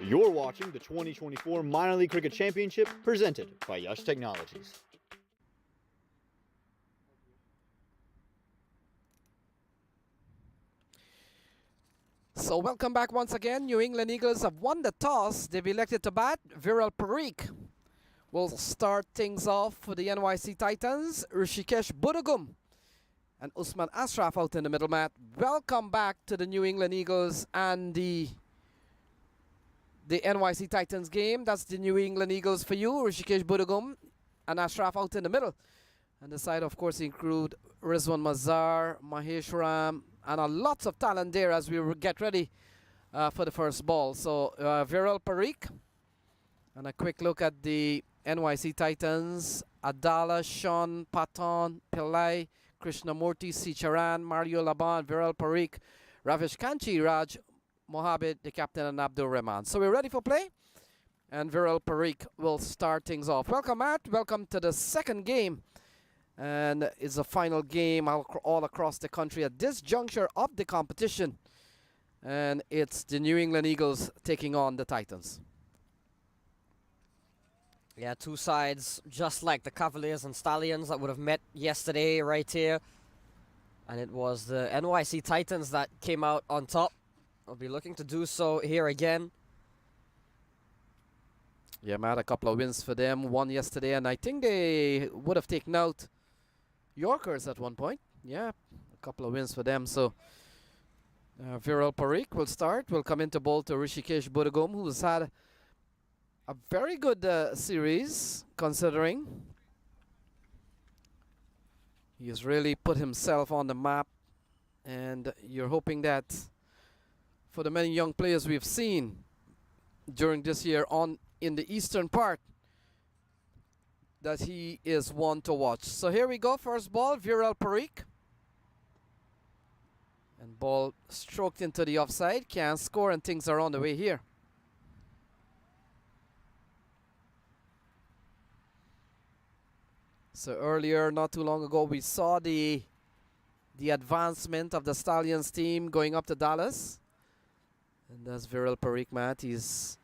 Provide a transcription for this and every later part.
You're watching the 2024 Minor League Cricket Championship presented by Yash Technologies. So welcome back once again. New England Eagles have won the toss. They've elected to bat. Viral Parikh will start things off for the NYC Titans. Rishikesh Budugum and Usman Ashraf out in the middle, mat. Welcome back to the New England Eagles and the NYC Titans game. That's the New England Eagles for you. Rishikesh Budugum and Ashraf out in the middle. And the side, of course, include Rizwan Mazhar, Mahesh Ram, and a lots of talent there as we get ready for the first ball. So Viral Parikh, and a quick look at the NYC Titans. Adala, Shan, Patel, Pillai, Krishnamurti, Sicharan, Mario Laban, Viral Parikh, Ravish Kanchi, Raj, Mohabit, the captain, and Abdul Rahman. So we're ready for play, and Viral Parikh will start things off. Welcome, Matt. Welcome to the second game. And it's a final game all across the country at this juncture of the competition. And it's the New England Eagles taking on the Titans. Yeah, two sides just like the Cavaliers and Stallions that would have met yesterday right here. And it was the NYC Titans that came out on top. I'll be looking to do so here again. Yeah, Matt, a couple of wins for them. One yesterday, and I think they would have taken out Yorkers at one point. Yeah, a couple of wins for them. So Viral Parikh will start. Will come into bowl to Rishikesh Budugum, who's had a very good series, considering he has really put himself on the map. And you're hoping that for the many young players we've seen during this year in the eastern part, that he is one to watch. So here we go, first ball, Viral Parikh. And ball stroked into the offside, can't score, and things are on the way here. So earlier, not too long ago, we saw the advancement of the Stallions team going up to Dallas. And that's Viral Parikh, Matt. He's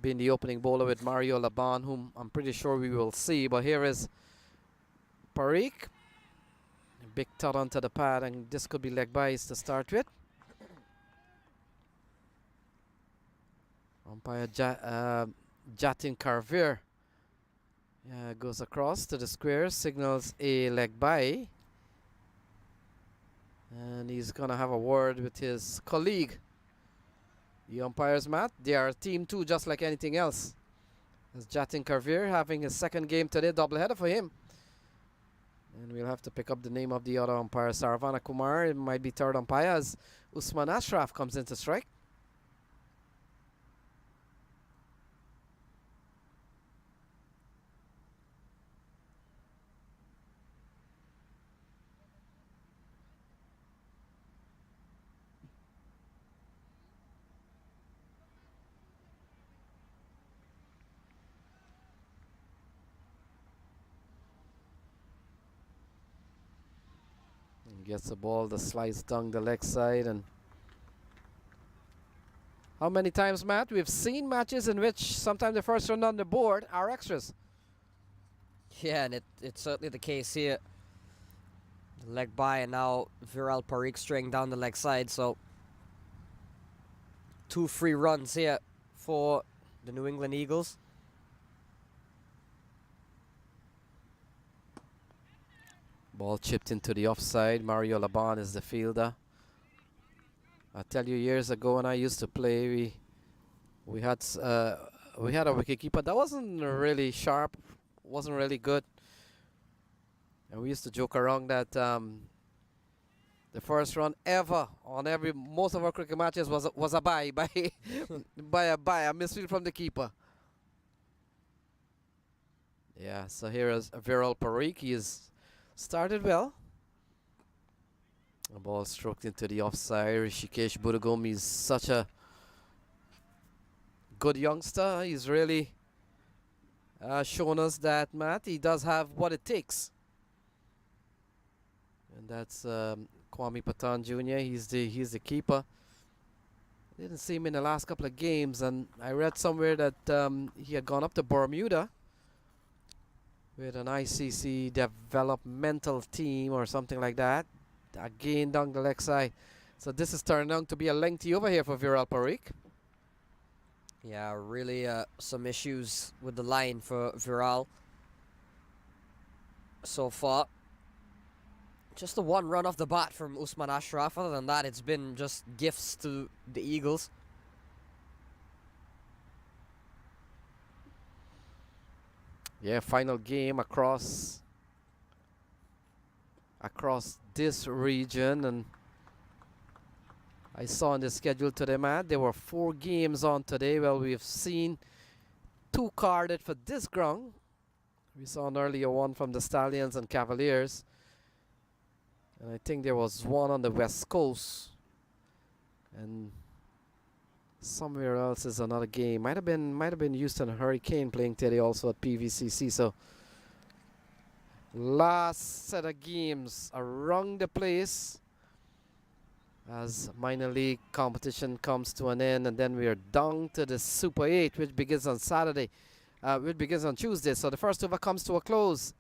been the opening bowler with Mario Laban, whom I'm pretty sure we will see. But here is Parikh. A big tot onto the pad, and this could be leg byes to start with. Umpire Jatin Carver goes across to the square, signals a leg bye. And he's going to have a word with his colleague. The umpires, Matt, they are team two just like anything else. As Jatin Carver having his second game today, doubleheader for him. And we'll have to pick up the name of the other umpire, Saravana Kumar. It might be third umpire as Usman Ashraf comes into strike. And gets the ball that slides down the leg side. And how many times, Matt, we've seen matches in which sometimes the first run on the board are extras. Yeah, and it's certainly the case here. The leg by, and now Viral Parikh straying down the leg side. So 2 free runs here for the New England Eagles. Ball chipped into the offside. Mario Laban is the fielder. I tell you, years ago when I used to play, we had a wicketkeeper that wasn't really sharp, wasn't really good, and we used to joke around that the first run ever on most of our cricket matches was a bye by a misfield from the keeper. Yeah, so here is Viral Parikh. He is started well. The ball stroked into the offside. Rishikesh Budugum is such a good youngster. He's really shown us that, Matt, he does have what it takes. And that's Kwame Patan Jr. He's the keeper. Didn't see him in the last couple of games, and I read somewhere that he had gone up to Bermuda with an ICC developmental team or something like that. Again down the leg side. So this is turning out to be a lengthy over here for Viral Parikh. Yeah, really some issues with the line for Viral so far. Just the one run off the bat from Usman Ashraf. Other than that, it's been just gifts to the Eagles. Yeah, final game across this region, and I saw on the schedule today, Matt, there were 4 games on today. Well, we've seen 2 carded for this ground. We saw an earlier one from the Stallions and Cavaliers. And I think there was one on the West Coast. And somewhere else is another game. Might have been Houston Hurricane playing today also at PVCC. So last set of games around the place as minor league competition comes to an end, and then we are down to the Super 8, which begins on Saturday, which begins on Tuesday. So the first over comes to a close.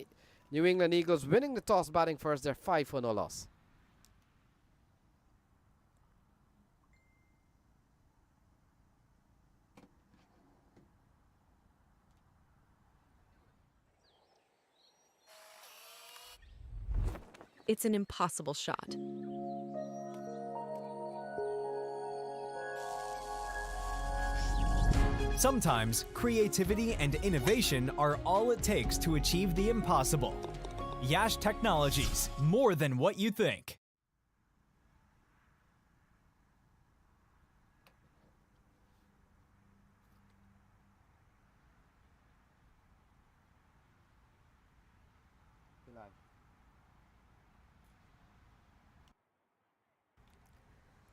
New England Eagles winning the toss, batting first. They're 5 for no loss. It's an impossible shot. Sometimes creativity and innovation are all it takes to achieve the impossible. Yash Technologies, more than what you think.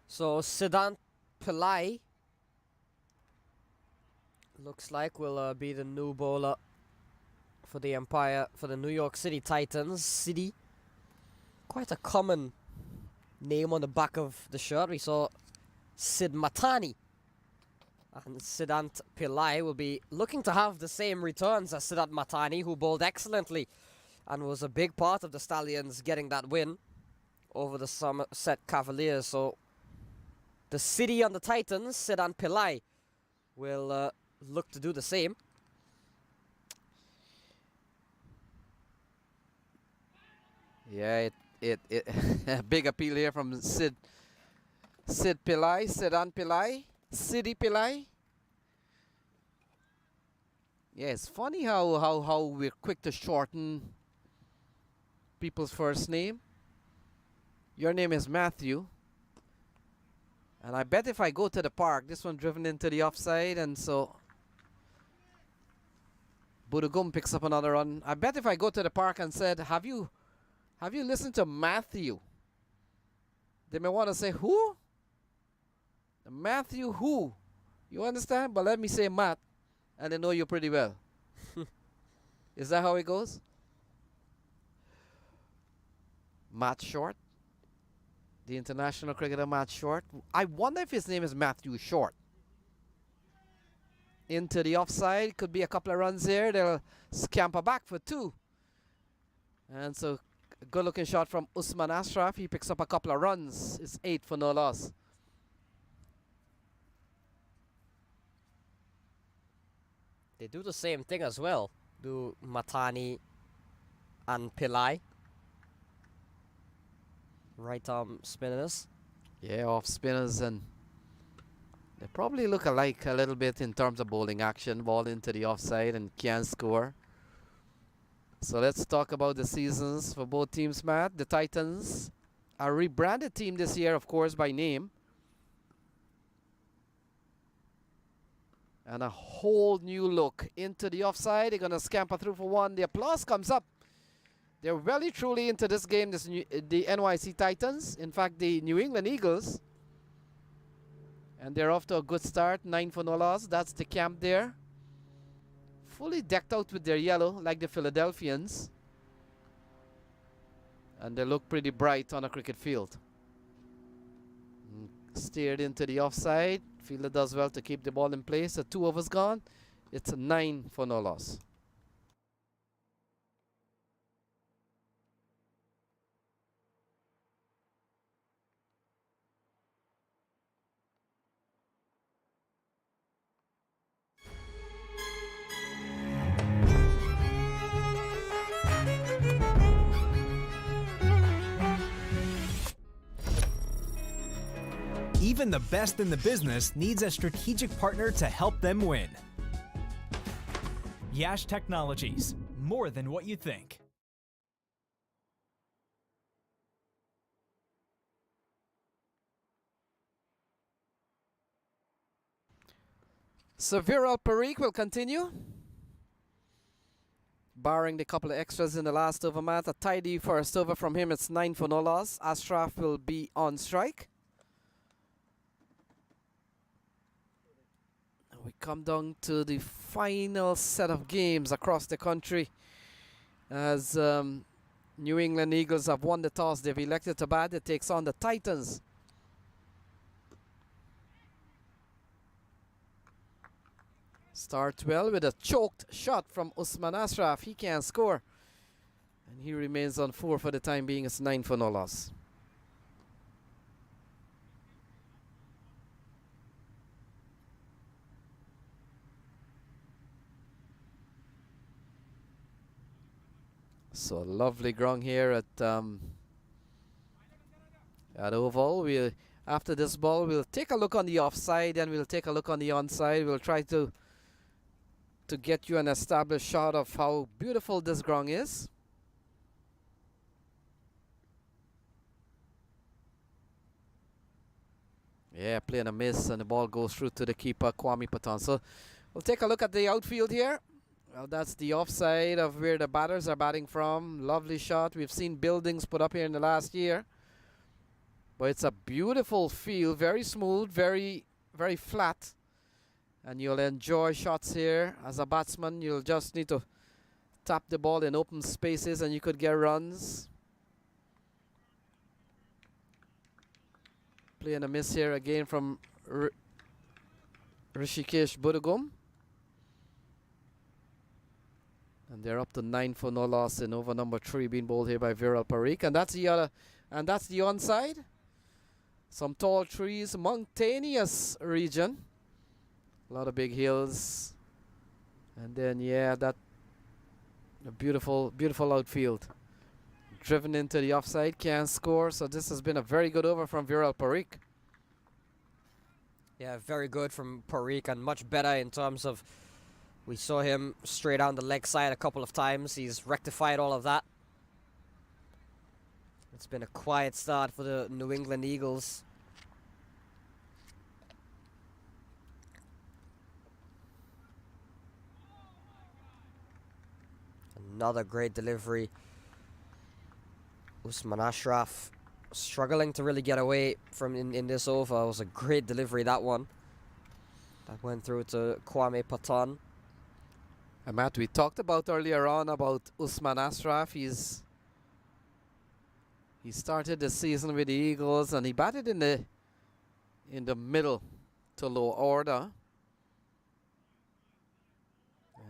So Siddhant Pillai looks like will be the new bowler for the New York City Titans. City, quite a common name on the back of the shirt. We saw Sid Matani, and Siddhant Pillai will be looking to have the same returns as Siddhant Matani, who bowled excellently and was a big part of the Stallions getting that win over the Somerset Cavaliers. So the City on the Titans, Siddhant Pillai, will look to do the same. Yeah, it big appeal here from Sid Pillai, Siddhant Pillai, City Pillai. Yeah, it's funny how we're quick to shorten people's first name. Your name is Matthew. And I bet if I go to the park, this one driven into the offside, and so Budugum picks up another run. I bet if I go to the park and said, have you listened to Matthew? They may want to say, who? Matthew who? You understand? But let me say Matt, and they know you pretty well. Is that how it goes? Matt Short. The international cricketer Matt Short. I wonder if his name is Matthew Short. Into the offside. Could be a couple of runs here. They'll scamper back for 2. And so a good looking shot from Usman Ashraf. He picks up a couple of runs. It's 8 for no loss. They do the same thing as well. Do Matani and Pillai. Right arm spinners. Yeah, off spinners, and they probably look alike a little bit in terms of bowling action. Ball into the offside and can score. So let's talk about the seasons for both teams, Matt. The Titans, a rebranded team this year, of course, by name. And a whole new look into the offside. They're going to scamper through for 1. The applause comes up. They're really truly into this game, the NYC Titans. In fact, the New England Eagles. And they're off to a good start. 9 for no loss. That's the camp there. Fully decked out with their yellow, like the Philadelphians. And they look pretty bright on a cricket field. Steered into the offside. Fielder does well to keep the ball in place. So 2 overs gone. It's a 9 for no loss. Even the best in the business needs a strategic partner to help them win. Yash Technologies, more than what you think. So Viral Parikh will continue. Barring the couple of extras in the last over, Matt. A tidy first over from him. It's 9 for no loss. Ashraf will be on strike. We come down to the final set of games across the country as New England Eagles have won the toss. They've elected to bat. It takes on the Titans. Starts well with a choked shot from Usman Ashraf. He can't score. And he remains on 4 for the time being. It's 9 for no loss. So lovely ground here at Oval. After this ball, we'll take a look on the offside and we'll take a look on the onside. We'll try to get you an established shot of how beautiful this ground is. Yeah, playing a miss and the ball goes through to the keeper, Kwame Patel. So we'll take a look at the outfield here. Well, that's the offside of where the batters are batting from. Lovely shot. We've seen buildings put up here in the last year. But it's a beautiful field, very smooth, very, very flat. And you'll enjoy shots here. As a batsman, you'll just need to tap the ball in open spaces and you could get runs. Playing a miss here again from Rishikesh Budugum. And they're up to 9 for no loss in over number 3 being bowled here by Viral Parikh. And that's the other, and that's the onside. Some tall trees, mountainous region. A lot of big hills. And then, yeah, that a beautiful, beautiful outfield. Driven into the offside, can't score. So this has been a very good over from Viral Parikh. Yeah, very good from Parikh and much better in terms of we saw him straight down the leg side a couple of times. He's rectified all of that. It's been a quiet start for the New England Eagles. Another great delivery. Usman Ashraf struggling to really get away from in this over. It was a great delivery, that one. That went through to Kwame Patel. And Matt, we talked about earlier on about Usman Ashraf. He started the season with the Eagles and he batted in the middle to low order.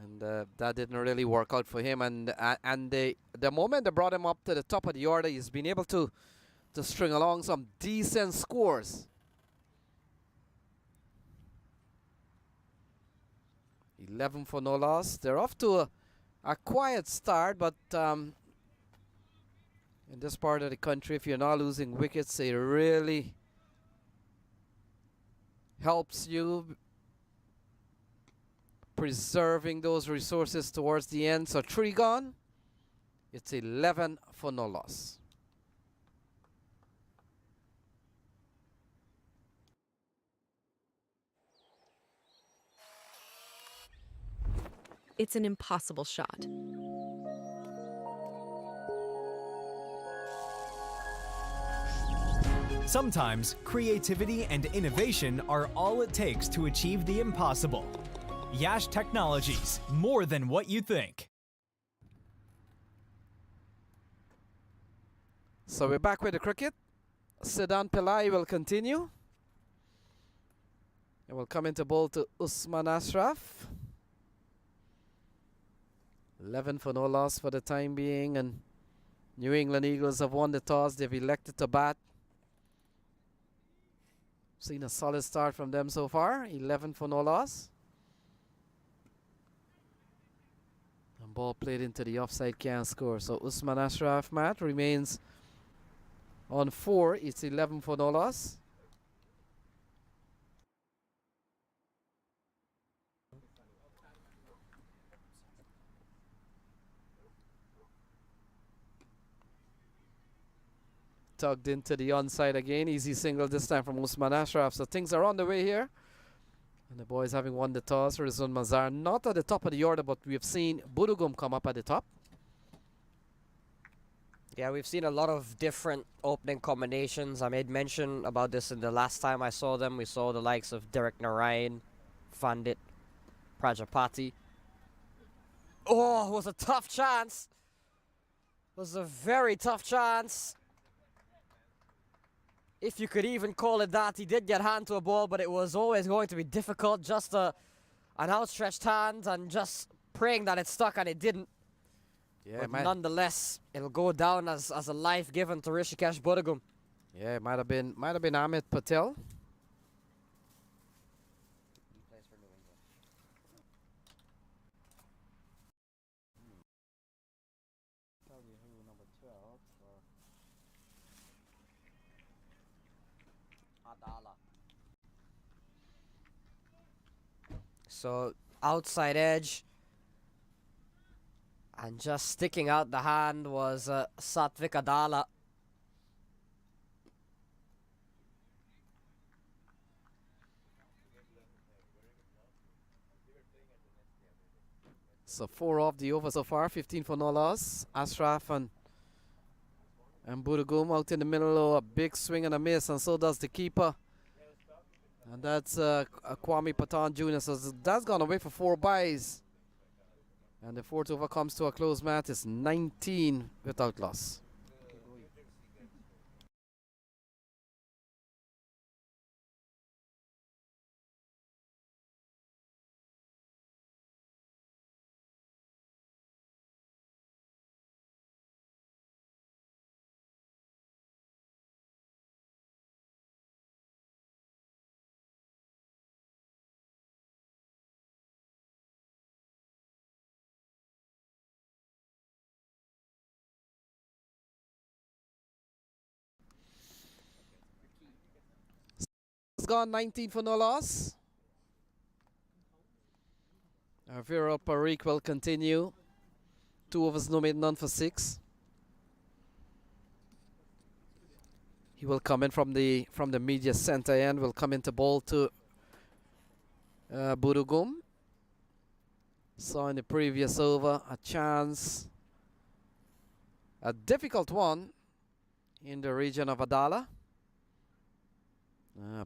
And that didn't really work out for him. And the moment they brought him up to the top of the order, he's been able to string along some decent scores. 11 for no loss. They're off to a quiet start, but in this part of the country, if you're not losing wickets, it really helps you preserving those resources towards the end. So 3 gone. It's 11 for no loss. It's an impossible shot. Sometimes creativity and innovation are all it takes to achieve the impossible. Yash Technologies, more than what you think. So we're back with the cricket. Siddhan Pillai will continue. And we'll come into ball to Usman Ashraf. 11 for no loss for the time being, and New England Eagles have won the toss. They've elected to bat. Seen a solid start from them so far. 11 for no loss. And ball played into the offside, can't score. So Usman Ashraf, Matt, remains on 4. It's 11 for no loss. Tugged into the onside again. Easy single this time from Usman Ashraf. So things are on the way here. And the boys having won the toss. Rizwan Mazhar not at the top of the order, but we've seen Budugum come up at the top. Yeah, we've seen a lot of different opening combinations. I made mention about this in the last time I saw them. We saw the likes of Derek Narayan, Fandit, Prajapati. Oh, it was a tough chance. It was a very tough chance. If you could even call it that. He did get hand to a ball, but it was always going to be difficult. Just an outstretched hand and just praying that it stuck, and it didn't. Yeah, but nonetheless, it'll go down as a life given to Rishikesh Budugum. Yeah, it might have been Ahmed Patel. Adala. So outside edge, and just sticking out the hand was Satvik Adala. So 4 off the over so far, 15 for no loss. Ashraf and Budugum out in the middle, a big swing and a miss, and so does the keeper. And that's Kwame Patel Jr. So that's gone away for 4 byes. And the 4th over comes to a close, Matt. It's 19 without loss. It's gone 19 for no loss. Viral Parikh will continue. 2 overs, no made, none for 6. He will come in from the media center end. Will come into ball to Budugum. Saw in the previous over a chance, a difficult one in the region of Adala.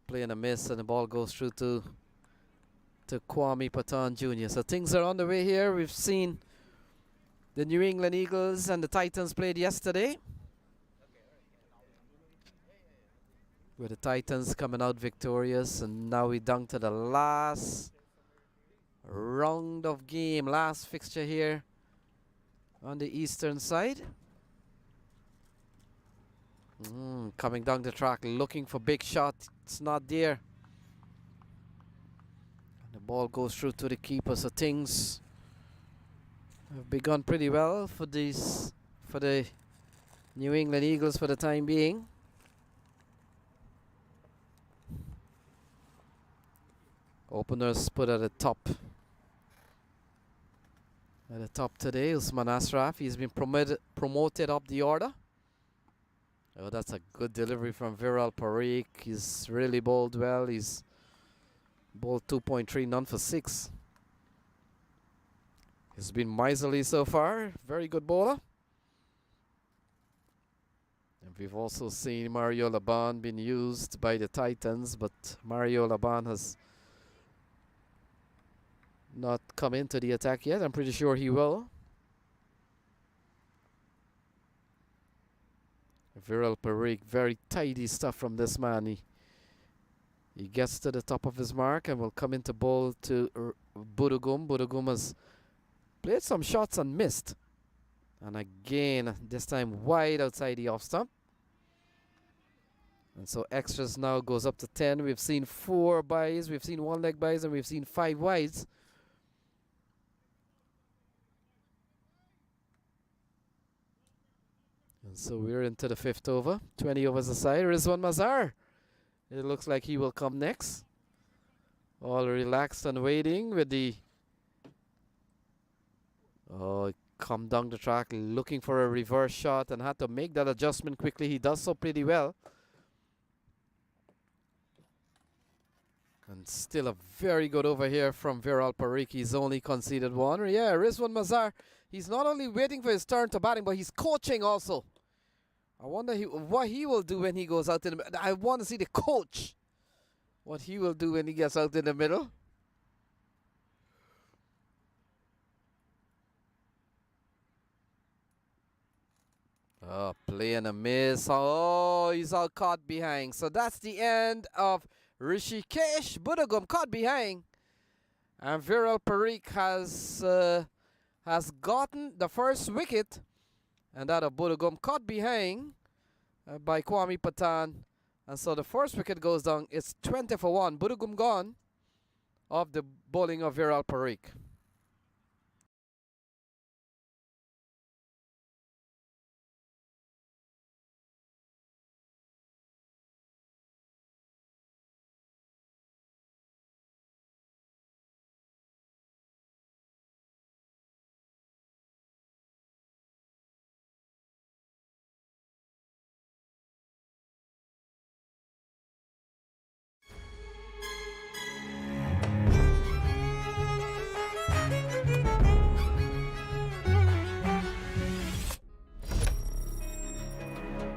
Playing a miss, and the ball goes through to Kwame Patel Jr. So things are on the way here. We've seen the New England Eagles and the Titans played yesterday, with the Titans coming out victorious, and now we're down to the last round of game, last fixture here on the eastern side. Coming down the track, looking for big shot. It's not there. And the ball goes through to the keeper. So things have begun pretty well for the New England Eagles for the time being. Openers put at the top. At the top today, Usman Ashraf. He's been promoted up the order. Oh, that's a good delivery from Viral Parikh. He's really bowled well. He's bowled 2.3, none for 6. He's been miserly so far. Very good bowler. And we've also seen Mario Laban being used by the Titans, but Mario Laban has not come into the attack yet. I'm pretty sure he will. Viral Parikh, very tidy stuff from this man. He gets to the top of his mark and will come into bowl to Budugum. Budugum has played some shots and missed. And again, this time wide outside the off stump. And so extras now goes up to 10. We've seen 4 byes, we've seen 1 leg byes, and we've seen 5 wides. And so we're into the 5th over. 20 overs aside. Rizwan Mazhar. It looks like he will come next. All relaxed and waiting with the... Oh, come down the track looking for a reverse shot and had to make that adjustment quickly. He does so pretty well. And still a very good over here from Viral Parikh. He's only conceded 1. Yeah, Rizwan Mazhar, he's not only waiting for his turn to batting, but he's coaching also. I wonder what he will do when he goes out in the middle. I want to see the coach, what he will do when he gets out in the middle. Oh, play and a miss. Oh, he's all caught behind. So that's the end of Hrishikesh Budugum, caught behind. And Viral Parikh has gotten the first wicket. And that of Budugum, caught behind by Kwame Patan. And so the first wicket goes down. It's 20 for 1. Budugum gone off the bowling of Viral Parikh.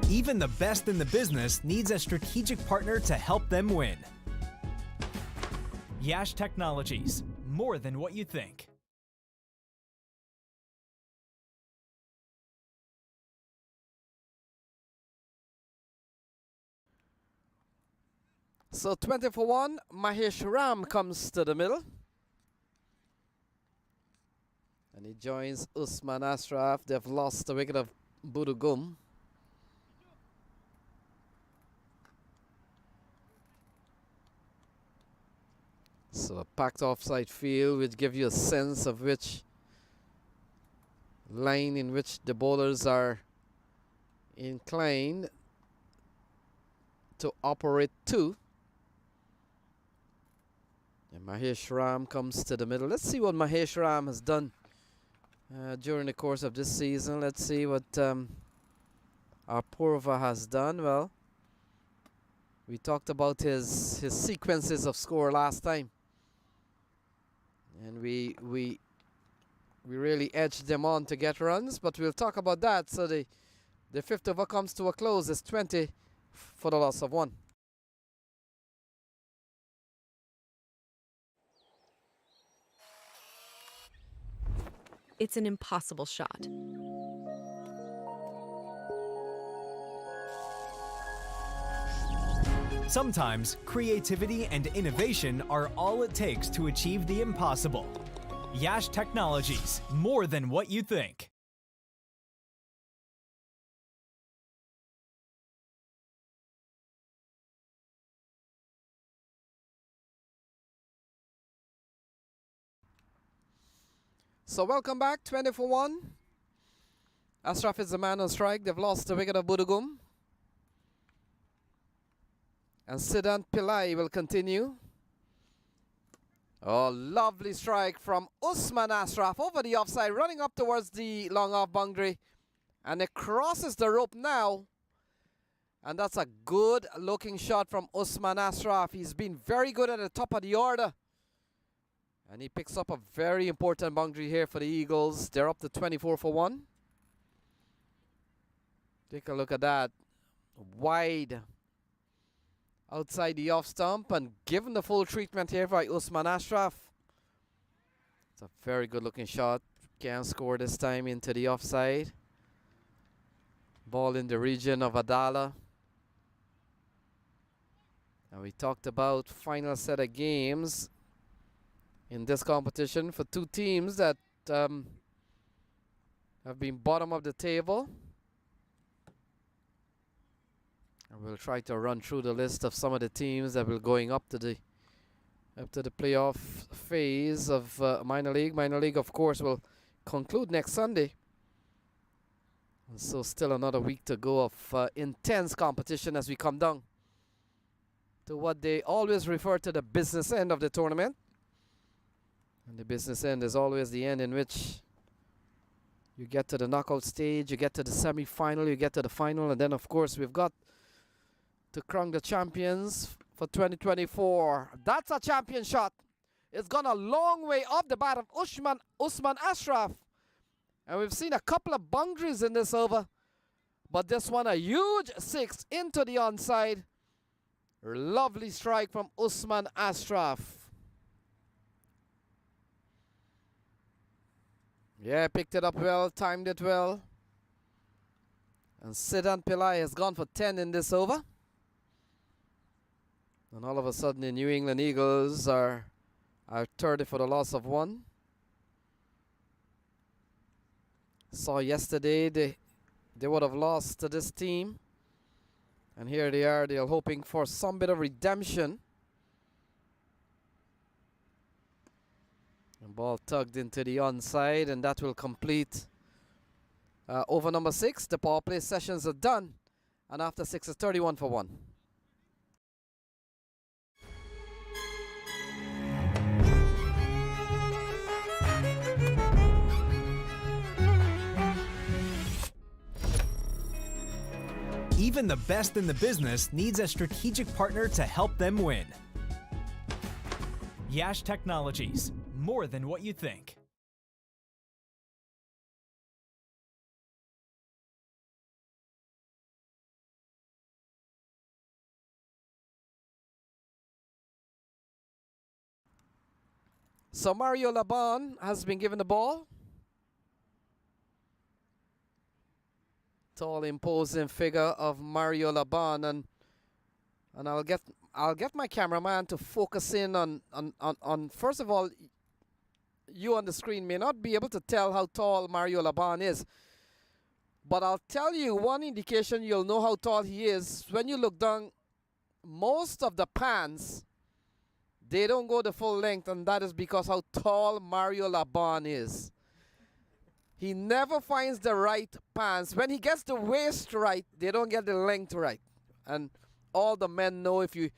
Even the best in the business needs a strategic partner to help them win. Yash Technologies, more than what you think. So 20 for 1, Mahesh Ram comes to the middle. And he joins Usman Ashraf. They've lost the wicket of Budugum. So a packed offside field, which gives you a sense of which line in which the bowlers are inclined to operate to. And Mahesh Ram comes to the middle. Let's see what Mahesh Ram has done during the course of this season. Let's see what our Purva has done. Well, we talked about his sequences of score last time. And we really edged them on to get runs, but we'll talk about that. So the 5th over comes to a close. It's 20 for the loss of 1. It's an impossible shot. Sometimes creativity and innovation are all it takes to achieve the impossible. Yash Technologies, more than what you think. So welcome back, 20 for 1. Ashraf is the man on strike. They've lost the wicket of Budugum. And Siddhant Pillai will continue. Oh, lovely strike from Usman Ashraf over the offside, running up towards the long off boundary. And it crosses the rope now. And that's a good looking shot from Usman Ashraf. He's been very good at the top of the order. And he picks up a very important boundary here for the Eagles. They're up to 24 for 1. Take a look at that. Wide outside the off stump, and given the full treatment here by Usman Ashraf. It's a very good looking shot. Can't score this time into the offside. Ball in the region of Adala. And we talked about final set of games in this competition for two teams that have been bottom of the table. And we'll try to run through the list of some of the teams that will going up to the playoff phase of minor league. Minor league, of course, will conclude next Sunday. And so still another week to go of intense competition as we come down to what they always refer to the business end of the tournament. And the business end is always the end in which you get to the knockout stage, you get to the semi-final, you get to the final, and then of course we've got to crown the champions for 2024. That's a champion shot. It's gone a long way off the bat of Usman Ashraf. And we've seen a couple of boundaries in this over. But this one, a huge six into the onside. Lovely strike from Usman Ashraf. Yeah, picked it up well, timed it well. And Siddhant Pillai has gone for 10 in this over. And all of a sudden the New England Eagles are 30 for the loss of 1. Saw yesterday they would have lost to this team. And here they are, they're hoping for some bit of redemption. And ball tugged into the onside, and that will complete over number 6. The power play sessions are done. And after 6 is 31 for 1. Even the best in the business needs a strategic partner to help them win. Yash Technologies, more than what you think. So Mario Laban has been given the ball. Tall, imposing figure of Mario Laban, and I'll get my cameraman to focus in on first of all, you on the screen may not be able to tell how tall Mario Laban is, but I'll tell you one indication you'll know how tall he is. When you look down, most of the pans, they don't go the full length, and that is because how tall Mario Laban is. He never finds the right pants. When he gets the waist right, they don't get the length right. And all the men know if you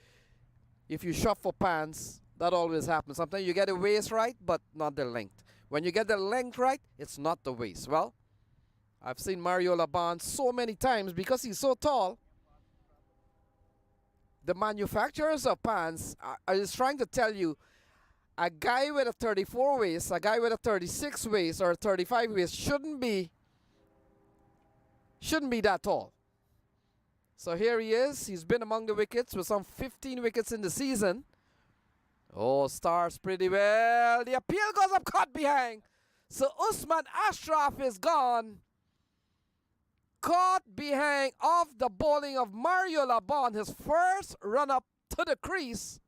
shop for pants, that always happens. Sometimes you get the waist right, but not the length. When you get the length right, it's not the waist. Well, I've seen Mario Laban so many times because he's so tall. The manufacturers of pants are just trying to tell you, a guy with a 34 waist, a guy with a 36 waist, or a 35 waist shouldn't be that tall. So here he is. He's been among the wickets with some 15 wickets in the season. Oh, stars pretty well. The appeal goes up, caught behind. So Usman Ashraf is gone. Caught behind off the bowling of Mario Laban, his first run up to the crease.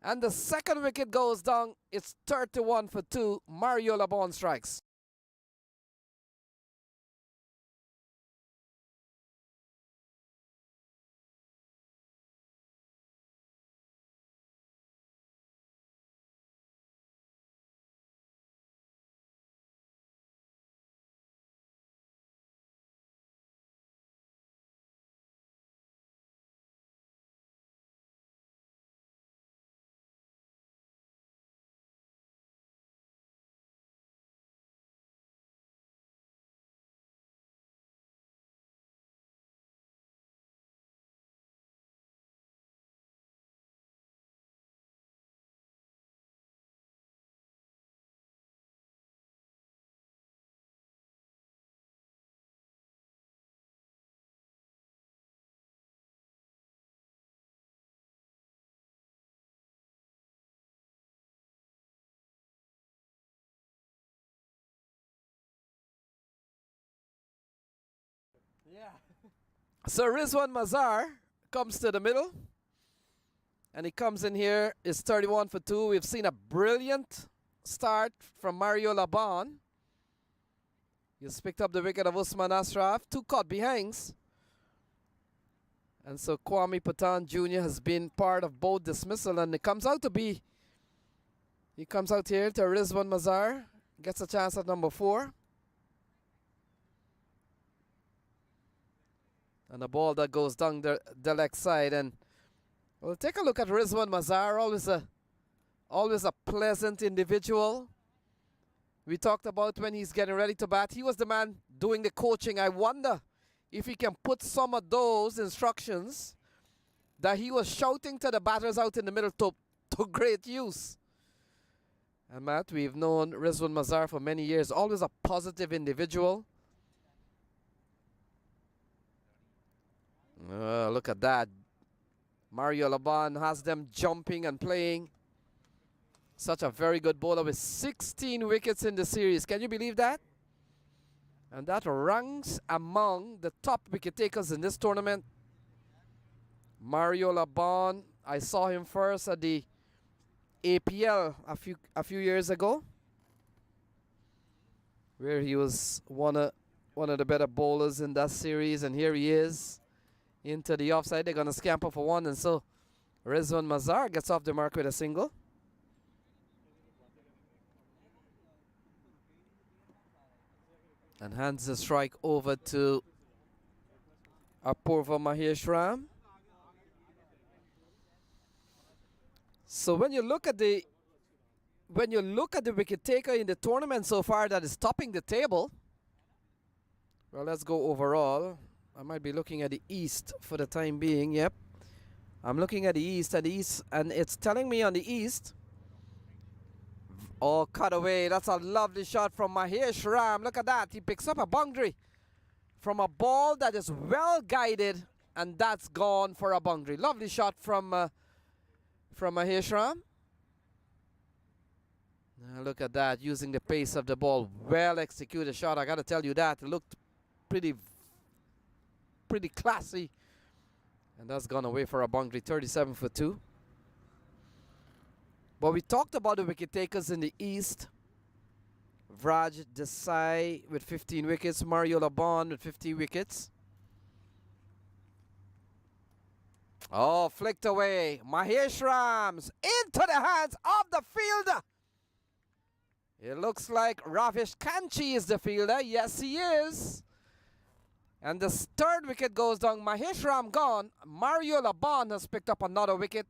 And the second wicket goes down. It's 31 for 2. Mario Laban strikes. Yeah. So Rizwan Mazhar comes to the middle. And he comes in here, is 31 for 2. We've seen a brilliant start from Mario Laban. He's picked up the wicket of Usman Ashraf. 2 caught behinds. And so Kwame Patan Jr. has been part of both dismissal, and it comes out to be, he comes out here to Rizwan Mazhar, gets a chance at number 4. And a ball that goes down the leg side. And we'll take a look at Rizwan Mazhar, always a pleasant individual. We talked about when he's getting ready to bat. He was the man doing the coaching. I wonder if he can put some of those instructions that he was shouting to the batters out in the middle to great use. And Matt, we've known Rizwan Mazhar for many years, always a positive individual. Look at that. Mario Laban has them jumping and playing. Such a very good bowler with 16 wickets in the series. Can you believe that? And that ranks among the top wicket takers in this tournament. Mario Laban, I saw him first at the APL a few years ago, where he was one of the better bowlers in that series, and here he is into the offside. They're going to scamper for 1, and so Rizwan Mazhar gets off the mark with a single. And hands the strike over to Apurva Maheshram. So when you look at the wicket taker in the tournament so far that is topping the table, well, let's go overall. I might be looking at the East for the time being. Yep, I'm looking at the East, and it's telling me on the East. Oh, cut away. That's a lovely shot from Mahesh Ram. Look at that. He picks up a boundary from a ball that is well guided, and that's gone for a boundary. Lovely shot from Mahesh Ram. Now look at that, using the pace of the ball. Well executed shot. I got to tell you that. It looked pretty classy. And that's gone away for a boundary, 37 for 2. But we talked about the wicket takers in the East. Vraj Desai with 15 wickets. Mario Laban with 15 wickets. Oh, flicked away. Mahesh Rams into the hands of the fielder. It looks like Ravish Kanchi is the fielder. Yes, he is. And the 3rd wicket goes down. Mahesh Ram gone. Mario Laban has picked up another wicket.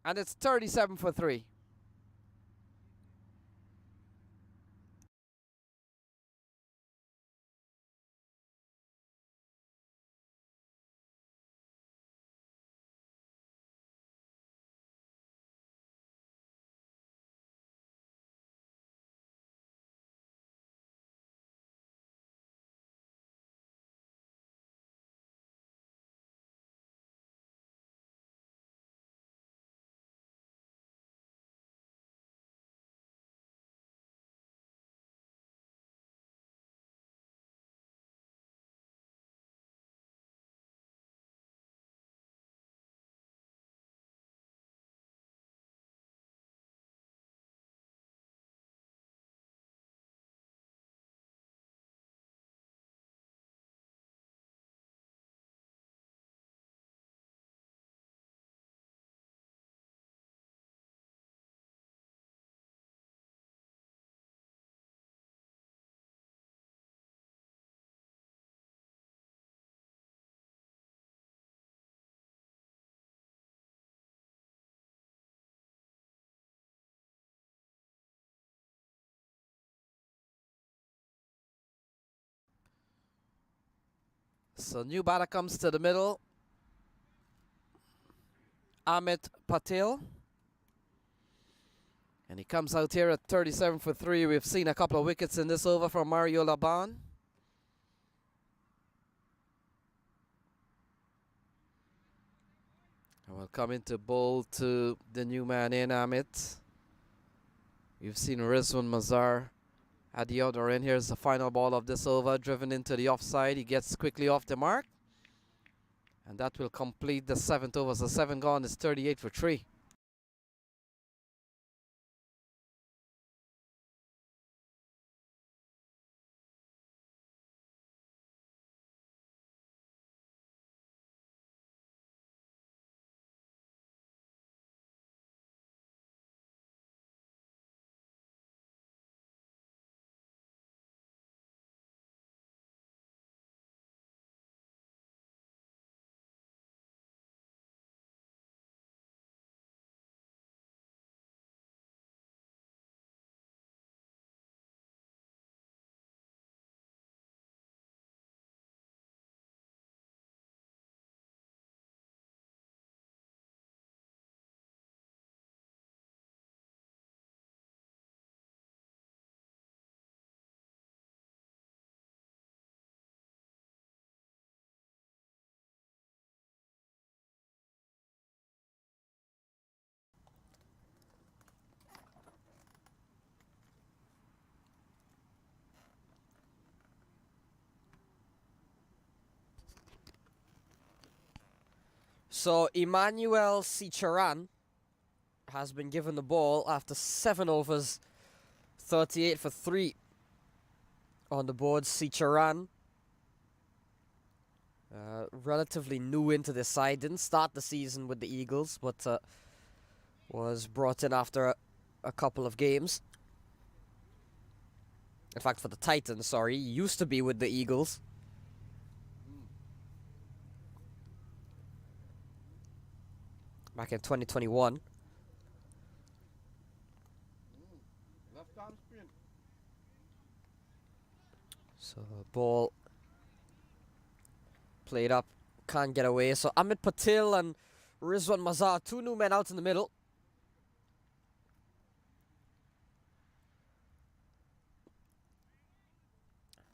And it's 37 for 3. So new batter comes to the middle. Amit Patel. And he comes out here at 37 for 3. We've seen a couple of wickets in this over from Mario Laban. And we'll come into bowl to the new man in, Amit. We've seen Rizwan Mazhar at the other end. Here's the final ball of this over, driven into the offside. He gets quickly off the mark. And that will complete the 7th over. So 7 gone is 38 for 3. So Emmanuel Sicharan has been given the ball after 7 overs, 38 for 3 on the board. Sicharan, relatively new into this side, didn't start the season with the Eagles, but was brought in after a couple of games. In fact, for the Titans, sorry, he used to be with the Eagles. Back in 2021. So ball played up, can't get away. So Patel and Rizwan Mazhar, 2 new men out in the middle.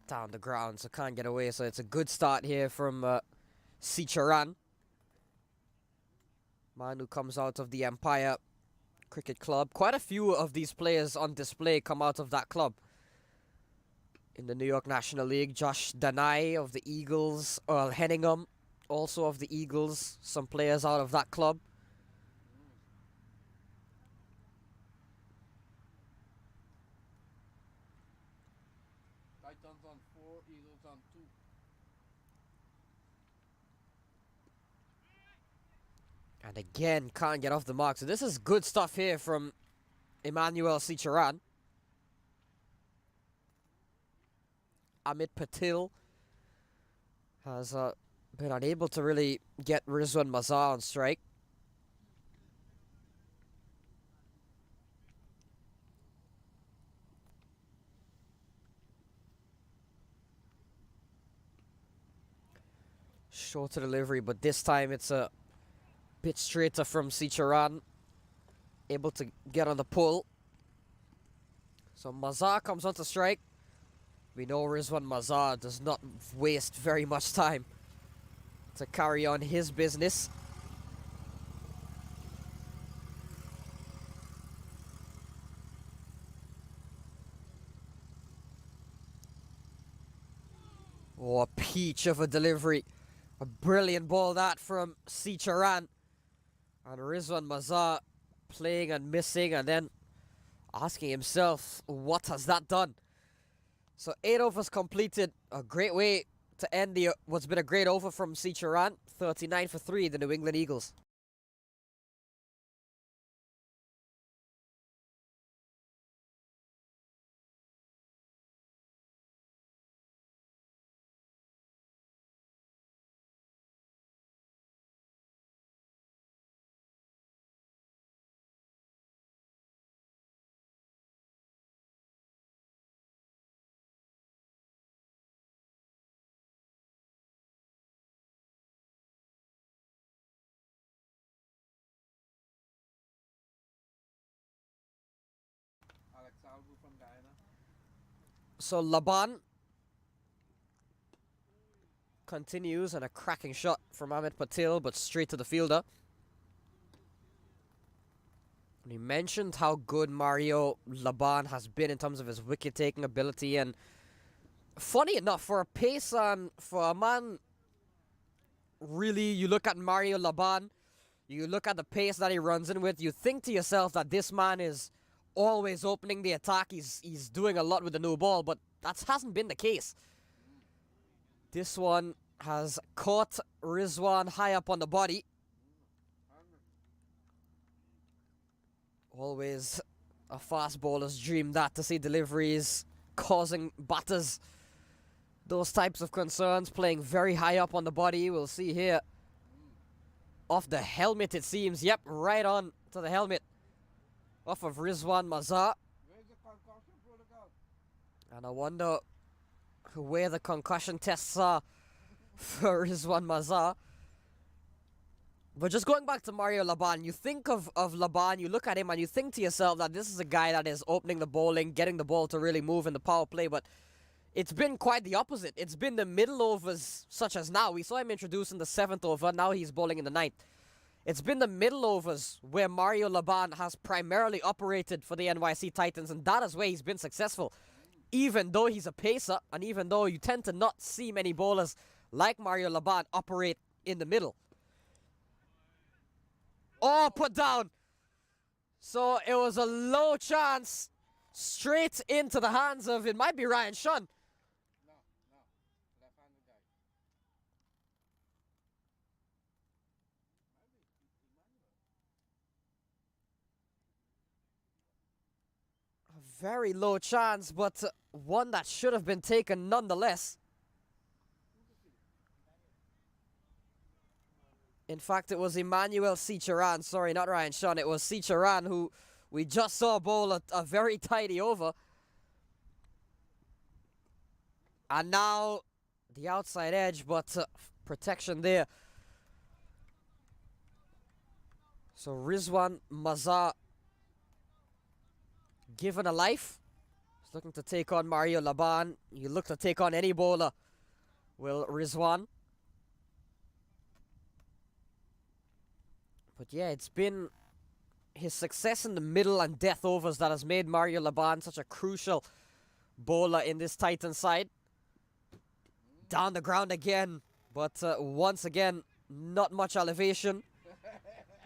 Down the ground, so can't get away. So it's a good start here from Sicharan. Man who comes out of the Empire Cricket Club. Quite a few of these players on display come out of that club. In the New York National League, Josh Danai of the Eagles, Earl Henningham, also of the Eagles, some players out of that club. Titans on 4, Eagles on 2. And again, can't get off the mark. So this is good stuff here from Emmanuel Sicharan. Patel has been unable to really get Rizwan Mazhar on strike. Shorter delivery, but this time it's a bit straighter from Sicharan. Able to get on the pull. So Mazhar comes onto strike. We know Rizwan Mazhar does not waste very much time to carry on his business. Oh, a peach of a delivery. A brilliant ball that from Sicharan. And Rizwan Mazhar playing and missing and then asking himself, what has that done? So 8 overs completed. A great way to end the what's been a great over from Sicharan. 39 for 3, the New England Eagles. So Laban continues and a cracking shot from Patel, but straight to the fielder. And he mentioned how good Mario Laban has been in terms of his wicket-taking ability, and funny enough, for a pace on for a man really, you look at Mario Laban, you look at the pace that he runs in with, you think to yourself that this man is always opening the attack. He's doing a lot with the new ball, but that hasn't been the case. This one has caught Rizwan high up on the body. Always a fast bowler's dream, that, to see deliveries causing batters those types of concerns, playing very high up on the body. We'll see here. Off the helmet, it seems. Yep, right on to the helmet. Off of Rizwan Mazhar. And I wonder where the concussion tests are for Rizwan Mazhar. But just going back to Mario Laban, you think of Laban, you look at him and you think to yourself that this is a guy that is opening the bowling, getting the ball to really move in the power play, but it's been quite the opposite. It's been the middle overs, such as now. We saw him introduced in the 7th over, now he's bowling in the 9th. It's been the middle overs where Mario Laban has primarily operated for the NYC Titans, and that is where he's been successful. Even though he's a pacer, and even though you tend to not see many bowlers like Mario Laban operate in the middle. Oh, put down. So it was a low chance straight into the hands of, it might be Ryan Shan. A very low chance, but one that should have been taken nonetheless. In fact, it was Emmanuel Sicharan, sorry, not Ryan Shan, it was Sicharan who we just saw bowl a very tidy over. And now the outside edge, but protection there. So Rizwan Mazhar given a life. He's looking to take on Mario Laban. You look to take on any bowler, will Rizwan. But yeah, it's been his success in the middle and death overs that has made Mario Laban such a crucial bowler in this Titan side. Down the ground again, but once again, not much elevation.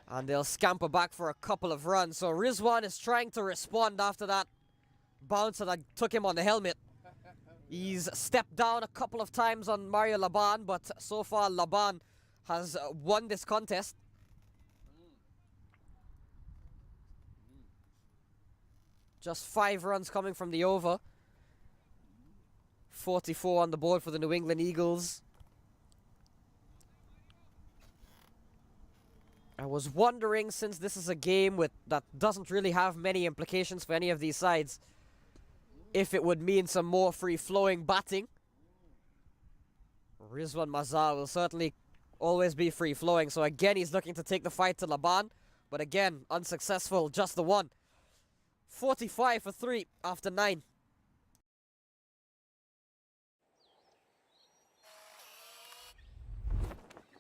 And they'll scamper back for a couple of runs. So Rizwan is trying to respond after that bouncer that took him on the helmet. He's stepped down a couple of times on Mario Laban, but so far Laban has won this contest. Just 5 runs coming from the over. 44 on the board for the New England Eagles. I was wondering, since this is a game that doesn't really have many implications for any of these sides, if it would mean some more free-flowing batting. Rizwan Mazhar will certainly always be free-flowing, so again he's looking to take the fight to Laban, but again, unsuccessful, just the one. 45 for 3 after 9.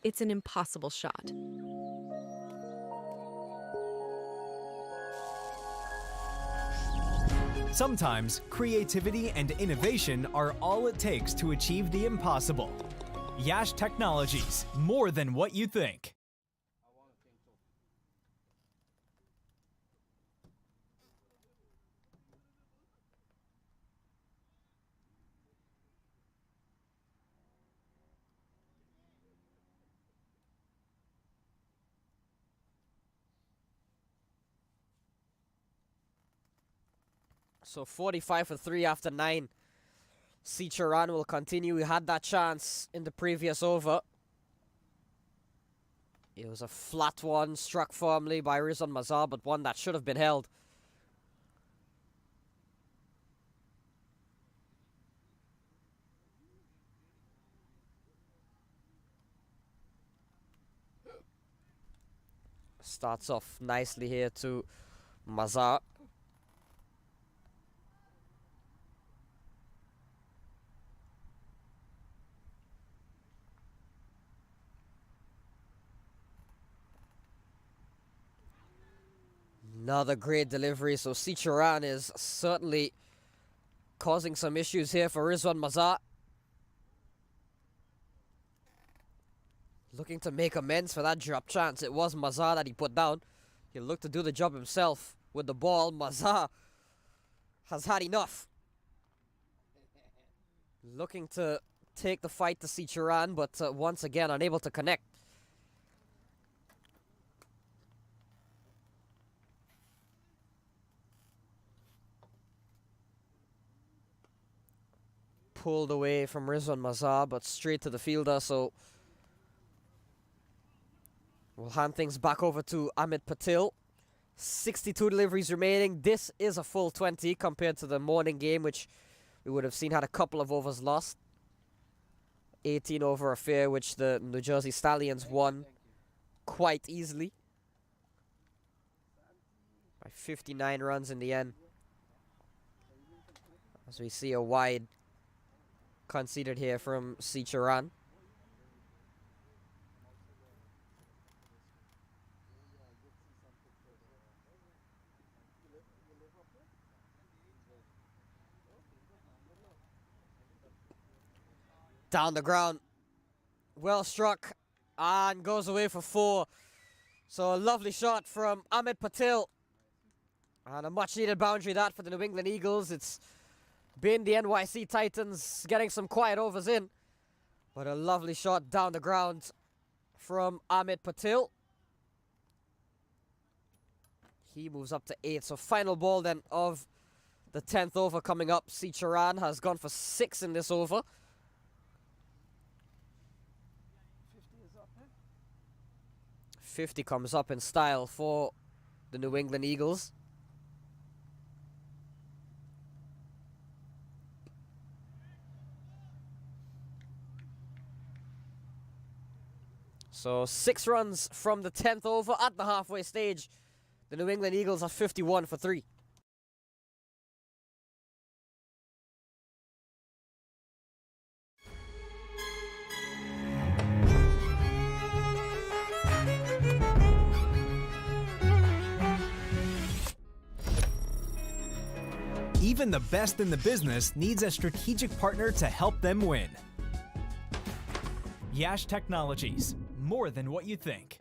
It's an impossible shot. Sometimes creativity and innovation are all it takes to achieve the impossible. Yash Technologies, more than what you think. So 45 for 3 after 9. Sicharan will continue. He had that chance in the previous over. It was a flat one, struck firmly by Rizwan Mazhar, but one that should have been held. Starts off nicely here to Mazhar. Another great delivery, so Sicharan is certainly causing some issues here for Rizwan Mazhar. Looking to make amends for that drop chance. It was Mazhar that he put down. He'll look to do the job himself with the ball. Mazhar has had enough. Looking to take the fight to Shan, but once again unable to connect. Pulled away from Rizwan Mazhar, but straight to the fielder, so we'll hand things back over to Patel. 62 deliveries remaining. This is a full 20 compared to the morning game, which we would have seen had a couple of overs lost. 18 over affair, which the New Jersey Stallions won quite easily by 59 runs in the end. As we see a wide conceded here from Shan. Down the ground, well struck, and goes away for 4. So a lovely shot from Patel, and a much needed boundary that for the New England Eagles. It's been the NYC Titans getting some quiet overs in, but a lovely shot down the ground from Patel. He moves up to 8. So final ball then of the 10th over coming up. Shan has gone for 6 in this over. 50 comes up in style for the New England Eagles. So 6 runs from the 10th over at the halfway stage. The New England Eagles are 51 for 3. Even the best in the business needs a strategic partner to help them win. Yash Technologies, more than what you think.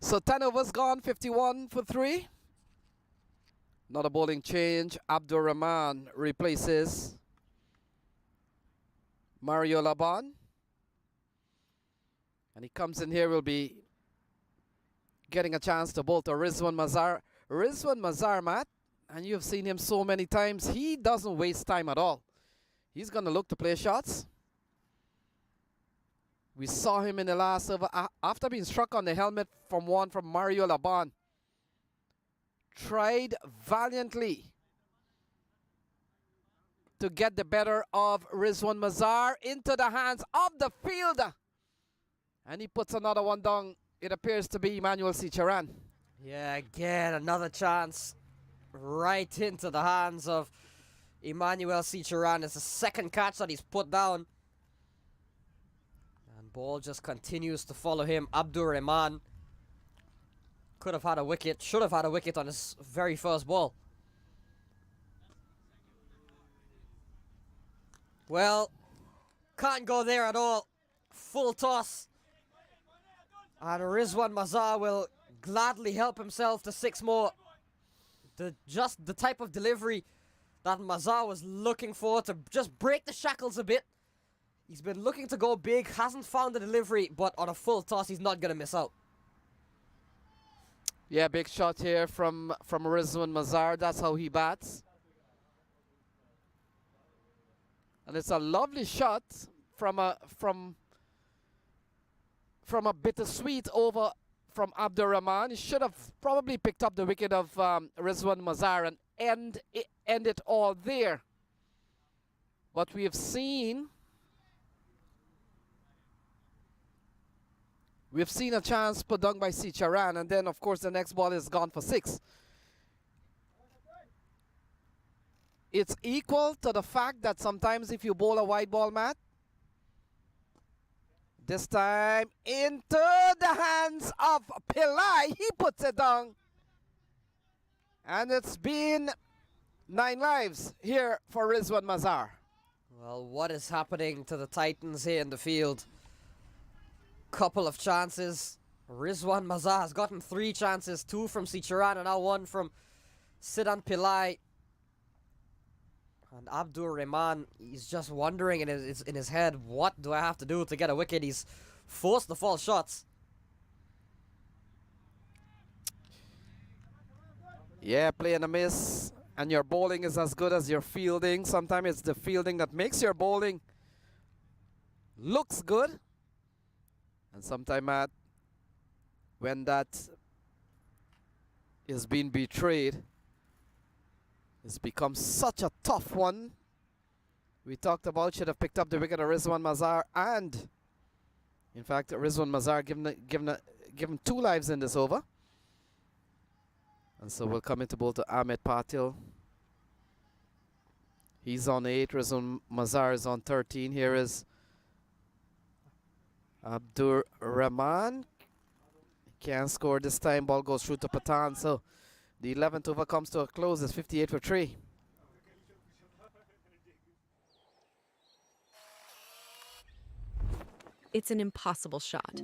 So 10 overs gone, 51 for 3. Not a bowling change. Abdur Rahman replaces Mario Laban. And he comes in here, will be getting a chance to bowl to Rizwan Mazhar. Rizwan Mazhar, Matt, and you've seen him so many times, he doesn't waste time at all. He's going to look to play shots. We saw him in the last over after being struck on the helmet from Mario Laban. Tried valiantly to get the better of Rizwan Mazhar into the hands of the fielder. And he puts another one down. It appears to be Emmanuel Sicharan. Yeah, again, another chance right into the hands of Emmanuel Sicharan. It's the second catch that he's put down. And ball just continues to follow him. Abdur Rahman could have had a wicket, should have had a wicket on his very first ball. Well, can't go there at all. Full toss. And Rizwan Mazhar will gladly help himself to 6 more. Just the type of delivery that Mazhar was looking for to just break the shackles a bit. He's been looking to go big, hasn't found the delivery, but on a full toss, he's not going to miss out. Yeah, big shot here from Rizwan Mazhar. That's how he bats. And it's a lovely shot from a bittersweet over from Abdur Rahman. He should have probably picked up the wicket of Rizwan Mazhar and end it all there. What we have seen, we've seen a chance put down by Sicharan, and then of course the next ball is gone for 6. It's equal to the fact that sometimes if you bowl a wide ball, Matt, this time into the hands of Pillai. He puts it down. And it's been 9 lives here for Rizwan Mazhar. Well, what is happening to the Titans here in the field? Couple of chances. Rizwan Mazhar has gotten 3 chances, 2 from Sicharan and now 1 from Siddhan Pillai. And Abdur Rahman, he's just wondering in his head, what do I have to do to get a wicket? He's forced the false shots. Yeah, playing a miss, and your bowling is as good as your fielding. Sometimes it's the fielding that makes your bowling looks good. And sometimes, Matt, when that is being betrayed, it's become such a tough one. We talked about should have picked up the wicket of Rizwan Mazhar, and in fact Rizwan Mazhar given 2 lives in this over. And so we'll come into bowl to Ahmed Patel. He's on 8, Rizwan Mazhar is on 13. Here is Abdur Rahman. Can't score this time, ball goes through to Patan, so the 11th over comes to a close. It's 58 for 3. It's an impossible shot.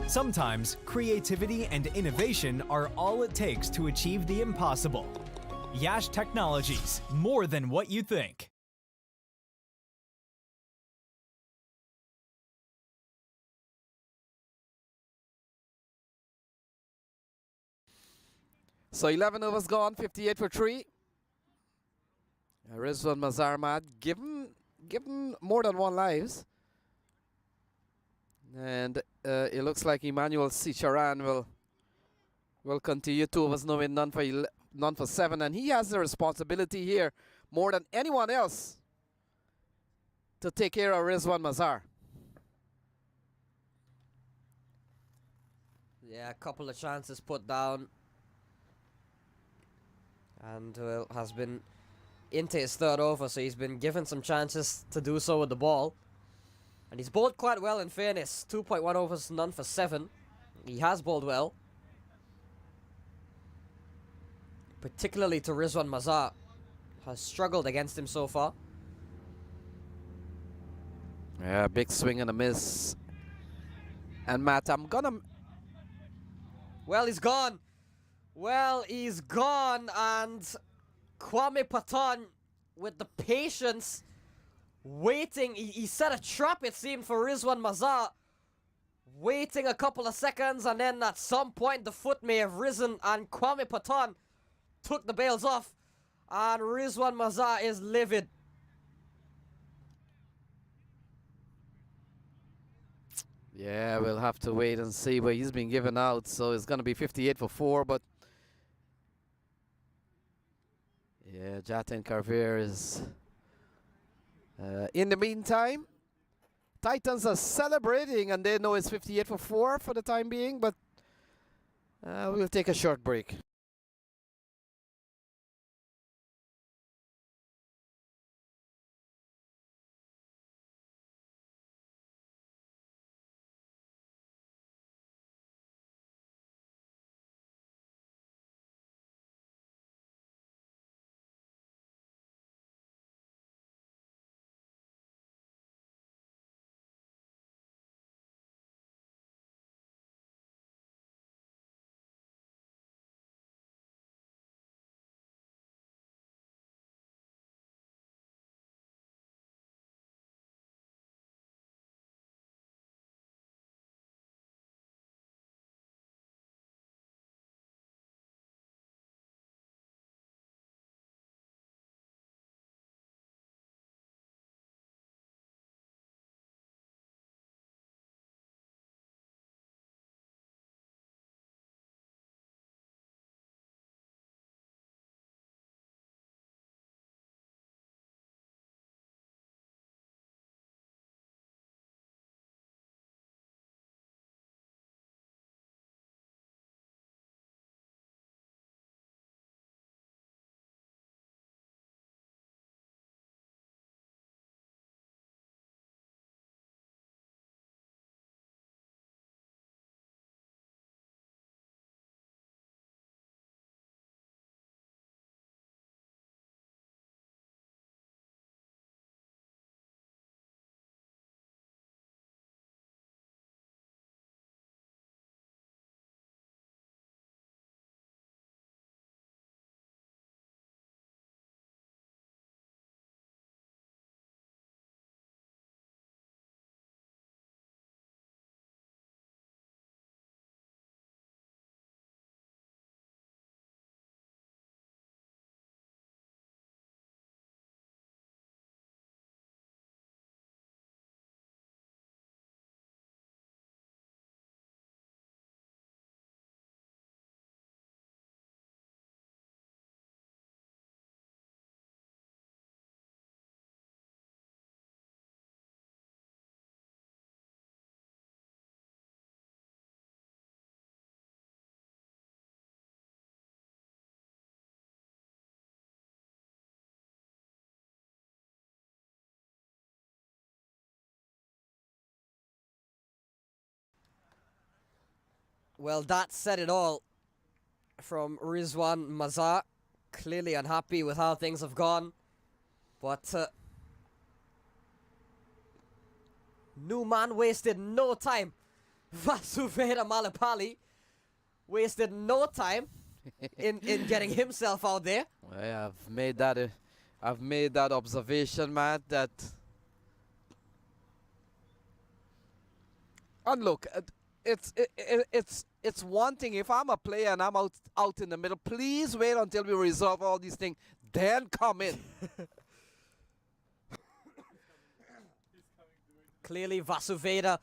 Sometimes creativity and innovation are all it takes to achieve the impossible. Yash Technologies, more than what you think. So 11 overs gone, 58 for 3. Rizwan Mazhar, Matt, give him more than 1 lives. And it looks like Emmanuel Sicharan will continue 2 overs, no win, none for 7. And he has the responsibility here, more than anyone else, to take care of Rizwan Mazhar. Yeah, a couple of chances put down. And has been into his 3rd over, so he's been given some chances to do so with the ball. And he's bowled quite well, in fairness. 2.1 overs, none for 7. He has bowled well. Particularly to Rizwan Mazhar. Has struggled against him so far. Yeah, big swing and a miss. And Matt, I'm gonna... Well, he's gone. Well, he's gone, and Kwame Patan, with the patience, waiting. He set a trap, it seemed, for Rizwan Mazhar. Waiting a couple of seconds, and then at some point the foot may have risen, and Kwame Patan took the bails off. And Rizwan Mazhar is livid. Yeah, we'll have to wait and see, but he's been given out, so it's going to be 58 for 4, but yeah, Jatin Carver is in the meantime, Titans are celebrating and they know it's 58 for 4 for the time being, but we'll take a short break. Well, that said it all from Rizwan Mazhar. Clearly unhappy with how things have gone. But new man wasted no time. Vasuveda Malapali wasted no time in getting himself out there. Well, I've made that observation, Matt, that and look, it's one thing if I'm a player and I'm out in the middle, please wait until we resolve all these things, then come in. Clearly Vasuveda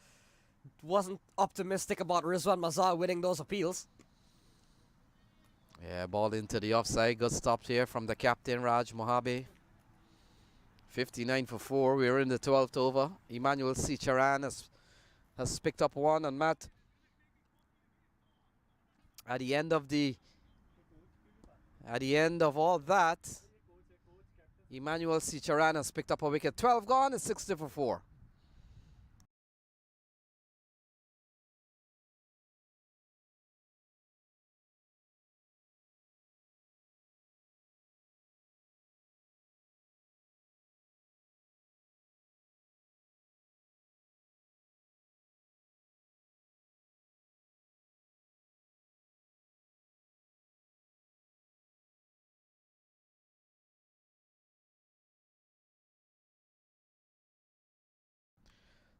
wasn't optimistic about Rizwan Mazhar winning those appeals. Yeah, ball into the offside. Good stop here from the captain, Raj Mohabe. 59 for 4. We're in the 12th over. Emmanuel C. Charan has picked up one, and Matt, at the end of all that, Emmanuel C. Charan has picked up a wicket. 12 gone, it's 60 for 4.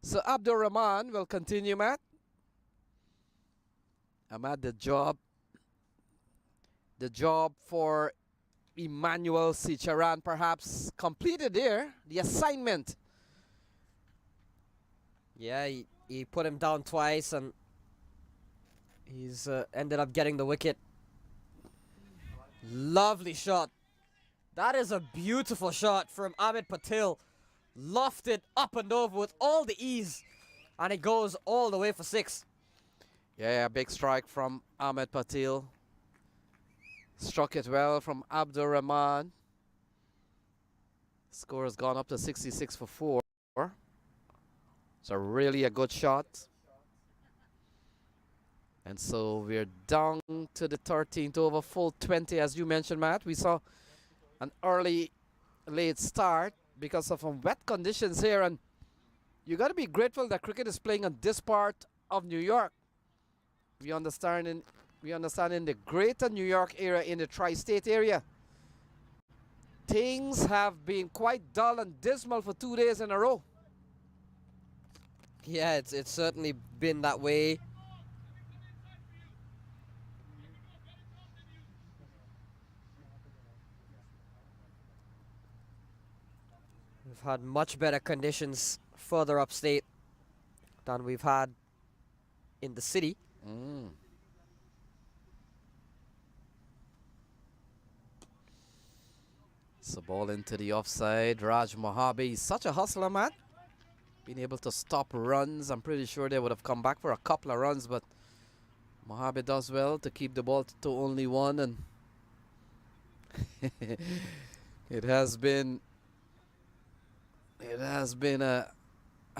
So Abdul Rahman will continue, Matt. I'm at the job for Emmanuel Sicharan perhaps completed there the assignment. Yeah, he put him down twice and he's ended up getting the wicket. Lovely shot. That is a beautiful shot from Ahmed Patel. Lofted up and over with all the ease. And it goes all the way for 6. Yeah, big strike from Ahmed Patel. Struck it well from Abdur Rahman. Score has gone up to 66 for 4. It's really a good shot. And so we're down to the 13th over, full 20 as you mentioned, Matt. We saw an early, late start because of some wet conditions here, and you got to be grateful that cricket is playing on this part of New York. We understand in the greater New York area, in the tri-state area, things have been quite dull and dismal for 2 days in a row. Yeah, it's certainly been that way. We've had much better conditions further upstate than we've had in the city. So ball into the offside. Raj Mohabi is such a hustler, man. Being able to stop runs. I'm pretty sure they would have come back for a couple of runs, but Mohabi does well to keep the ball to only 1, and it has been a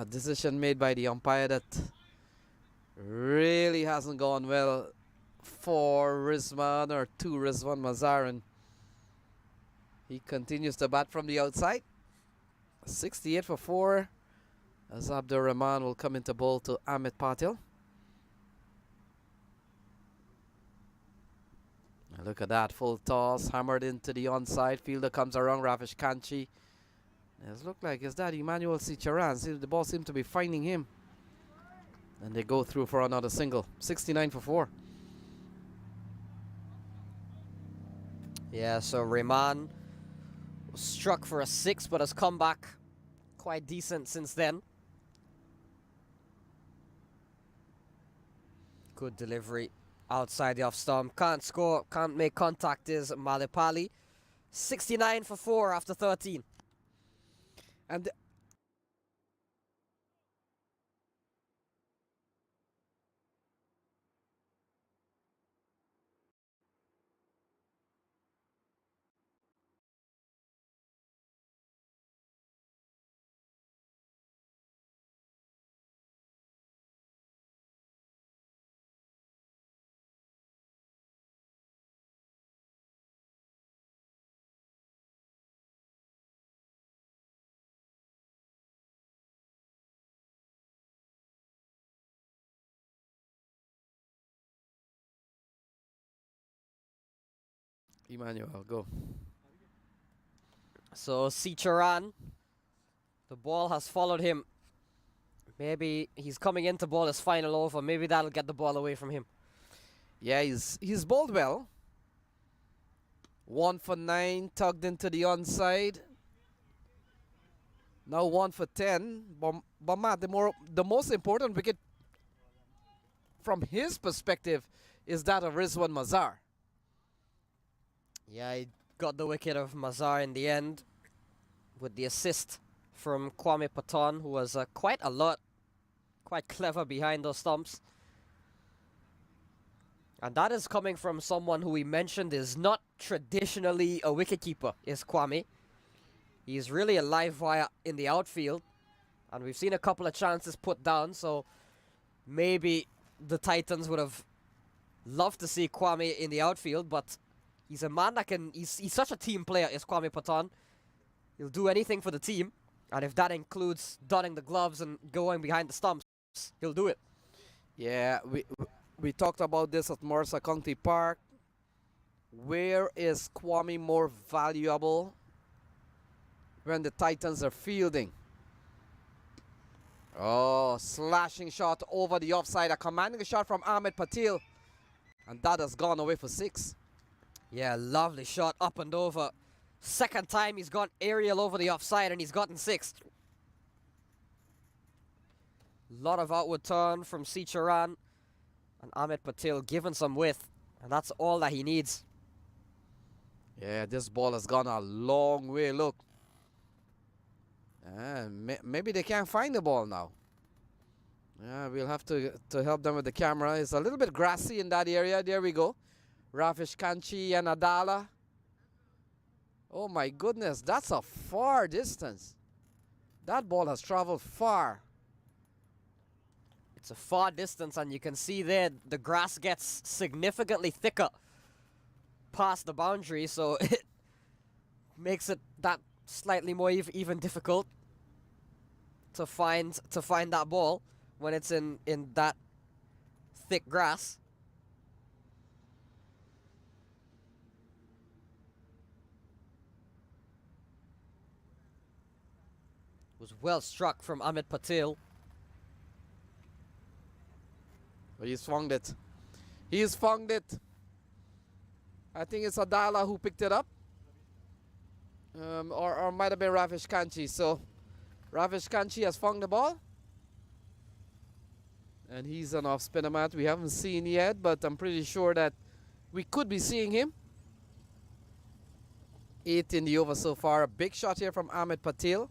decision made by the umpire that really hasn't gone well for Rizwan or to Rizwan Mazhar, and he continues to bat from the outside. 68 for 4 as Abdur Rahman will come into bowl to Ahmed Patel. And look at that, full toss, hammered into the onside. Fielder comes around, Ravish Kanchi. It looks like it's that Emmanuel Sicharan. See, the ball seems to be finding him. And they go through for another single. 69 for 4. Yeah, so Rahman was struck for a 6, but has come back quite decent since then. Good delivery outside the off stump. Can't score, can't make contact is Malipali. 69 for 4 after 13. And Emmanuel, go. So Sicharan, the ball has followed him. Maybe he's coming in to ball his final over. Maybe that'll get the ball away from him. Yeah, he's bowled well. 1 for 9, tugged into the onside. Now 1 for 10. But Matt, the most important wicket from his perspective is that of Rizwan Mazhar. Yeah, he got the wicket of Mazhar in the end with the assist from Kwame Paton, who was quite alert, quite clever behind those stumps. And that is coming from someone who we mentioned is not traditionally a wicketkeeper, is Kwame. He's really a live wire in the outfield. And we've seen a couple of chances put down, so maybe the Titans would have loved to see Kwame in the outfield, but he's a man that can, he's such a team player, is Kwame Paton. He'll do anything for the team, and if that includes donning the gloves and going behind the stumps, he'll do it. Yeah, we talked about this at Mercer County Park. Where is Kwame more valuable when the Titans are fielding? Oh, slashing shot over the offside. A commanding shot from Ahmed Patel. And that has gone away for 6. Yeah, lovely shot up and over. Second time he's gone aerial over the offside and he's gotten 6. Lot of outward turn from Shan and Ahmed Patel given some width, and that's all that he needs. Yeah, this ball has gone a long way, look. And maybe they can't find the ball now. Yeah, we'll have to help them with the camera. It's a little bit grassy in that area. There we go. Ravish Kanchi and Adala. Oh my goodness, that's a far distance. That ball has traveled far. It's a far distance, and you can see there the grass gets significantly thicker past the boundary, so it makes it that slightly more even difficult to find that ball when it's in that thick grass. It was well struck from Ahmed Patel. Well, he's found it. He's found it. I think it's Adala who picked it up. Or might have been Ravish Kanchi. So Ravish Kanchi has found the ball. And he's an off-spinner mat we haven't seen yet, but I'm pretty sure that we could be seeing him. 8 in the over so far. A big shot here from Ahmed Patel.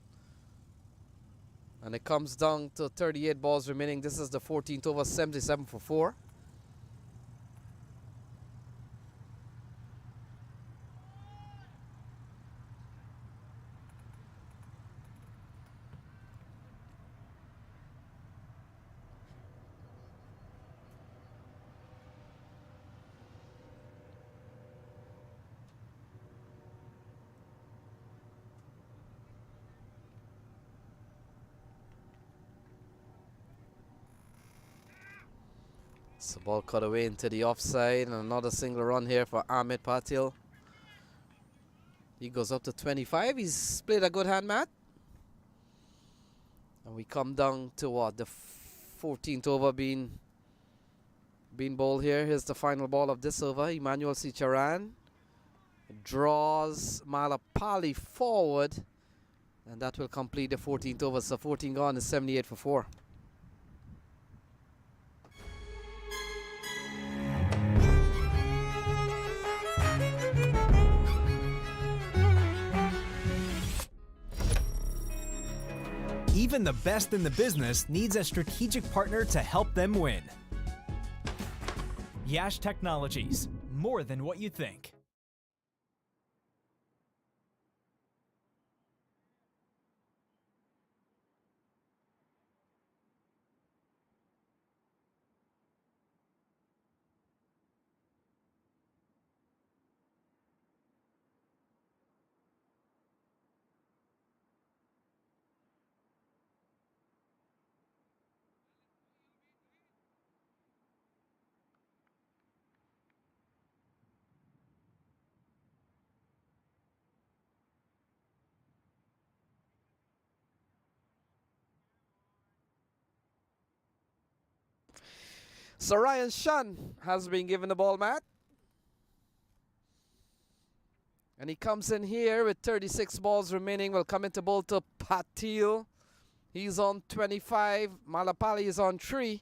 And it comes down to 38 balls remaining. This is the 14th over, 77 for 4. So ball cut away into the offside, and another single run here for Ahmed Patel. He goes up to 25. He's played a good hand, Matt. And we come down to what, the 14th over being bowled here. Here's the final ball of this over. Emmanuel Sicharan draws Malapali forward, and that will complete the 14th over. So 14 gone is 78 for 4. Even the best in the business needs a strategic partner to help them win. Yash Technologies, more than what you think. So Ryan Shan has been given the ball, Matt. And he comes in here with 36 balls remaining. Will come into bowl to Patel. He's on 25. Malapali is on 3.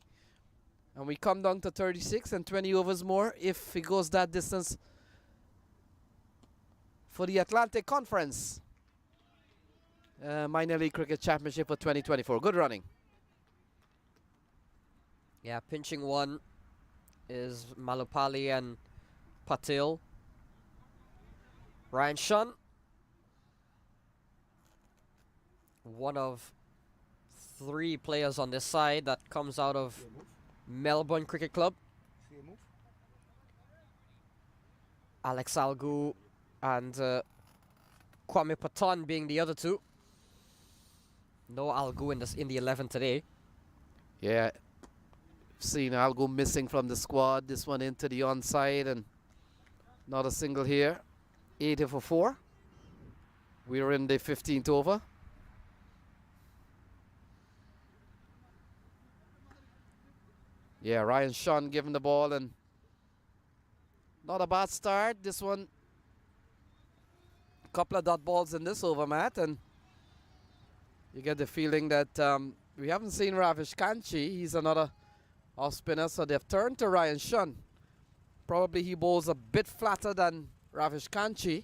And we come down to 36 and 20 overs more if he goes that distance for the Atlantic Conference Minor League Cricket Championship for 2024. Good running. Yeah, pinching one is Malapali and Patel. Ryan Shan, one of 3 players on this side that comes out of Melbourne Cricket Club. Alex Algu and Kwame Patan being the other 2. No Algu in the 11 today. Yeah. Seen Algo missing from the squad. This one into the onside and not a single here. 80 for 4. We're in the 15th over. Yeah, Ryan Shan giving the ball, and Not a bad start. This one, couple of dot balls in this over, Matt, and you get the feeling that we haven't seen Ravish Kanchi. He's another off spinner, so they've turned to Ryan Shan. Probably he bowls a bit flatter than Ravish Kanchi.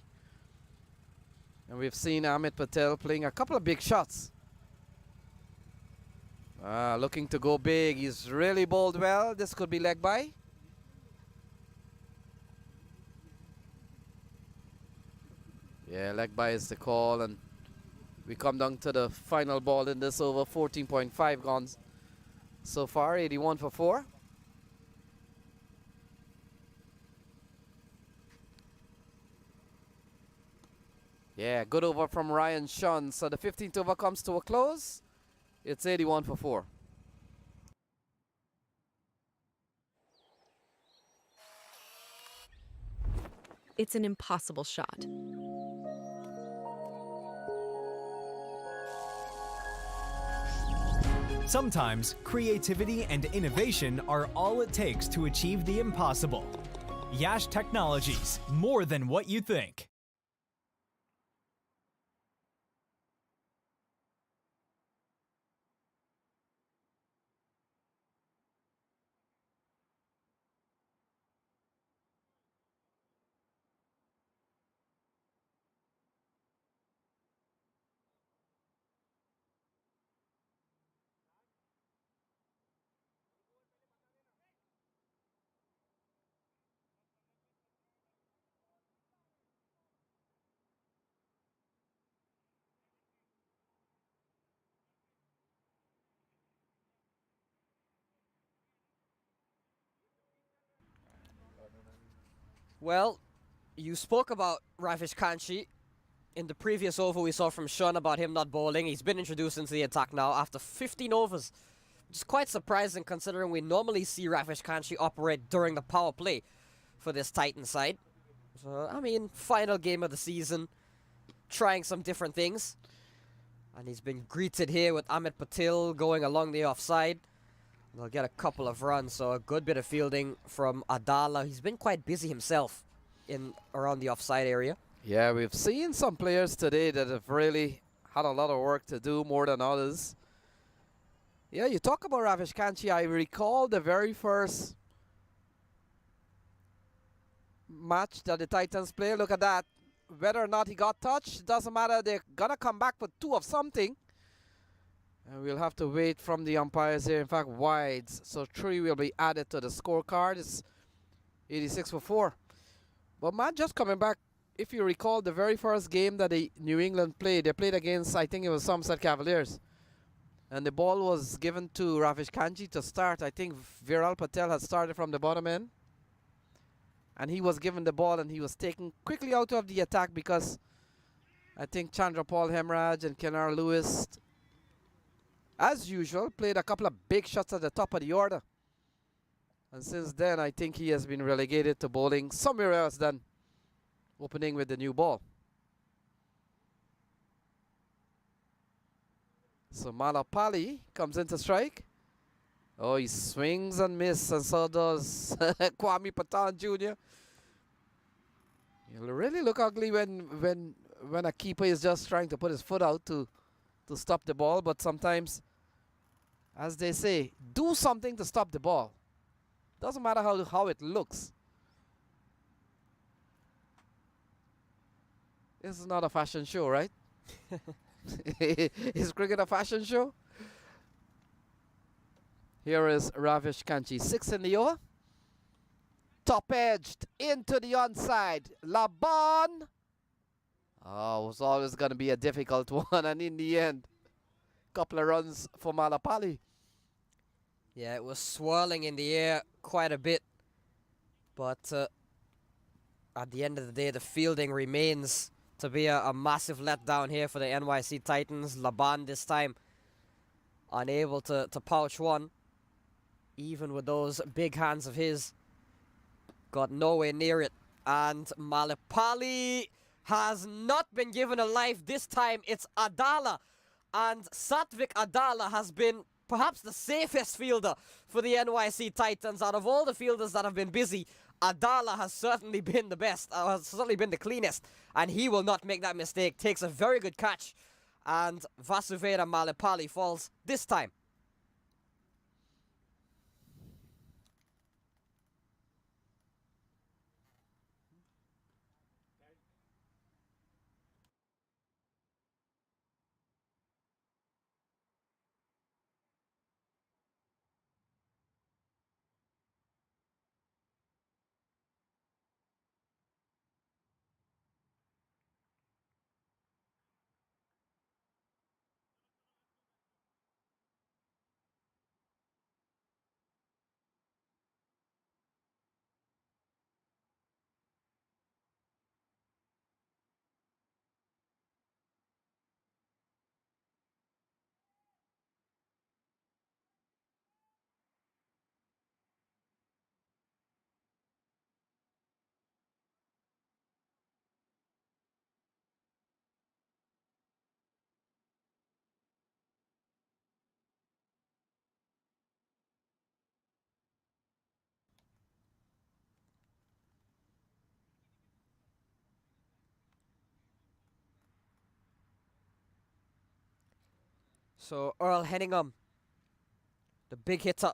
And we've seen Amit Patel playing a couple of big shots. Looking to go big. He's really bowled well. This could be leg by. Yeah, leg by is the call, and we come down to the final ball in this over. 14.5 gone so far, 81 for 4. Yeah, good over from Ryan Shan. So the 15th over comes to a close. It's 81 for 4. It's an impossible shot. Sometimes creativity and innovation are all it takes to achieve the impossible. Yash Technologies, more than what you think. Well, you spoke about Ravish Kanchi. In the previous over, we saw from Shan about him not bowling. He's been introduced into the attack now after 15 overs. Which is quite surprising considering we normally see Ravish Kanchi operate during the power play for this Titan side. So, I mean, final game of the season, trying some different things. And he's been greeted here with Amit Patel going along the offside. They'll get a couple of runs, so a good bit of fielding from Adala. He's been quite busy himself in around the offside area. Yeah, we've seen some players today that have really had a lot of work to do, more than others. Yeah, you talk about Ravish Kanchi. I recall the very first match that the Titans played. Look at that. Whether or not he got touched, doesn't matter. They're going to come back for 2 of something. And we'll have to wait from the umpires here. In fact, wides. So 3 will be added to the scorecard. It's 86 for 4. But man, just coming back, if you recall the very first game that the New England played, they played against, I think it was Somerset Cavaliers. And the ball was given to Ravish Kanchi to start. I think Viral Patel had started from the bottom end. And he was given the ball and he was taken quickly out of the attack because I think Chandra Paul Hemraj and Kenar Lewis, as usual, played a couple of big shots at the top of the order. And since then, I think he has been relegated to bowling somewhere else than opening with the new ball. So Malapali comes into strike. Oh, he swings and misses, and so does Kwame Patan Jr. It'll really look ugly when a keeper is just trying to put his foot out to stop the ball, but sometimes, as they say, do something to stop the ball. Doesn't matter how it looks. This is not a fashion show, right? Is cricket a fashion show? Here is Ravish Kanchi, 6 in the over. Top edged into the onside. Laban. Oh, it was always going to be a difficult one, and in the end, couple of runs for Malapali. Yeah, it was swirling in the air quite a bit. But at the end of the day, the fielding remains to be a massive letdown here for the NYC Titans. Laban this time unable to pouch one. Even with those big hands of his. Got nowhere near it. And Malapali has not been given a life this time. It's Adala. And Satvik Adala has been perhaps the safest fielder for the NYC Titans. Out of all the fielders that have been busy, Adala has certainly been the best, has certainly been the cleanest, and he will not make that mistake. Takes a very good catch, and Vasuveda Malapalli falls this time. So Earl Henningham, the big hitter,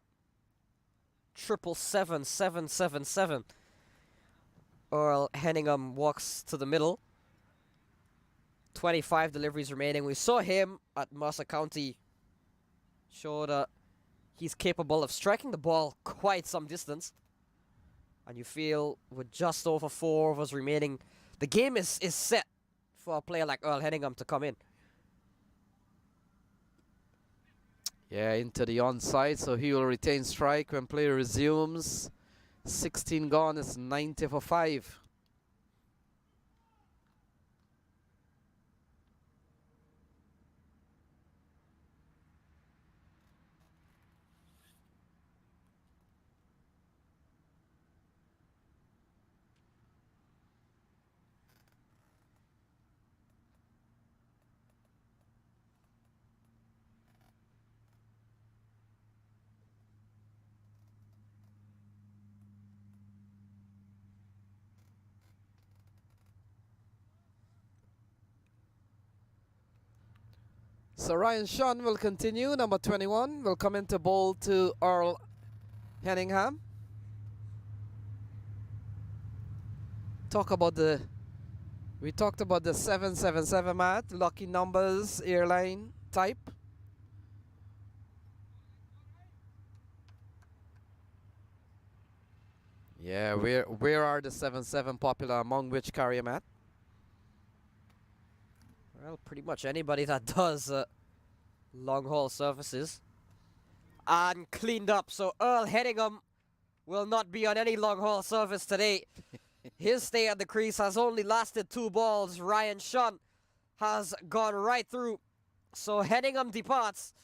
777-777. Earl Henningham walks to the middle. 25 deliveries remaining. We saw him at Mercer County. Show that he's capable of striking the ball quite some distance. And you feel with just over 4 overs remaining, the game is set for a player like Earl Henningham to come in. Yeah, into the onside, so he will retain strike when play resumes. 16 gone, it's 90 for 5. So Ryan Shan will continue. Number 21 will come into bowl to Earl Henningham. We talked about the 777 mat, lucky numbers, airline type. Yeah, where are the 7-7 popular among which carrier, Matt? Well, pretty much anybody that does long haul services. And cleaned up, so Earl Henningham will not be on any long haul service today. His stay at the crease has only lasted 2 balls. Ryan Shan has gone right through. So Henningham departs,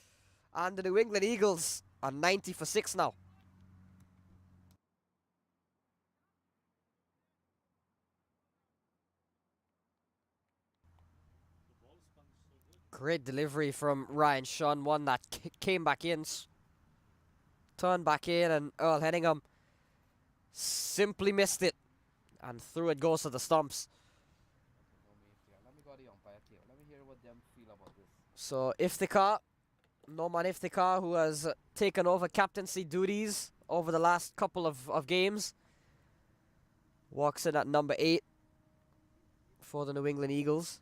and the New England Eagles are 90 for 6 now. Great delivery from Ryan Shan, one that came back in, turned back in, and Earl Henningham simply missed it, and through it goes to the stumps. So Iftikhar, Noman Iftikhar, who has taken over captaincy duties over the last couple of games, walks in at number 8 for the New England Eagles.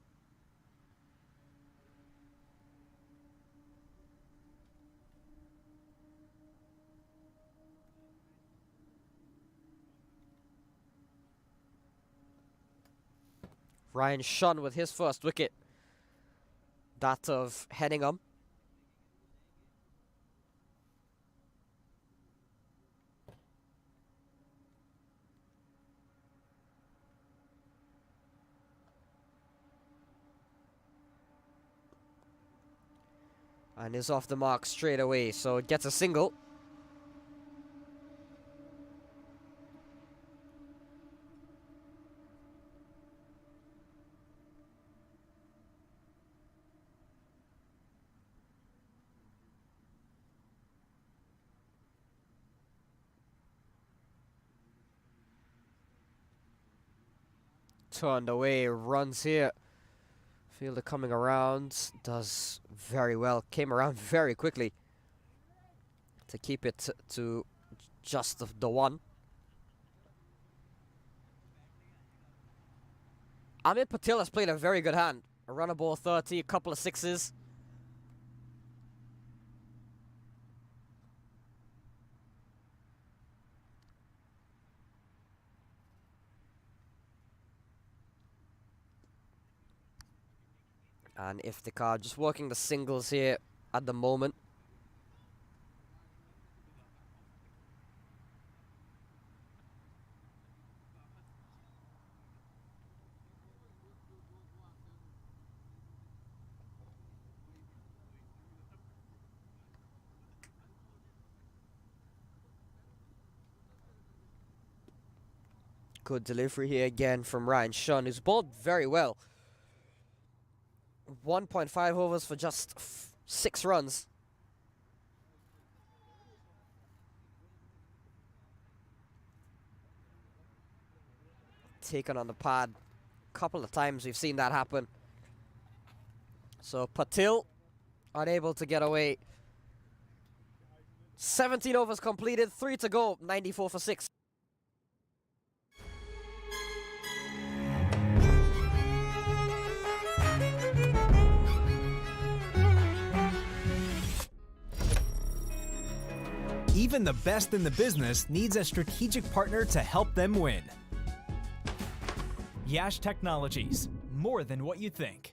Ryan Shan with his first wicket. That of Henningham. And is off the mark straight away, so it gets a single. turned away. Runs here. Fielder coming around. Does very well. Came around very quickly to keep it to just the one. Patel has played a very good hand. A runner ball 30, a couple of sixes. And Iftikhar just working the singles here at the moment. Good delivery here again from Shan, who's bowled very well. 1.5 overs for just 6 runs. Taken on the pad. Couple of times we've seen that happen. So Patel unable to get away. 17 overs completed, 3 to go, 94 for 6. Even the best in the business needs a strategic partner to help them win. Yash Technologies, more than what you think.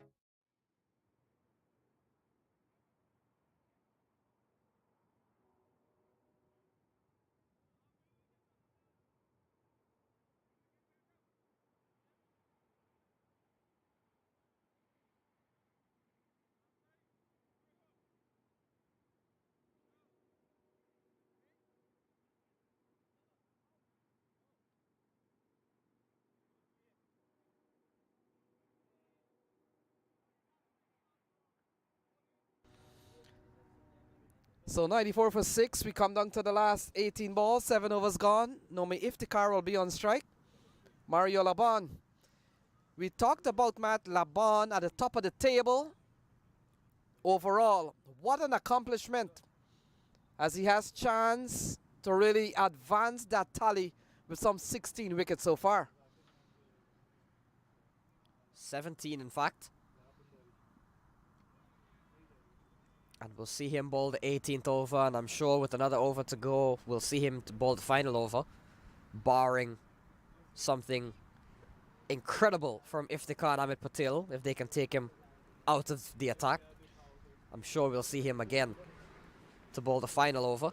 So 94 for 6. We come down to the last 18 balls. 7 overs gone. Nomi Iftikhar will be on strike. Mario Laban. We talked about Matt Laban at the top of the table. Overall, what an accomplishment, as he has chance to really advance that tally with some 16 wickets so far. 17 in fact. And we'll see him bowl the 18th over, and I'm sure with another over to go, we'll see him to bowl the final over, barring something incredible from Iftikhar and Patel, if they can take him out of the attack. I'm sure we'll see him again to bowl the final over.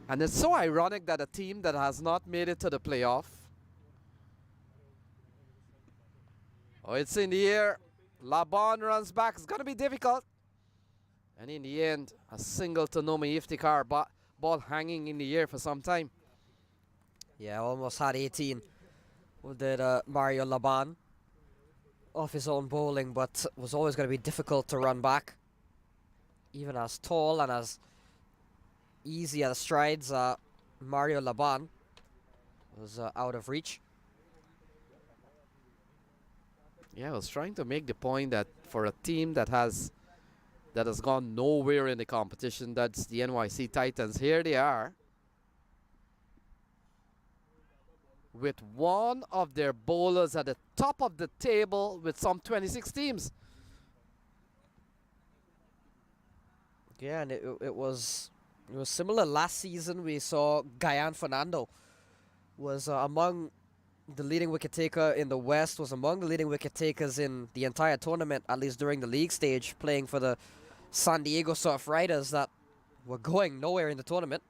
And it's so ironic that a team that has not made it to the playoff. Oh, it's in the air. Laban runs back. It's going to be difficult. And in the end, a single to Nomi Iftikhar, ball hanging in the air for some time. Yeah, almost had 18 with Mario Laban off his own bowling, but was always going to be difficult to run back. Even as tall and as easy as strides, Mario Laban was out of reach. Yeah, I was trying to make the point that for a team that has gone nowhere in the competition, that's the NYC Titans. Here they are with one of their bowlers at the top of the table with some 26 teams. Yeah, and it was similar last season. We saw Guyan Fernando was among the leading wicket taker in the West, was among the leading wicket takers in the entire tournament, at least during the league stage, playing for the San Diego Surf Riders that were going nowhere in the tournament.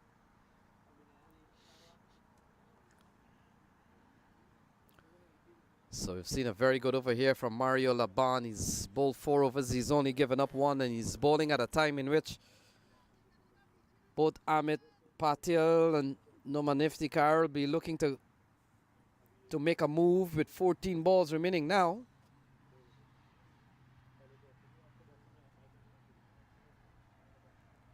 So we've seen a very good over here from Mario Laban. He's bowled 4 overs. He's only given up 1, and he's bowling at a time in which both Patel and Nomi Iftikhar will be looking to make a move with 14 balls remaining now.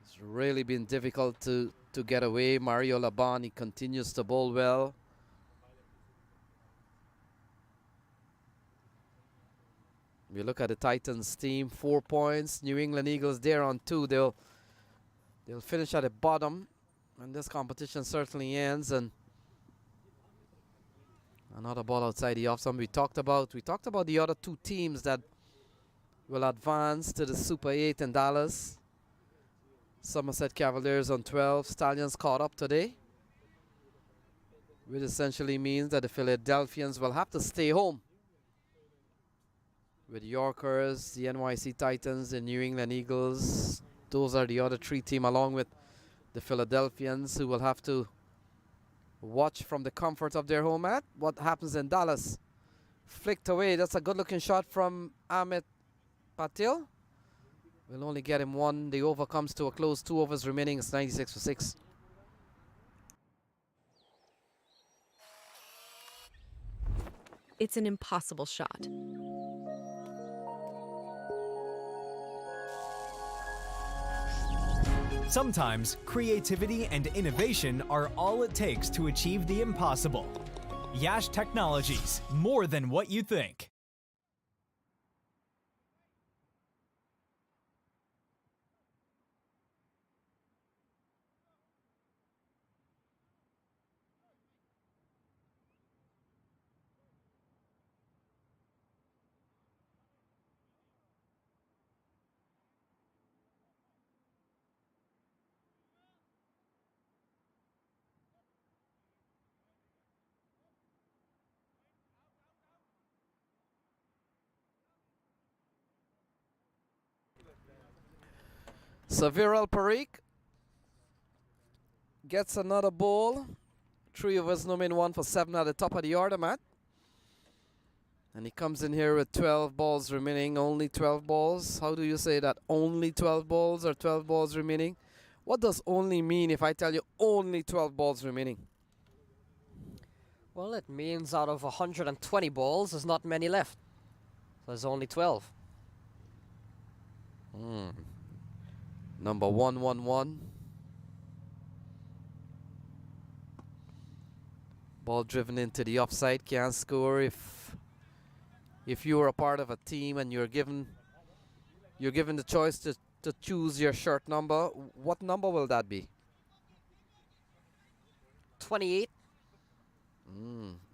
It's really been difficult to get away. Mario Laban, he continues to bowl well. You look at the Titans team, 4 points. New England Eagles, they're on 2. They'll finish at the bottom, and this competition certainly ends. And another ball outside the off stump. We talked about the other 2 teams that will advance to the Super 8 in Dallas. Somerset Cavaliers on 12. Stallions caught up today, which essentially means that the Philadelphians will have to stay home. With Yorkers, the NYC Titans, the New England Eagles, those are the other 3 teams, along with the Philadelphians, who will have to watch from the comfort of their home mat what happens in Dallas. Flicked away. That's a good-looking shot from Patel. We'll only get him 1. The over comes to a close. 2 overs remaining. It's 96 for 6. It's an impossible shot. Sometimes creativity and innovation are all it takes to achieve the impossible. Yash Technologies, more than what you think. Viral Parikh gets another ball. 3 overs, no min 1 for 7 at the top of the order, Matt. And he comes in here with 12 balls remaining. Only 12 balls. How do you say that? Only 12 balls or 12 balls remaining? What does only mean if I tell you only 12 balls remaining? Well, it means out of 120 balls, there's not many left. There's only 12. Number 111. Ball driven into the offside. Can't score if you are a part of a team and you're given the choice to choose your shirt number. What number will that be? 28.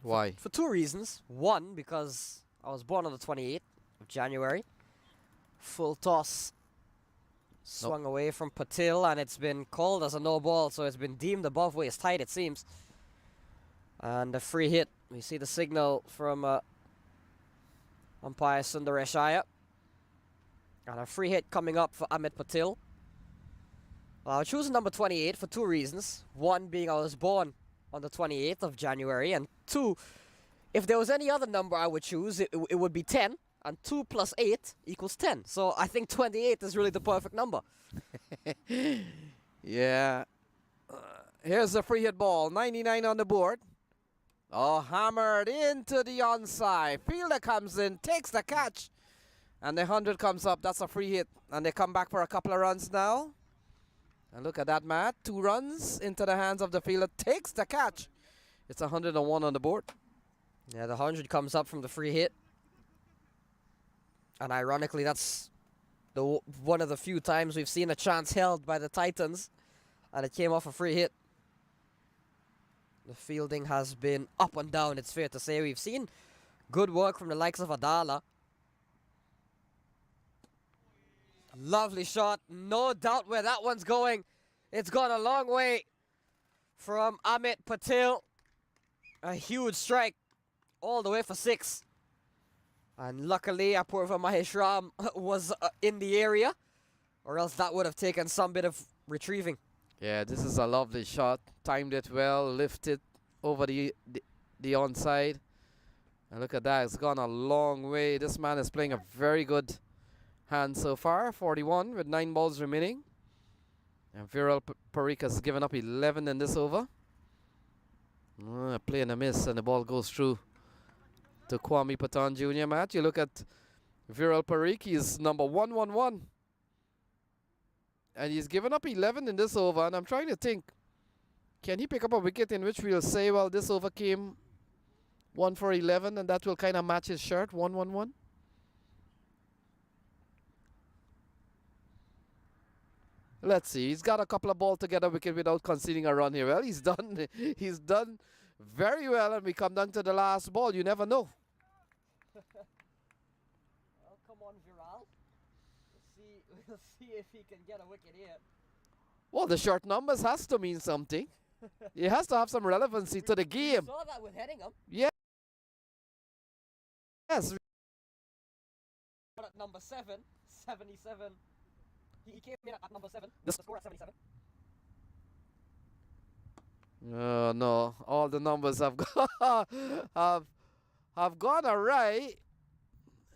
Why? For 2 reasons. 1, because I was born on the 28th of January. Full toss. Swung away from Patel, and it's been called as a no ball, so it's been deemed above waist height, it seems. And a free hit. We see the signal from umpire Sundaresh Iyer. And a free hit coming up for Amit Patel. I chose number 28 for 2 reasons. 1 being I was born on the 28th of January, and 2, if there was any other number I would choose, it would be 10. And 2 plus 8 equals 10. So I think 28 is really the perfect number. Yeah. Here's the free hit ball. 99 on the board. Oh, hammered into the onside. Fielder comes in, takes the catch. And the 100 comes up. That's a free hit. And they come back for a couple of runs now. And look at that, Matt. 2 runs into the hands of the fielder. Takes the catch. It's 101 on the board. Yeah, the 100 comes up from the free hit. And ironically, that's one of the few times we've seen a chance held by the Titans. And it came off a free hit. The fielding has been up and down, it's fair to say. We've seen good work from the likes of Adala. Lovely shot. No doubt where that one's going. It's gone a long way from Amit Patel. A huge strike all the way for 6. And luckily, Apurva Maheshram was in the area, or else that would have taken some bit of retrieving. Yeah, this is a lovely shot. Timed it well, lifted over the onside. And look at that, it's gone a long way. This man is playing a very good hand so far. 41 with 9 balls remaining. And Viral Parikh has given up 11 in this over. Play and a miss, and the ball goes through to Kwame Patan Jr. Matt, you look at Viral Parikh, he's number 111. And he's given up 11 in this over, and I'm trying to think, can he pick up a wicket in which we'll say, well, this over came 1 for 11, and that will kind of match his shirt, 111? Let's see. He's got a couple of balls to get a wicket without conceding a run here. Well, he's done. He's done very well, and we come down to the last ball. You never know. Well, come on, Viral. We'll see if he can get a wicket here. Well, the short numbers has to mean something. It has to have some relevancy to the game. We saw that with Henningham. Yes. At number 7, 77. He came in at number 7. The score at 77. No, all the numbers have gone have gone awry.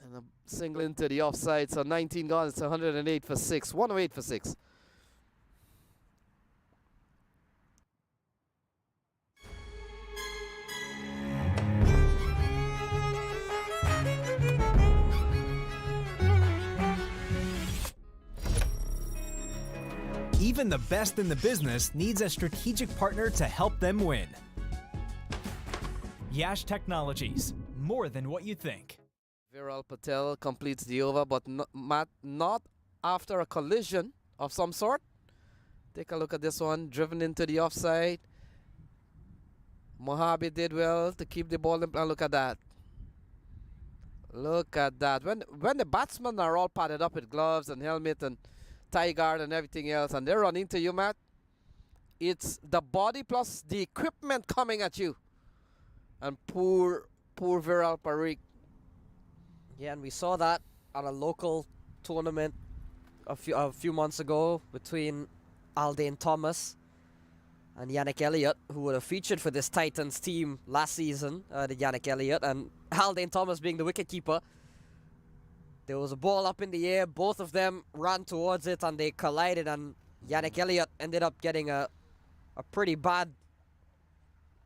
And a single into the offside, so 19 gone. It's 108 for 6. 108 for 6. Even the best in the business needs a strategic partner to help them win. Yash Technologies, more than what you think. Viral Patel completes the over, but not after a collision of some sort. Take a look at this one, driven into the offside. Mojave did well to keep the ball in play. Look at that. Look at that. When the batsmen are all padded up with gloves and helmet and tie guard and everything else, and they run into you, Matt, it's the body plus the equipment coming at you. And poor Viral Parikh. Yeah, and we saw that at a local tournament a few months ago between Aldane Thomas and Yannick Elliott, who would have featured for this Titans team last season, the Yannick Elliott, and Aldane Thomas being the wicketkeeper. There was a ball up in the air, both of them ran towards it and they collided, and Yannick Elliott ended up getting a pretty bad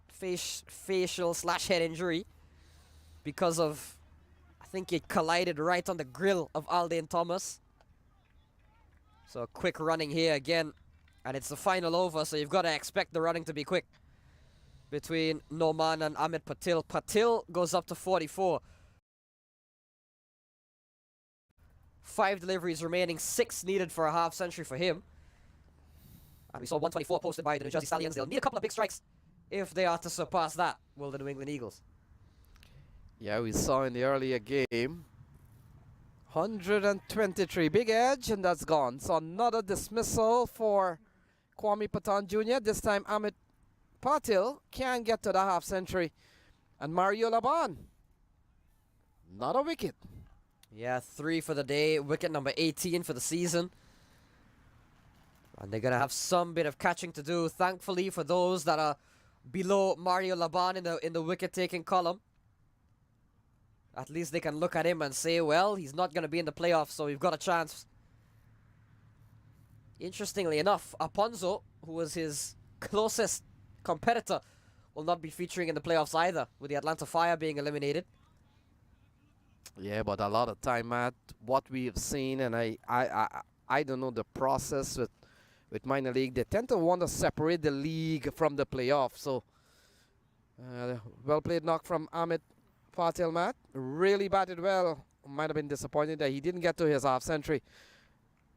facial / head injury because of, I think it collided right on the grill of Aldane Thomas. So quick running here again, and it's the final over, so you've got to expect the running to be quick between Noman and Amit Patel. Patel goes up to 44. 5 deliveries remaining, 6 needed for a half century for him. And we saw 124 posted by the New Jersey Stallions. They'll need a couple of big strikes if they are to surpass that, will the New England Eagles. Yeah, we saw in the earlier game 123 big edge, and that's gone. So another dismissal for Kwame Patan Jr. This time Amit Patel can get to the half century, and Mario Laban, not a wicket. Yeah, 3 for the day, wicket number 18 for the season. And they're going to have some bit of catching to do, thankfully, for those that are below Mario Laban in the wicket-taking column. At least they can look at him and say, well, he's not going to be in the playoffs, so we've got a chance. Interestingly enough, Aponzo, who was his closest competitor, will not be featuring in the playoffs either, with the Atlanta Fire being eliminated. Yeah, but a lot of time, Matt, what we have seen, and I don't know the process with minor league, they tend to want to separate the league from the playoff. So, well played knock from Amit Patel, Matt. Really batted well. Might have been disappointed that he didn't get to his half century,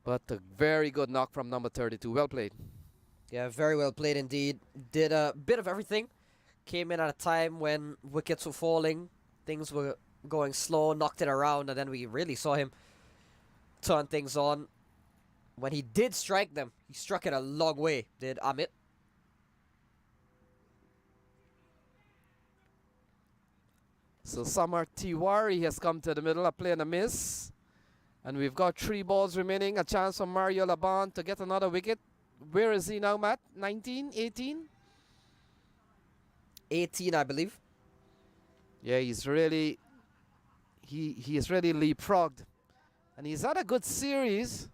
but a very good knock from number 32. Well played. Yeah, very well played indeed. Did a bit of everything. Came in at a time when wickets were falling, things were going slow, knocked it around, and then we really saw him turn things on. When he did strike them, he struck it a long way, did Amit. So Samar Tiwari has come to the middle, a play and a miss. And we've got 3 balls remaining, a chance for Mario Laban to get another wicket. Where is he now, Matt? 19, 18? 18, I believe. Yeah, he's really... He is really leapfrogged, and he's had a good series.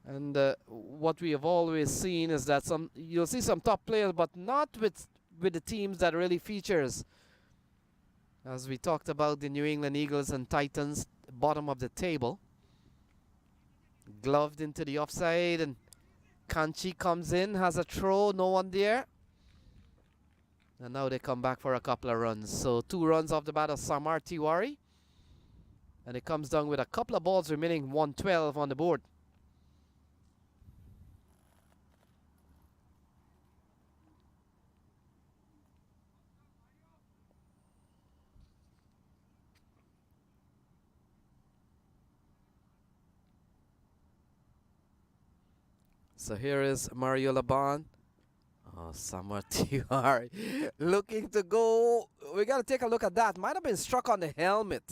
And what we have always seen is that you'll see some top players, but not with the teams that really features. As we talked about the New England Eagles and Titans, bottom of the table. Gloved into the offside, and Kanchi comes in, has a throw, no one there. And now they come back for a couple of runs. So 2 runs off the bat of Samar Tiwari. And it comes down with a couple of balls remaining, 112 on the board. So here is Mario Laban. Oh, Samar Tiwari looking to go. We got to take a look at that. Might have been struck on the helmet.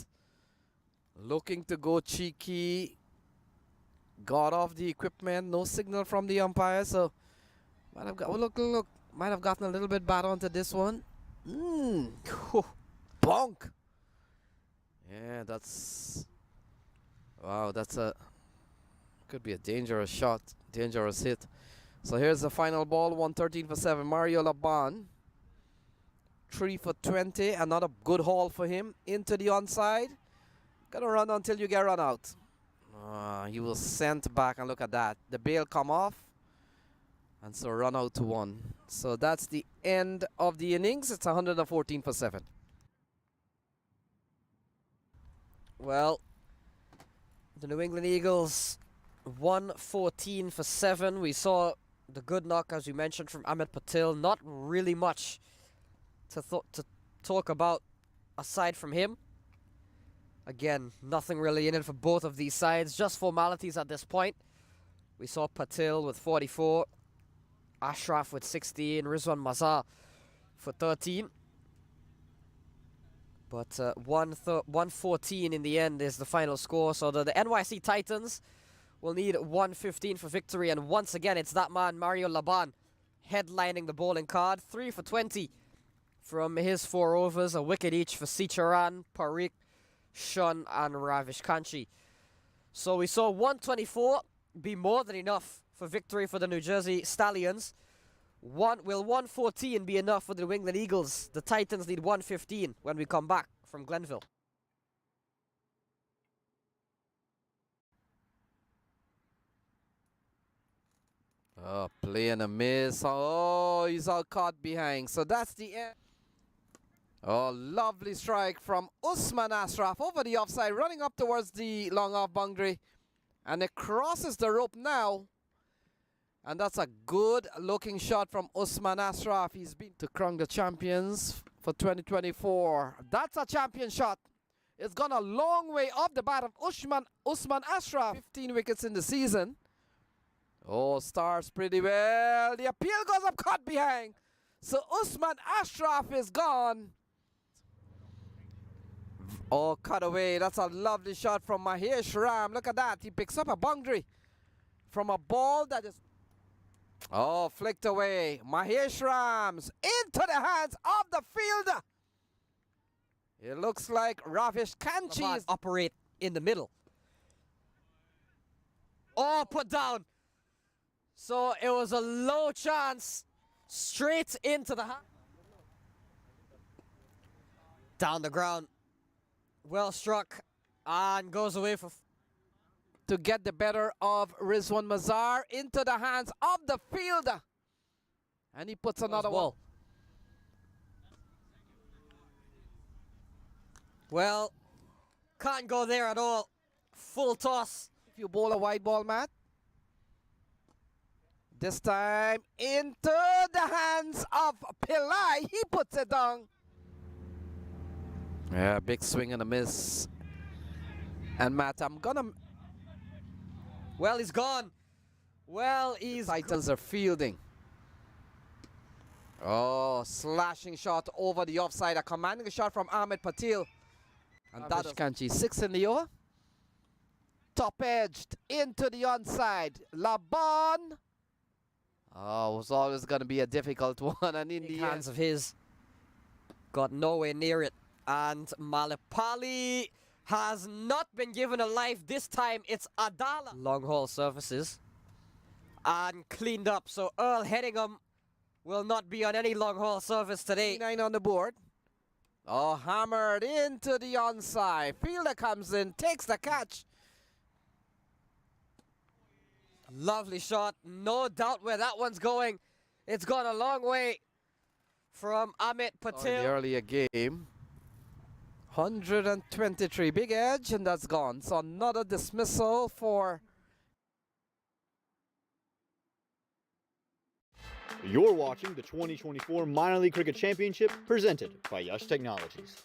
Looking to go cheeky. Got off the equipment. No signal from the umpire. So might have got. Oh, look. Might have gotten a little bit bad onto this one. Bonk. Yeah, that's. Wow, that's a. Could be a dangerous shot. Dangerous hit. So here's the final ball, 113 for 7. Mario Laban, 3 for 20. Another good haul for him. Into the onside. Gonna run until you get run out. He was sent back, and look at that. The bail come off. And so run out to 1. So that's the end of the innings. It's 114 for 7. Well, the New England Eagles 114 for 7. We saw the good knock, as we mentioned, from Patel. Not really much to talk about aside from him. Again, nothing really in it for both of these sides. Just formalities at this point. We saw Patel with 44. Ashraf with 16. Rizwan Mazhar for 13. But 114 in the end is the final score. So the NYC Titans will need 115 for victory. And once again, it's that man, Mario Laban, headlining the bowling card. 3 for 20 from his 4 overs. A wicket each for Sicharan, Parikh, Shan and Ravish Kanchi. So we saw 124 be more than enough for victory for the New Jersey Stallions. Will 114 be enough for the New England Eagles? The Titans need 115 when we come back from Glenville. Oh, play and a miss. Oh, he's all caught behind. So that's the end. Oh, lovely strike from Usman Ashraf over the offside, running up towards the long off boundary. And it crosses the rope now. And that's a good looking shot from Usman Ashraf. He's been to crown the champions for 2024. That's a champion shot. It's gone a long way off the bat of Usman Ashraf. 15 wickets in the season. Oh, stars pretty well. The appeal goes up, caught behind. So Usman Ashraf is gone. Oh, cut away. That's a lovely shot from Mahesh Ram. Look at that. He picks up a boundary from a ball that is... Oh, flicked away. Mahesh Rams into the hands of the fielder. It looks like Ravish Kanchi is... Operate in the middle. Oh, put down. So it was a low chance. Straight into the hand. Down the ground. Well struck. And goes away for... to get the better of Rizwan Mazhar into the hands of the fielder. And he puts another one. Well, can't go there at all. Full toss. If you bowl a wide ball, Matt. This time into the hands of Pillai. He puts it down. Yeah, big swing and a miss. And Matt, I'm gonna... Well, he's gone. Well, he's... Titans are fielding. Oh, slashing shot over the offside. A commanding shot from Patel. And that is Kanchi. 6 in the over. Top edged into the onside. Laban. Oh, it was always going to be a difficult one. And in the hands of his got nowhere near it. And Malapali has not been given a life. This time it's Adala. Long haul surfaces. And cleaned up. So Earl Henningham will not be on any long haul surface today. 9 on the board. Oh, hammered into the onside. Fielder comes in, takes the catch. Lovely shot. No doubt where that one's going. It's gone a long way from Patel. In the earlier game. 123. Big edge, and that's gone. So another dismissal for... You're watching the 2024 Minor League Cricket Championship presented by Yash Technologies.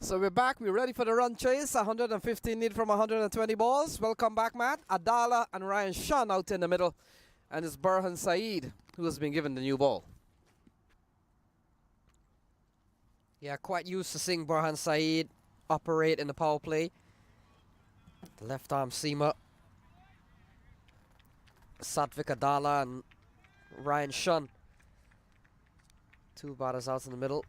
So we're back. We're ready for the run chase. 115 need from 120 balls. Welcome back, Matt. Adala and Ryan Shan out in the middle. And it's Burhan Saeed who has been given the new ball. Yeah, quite used to seeing Burhan Saeed operate in the power play. The left arm seamer. Satvik Adala and Ryan Shan. Two batters out in the middle.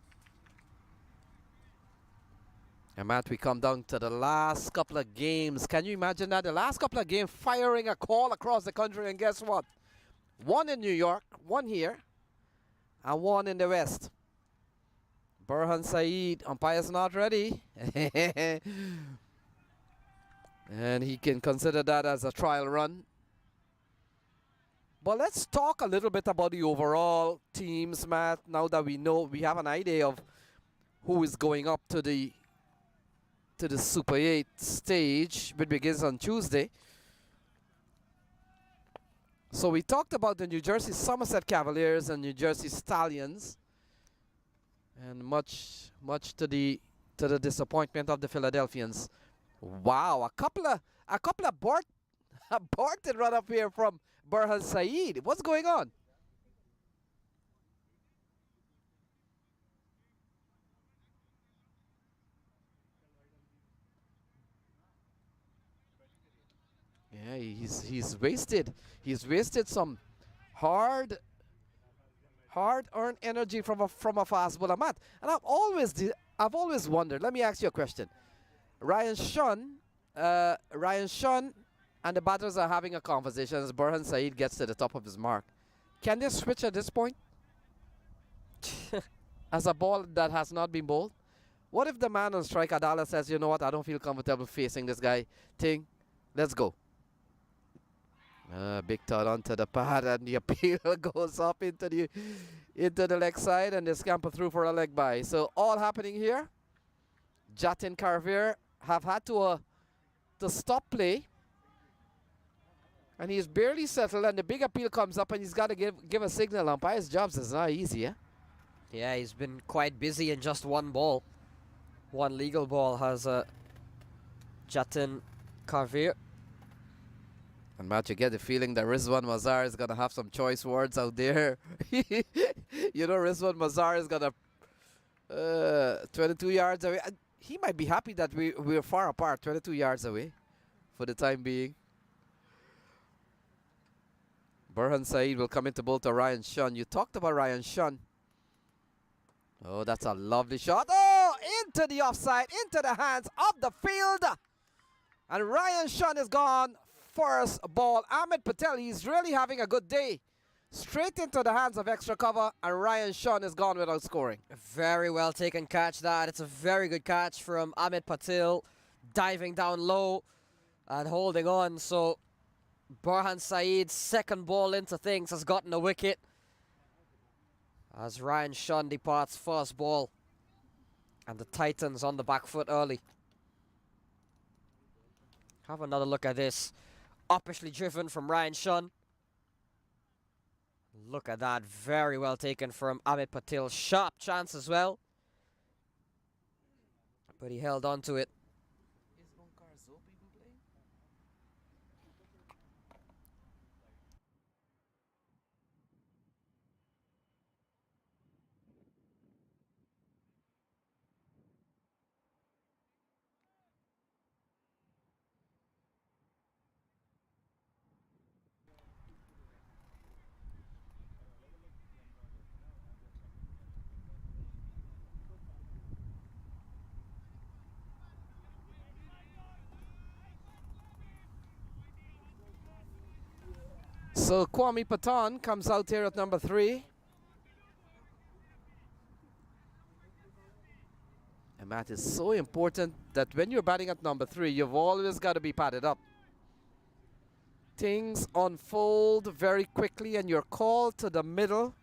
And Matt, we come down to the last couple of games. Can you imagine that? The last couple of games firing a call across the country, and guess what? One in New York, one here, and one in the West. Burhan Saeed, umpire's not ready. And he can consider that as a trial run. But let's talk a little bit about the overall teams, Matt, now that we know, we have an idea of who is going up to the Super 8 stage, which begins on Tuesday. So we talked about the New Jersey Somerset Cavaliers and New Jersey Stallions, and much to the disappointment of the Philadelphians. Wow, a couple of aborted run up here from Burhan Saeed. What's going on? Yeah, he's wasted some hard-earned energy from a fast bowler, Matt. And I've always wondered. Let me ask you a question. Ryan Shan and the batters are having a conversation as Burhan Saeed gets to the top of his mark. Can they switch at this point? As a ball that has not been bowled? What if the man on strike, Adala, says, you know what, I don't feel comfortable facing this guy. Let's go. Big thud onto the pad, and the appeal goes up into the leg side, and they scamper through for a leg bye. So all happening here. Jatin Carvier have had to stop play, and he's barely settled, and the big appeal comes up, and he's got to give a signal. Umpire's jobs is not easy, eh? Yeah, he's been quite busy in just one ball. One legal ball has Jatin Carvier. And Matt, you get the feeling that Rizwan Mazhar is going to have some choice words out there. You know, Rizwan Mazhar is going to 22 yards away. He might be happy that we're far apart, 22 yards away for the time being. Burhan Saeed will come into bowl to Ryan Shan. You talked about Ryan Shan. Oh, that's a lovely shot. Oh, into the offside, into the hands of the field. And Ryan Shan is gone. First ball. Ahmed Patel, he's really having a good day. Straight into the hands of extra cover, and Ryan Shan is gone without scoring. A very well taken catch that. It's a very good catch from Ahmed Patel, diving down low and holding on. So Burhan Saeed's second ball into things has gotten a wicket as Ryan Shan departs first ball, and the Titans on the back foot early. Have another look at this. Uppishly driven from Ryan Shan. Look at that. Very well taken from Ahmed Patel. Sharp chance as well. But he held on to it. So Kwame Patan comes out here at number 3. And that is so important that when you're batting at number 3, you've always got to be padded up. Things unfold very quickly, and you're called to the middle.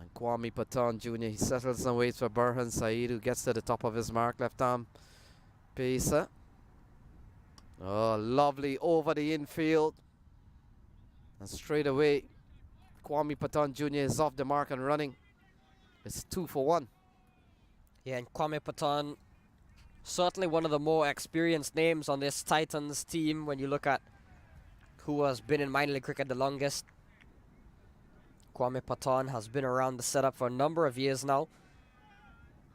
And Kwame Patan Jr., he settles and waits for Burhan Saeed, who gets to the top of his mark, left arm pacer. Oh, lovely over the infield. And straight away, Kwame Patan Jr. is off the mark and running. It's 2 for 1. Yeah, and Kwame Patel, certainly one of the more experienced names on this Titans team when you look at who has been in minor league cricket the longest. Kwame Patel has been around the setup for a number of years now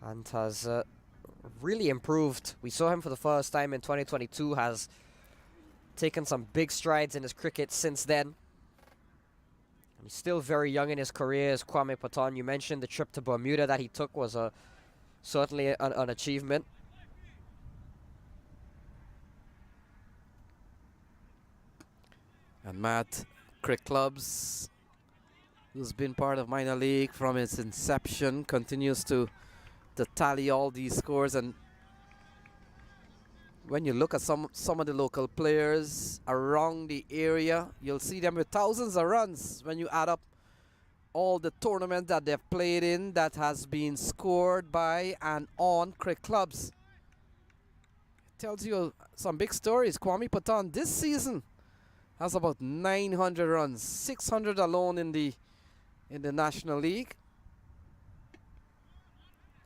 and has really improved. We saw him for the first time in 2022, has taken some big strides in his cricket since then. And he's still very young in his career as Kwame Patel. You mentioned the trip to Bermuda that he took was certainly an achievement. And Matt, Cricket Clubs, who's been part of minor league from its inception, continues to tally all these scores. And when you look at some of the local players around the area, you'll see them with thousands of runs when you add up all the tournaments that they've played in that has been scored by and on Cricket Clubs. It tells you some big stories. Kwame Patel this season has about 900 runs, 600 alone in the National League,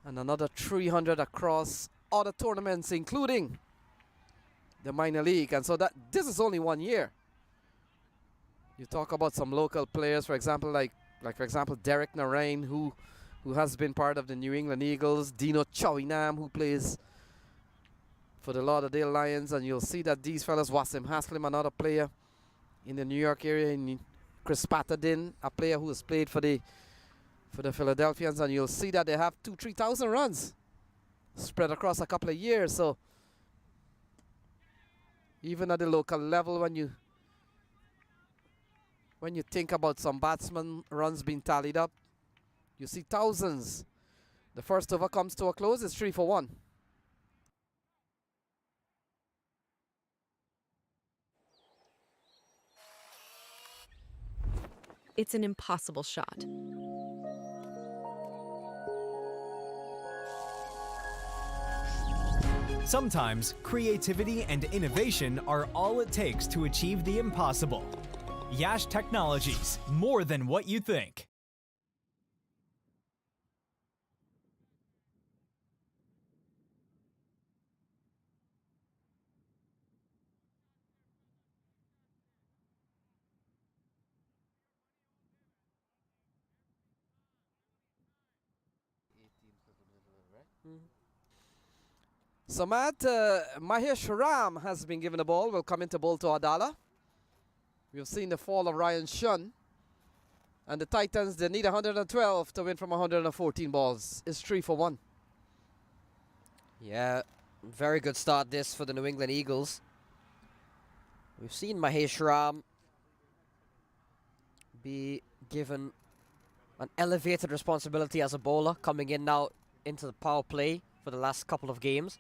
and another 300 across other tournaments, including the minor league. And so that this is only 1 year. You talk about some local players, for example, like for example Derek Narain, who has been part of the New England Eagles, Dino Chowinam, who plays for the Lauderdale Lions, and you'll see that these fellas, Wasim Haslam, another player in the New York area, in Chris Patterson, a player who has played for the Philadelphians, and you'll see that they have 2,000-3,000 runs spread across a couple of years. So even at the local level, when you think about some batsman runs being tallied up, you see thousands. The first over comes to a close. It's 3 for 1. It's an impossible shot. Sometimes creativity and innovation are all it takes to achieve the impossible. Yash Technologies, more than what you think. So Matt, Mahesh Ram has been given the ball. Will come into bowl to Adala. We've seen the fall of Ryan Shan. And the Titans, they need 112 to win from 114 balls. It's 3 for 1. Yeah, very good start this for the New England Eagles. We've seen Mahesh Ram be given an elevated responsibility as a bowler, coming in now into the power play for the last couple of games.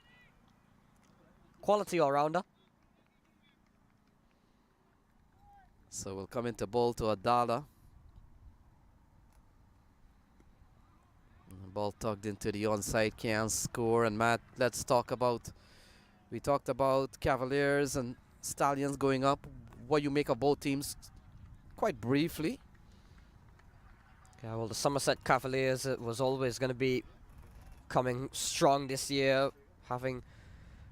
Quality all-rounder. So we'll come into bowl to Adala. Ball tugged into the onside, can't score. And Matt, let's talk about, we talked about Cavaliers and Stallions going up. What you make of both teams, quite briefly. Yeah, well, the Somerset Cavaliers, it was always going to be coming strong this year, having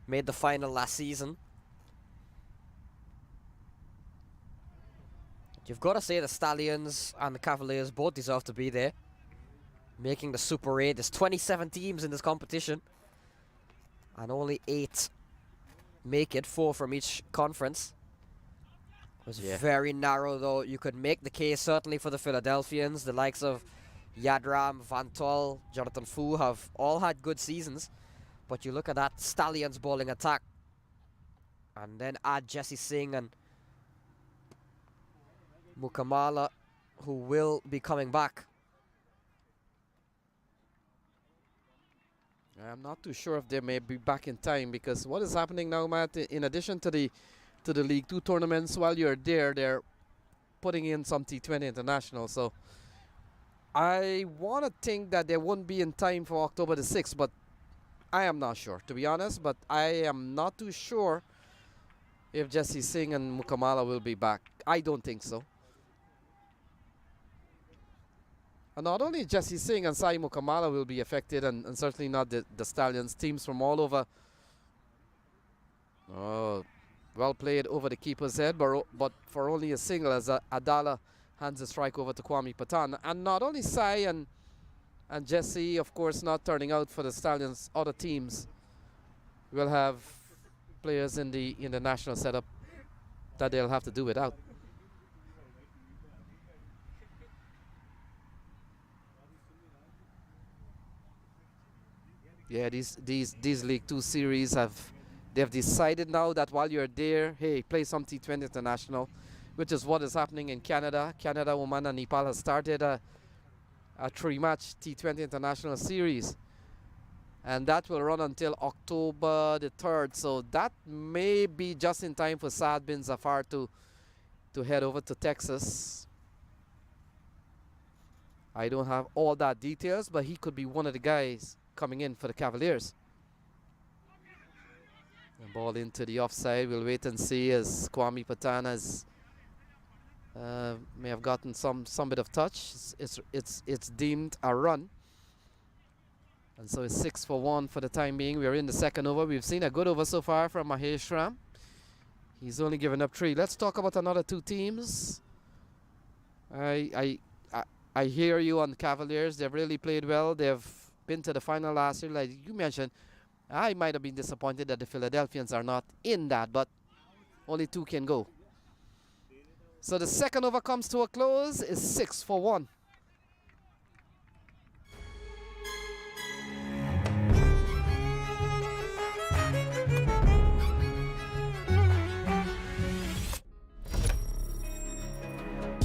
made the final last season. You've got to say the Stallions and the Cavaliers both deserve to be there, making the Super 8. There's 27 teams in this competition, and only 8 make it, 4 from each conference. It was very narrow, though. You could make the case, certainly for the Philadelphians. The likes of Yadram, Van Tol, Jonathan Fu have all had good seasons. But you look at that Stallions bowling attack, and then add Jesse Singh and Mukamala, who will be coming back. I'm not too sure if they may be back in time, because what is happening now, Matt, in addition to the League 2 tournaments, while you're there, they're putting in some T20 international. So I want to think that they won't be in time for October the 6th, but I am not sure, to be honest. But I am not too sure if Jesse Singh and Mukamala will be back. I don't think so. And not only Jesse Singh and Sai Mukamala will be affected, and certainly not the Stallions. Teams from all over. Oh, well played over the keeper's head, but for only a single as Adala hands the strike over to Kwame Patan. And not only Sai and Jesse, of course, not turning out for the Stallions. Other teams will have players in the national setup that they'll have to do without. Yeah, these League Two series they've decided now that while you're there, hey, play some T20 international, which is what is happening in Canada. Canada, Oman, and Nepal has started a 3-match T20 international series, and that will run until October the 3rd. So that may be just in time for Saad bin Zafar to head over to Texas. I don't have all that details, but he could be one of the guys coming in for the Cavaliers. The ball into the offside. We'll wait and see as Kwame Patan has may have gotten some bit of touch. It's deemed a run, and so it's 6 for 1 for the time being. We're in the second over. We've seen a good over so far from Mahesh Ram. He's only given up 3. Let's talk about another two teams. I hear you on the Cavaliers. They've really played well. They've been to the final last year, like you mentioned. I might have been disappointed that the Philadelphians are not in that, but only 2 can go. So the second over comes to a close. It's 6 for 1.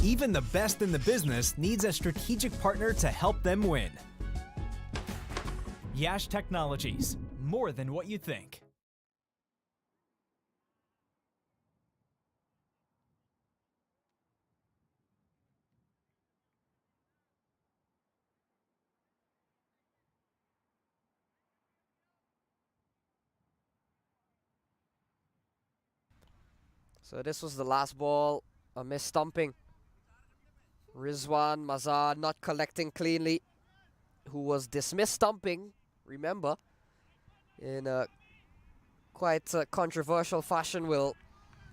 Even the best in the business needs a strategic partner to help them win. Yash Technologies, more than what you think. So this was the last ball, a missed stumping. Rizwan Mazhar not collecting cleanly, who was dismissed stumping, remember, in a quite controversial fashion,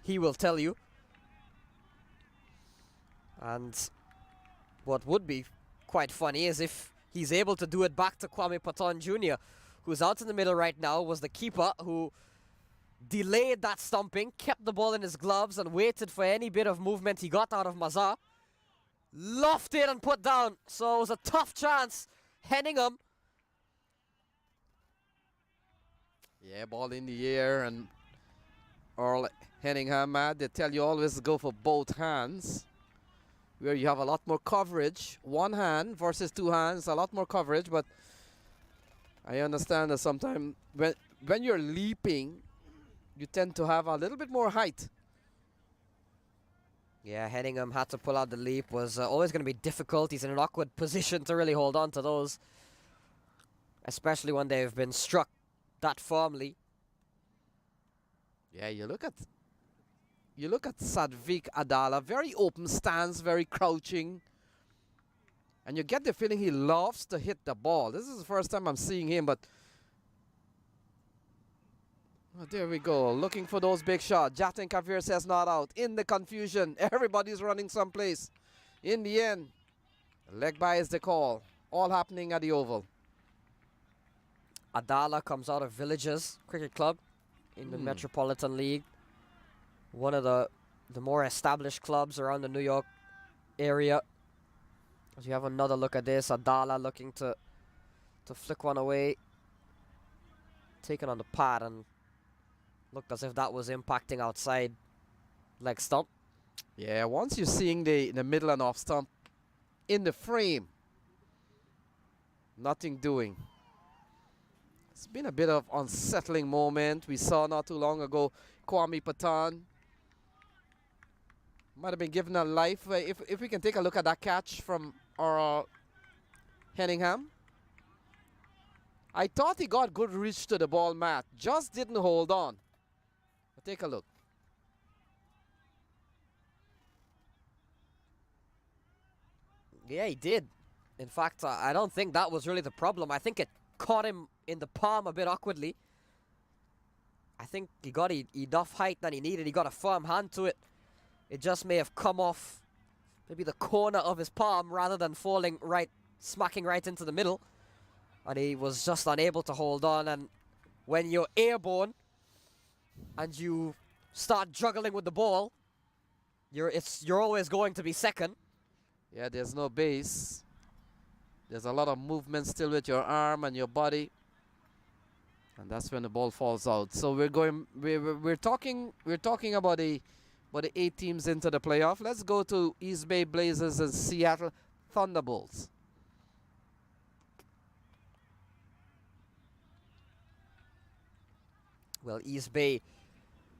he will tell you. And what would be quite funny is if he's able to do it back to Kwame Patan Jr., who's out in the middle right now, was the keeper who delayed that stumping, kept the ball in his gloves and waited for any bit of movement he got out of Mazhar. Lofted and put down, so it was a tough chance. Henningham. Yeah, ball in the air, and Earl Henningham, they tell you always go for both hands, where you have a lot more coverage. One hand versus 2 hands, a lot more coverage, but I understand that sometimes when you're leaping, you tend to have a little bit more height. Yeah, Henningham had to pull out the leap. Was always going to be difficult. He's in an awkward position to really hold on to those, especially when they've been struck that firmly. Yeah, you look at Sadvik Adala, very open stance, very crouching, and you get the feeling he loves to hit the ball. This is the first time I'm seeing him, but oh, there we go, looking for those big shots. Jatin Kavir says not out. In the confusion, everybody's running someplace. In the end, leg by is the call. All happening at the Oval. Adala comes out of Villages Cricket Club in the Metropolitan League. One of the more established clubs around the New York area. As you have another look at this, Adala looking to flick one away. Taken on the pad and looked as if that was impacting outside leg stump. Yeah, once you're seeing the middle and off stump in the frame, nothing doing. It's been a bit of unsettling moment. We saw not too long ago Kwame Patan might have been given a life. If we can take a look at that catch from our Henningham. I thought he got good reach to the ball, Matt. Just didn't hold on. But take a look. Yeah, he did. In fact, I don't think that was really the problem. I think it caught him in the palm a bit awkwardly. I think he got enough height that he needed. He got a firm hand to it. It just may have come off maybe the corner of his palm rather than falling right, smacking right into the middle. And he was just unable to hold on. And when you're airborne and you start juggling with the ball, you're always going to be second. Yeah, there's no base. There's a lot of movement still with your arm and your body. And that's when the ball falls out. So we're talking about the 8 teams into the playoff. Let's go to East Bay Blazers and Seattle Thunderbolts. Well, East Bay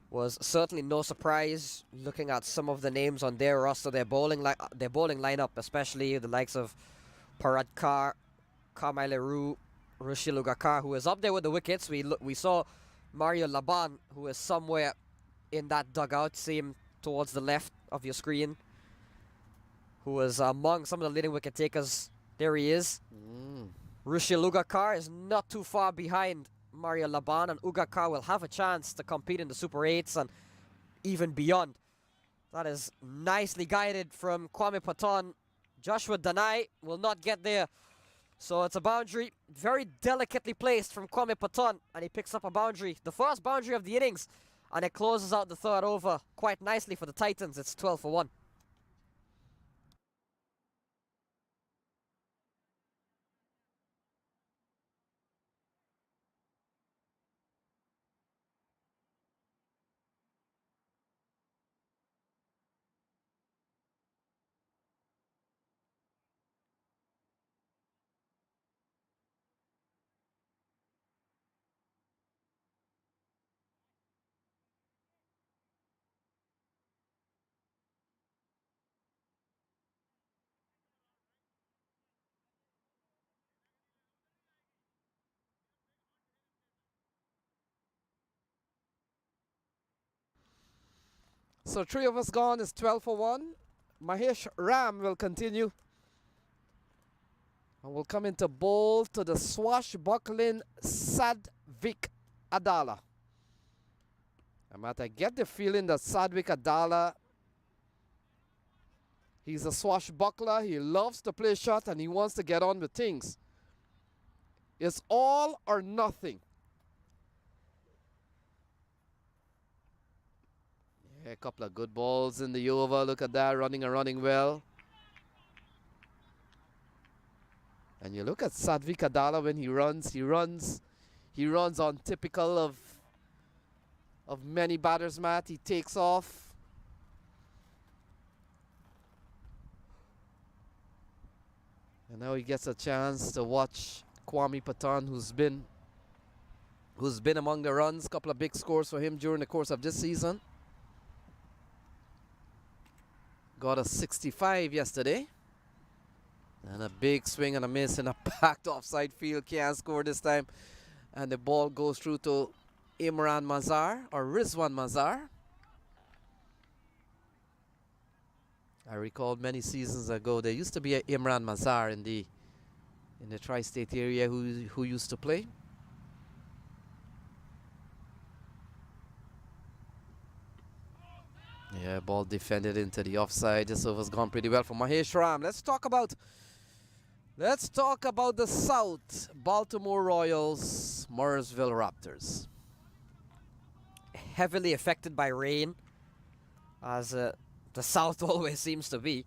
was certainly no surprise looking at some of the names on their roster, their bowling lineup, especially the likes of Paradkar, Kamaileru, Rushil Ugakar, who is up there with the wickets. We saw Mario Laban, who is somewhere in that dugout, see him towards the left of your screen, who is among some of the leading wicket takers. There he is. Rushil Ugakar is not too far behind Mario Laban, and Ugakar will have a chance to compete in the Super 8s and even beyond. That is nicely guided from Kwame Paton. Joshua Danai will not get there. So it's a boundary, very delicately placed from Kwame Paton, and he picks up a boundary, the first boundary of the innings, and it closes out the third over quite nicely for the Titans. It's 12 for 1. So 3 of us gone is 12 for 1. Mahesh Ram will continue. And we'll come into bowl to the swashbuckling Sadvik Adala. I get the feeling that Sadvik Adala, he's a swashbuckler. He loves to play shot and he wants to get on with things. It's all or nothing. Yeah, a couple of good balls in the over. Look at that, running well. And you look at Sadvik Adala when he runs on typical of many batters, Matt. He takes off. And now he gets a chance to watch Kwame Paton, who's been among the runs. Couple of big scores for him during the course of this season. Got a 65 yesterday. And a big swing and a miss in a packed offside field. Can't score this time. And the ball goes through to Rizwan Mazhar. I recall many seasons ago there used to be a Imran Mazhar in the tri-state area who used to play. Yeah, ball defended into the offside. This over's gone pretty well for Mahesh Ram. Let's talk about the South. Baltimore Royals, Morrisville Raptors. Heavily affected by rain, as the South always seems to be.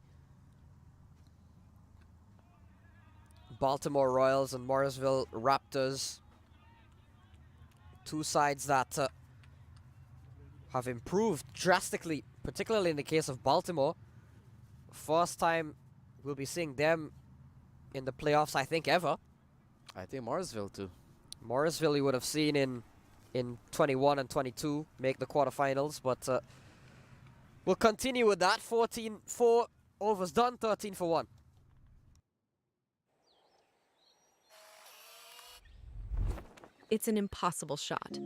Baltimore Royals and Morrisville Raptors, two sides that have improved drastically, particularly in the case of Baltimore. First time we'll be seeing them in the playoffs, I think, ever. I think Morrisville too. Morrisville we would have seen in 21 and 22 make the quarterfinals, but we'll continue with that. 14-4, overs done, 13 for 1. It's an impossible shot.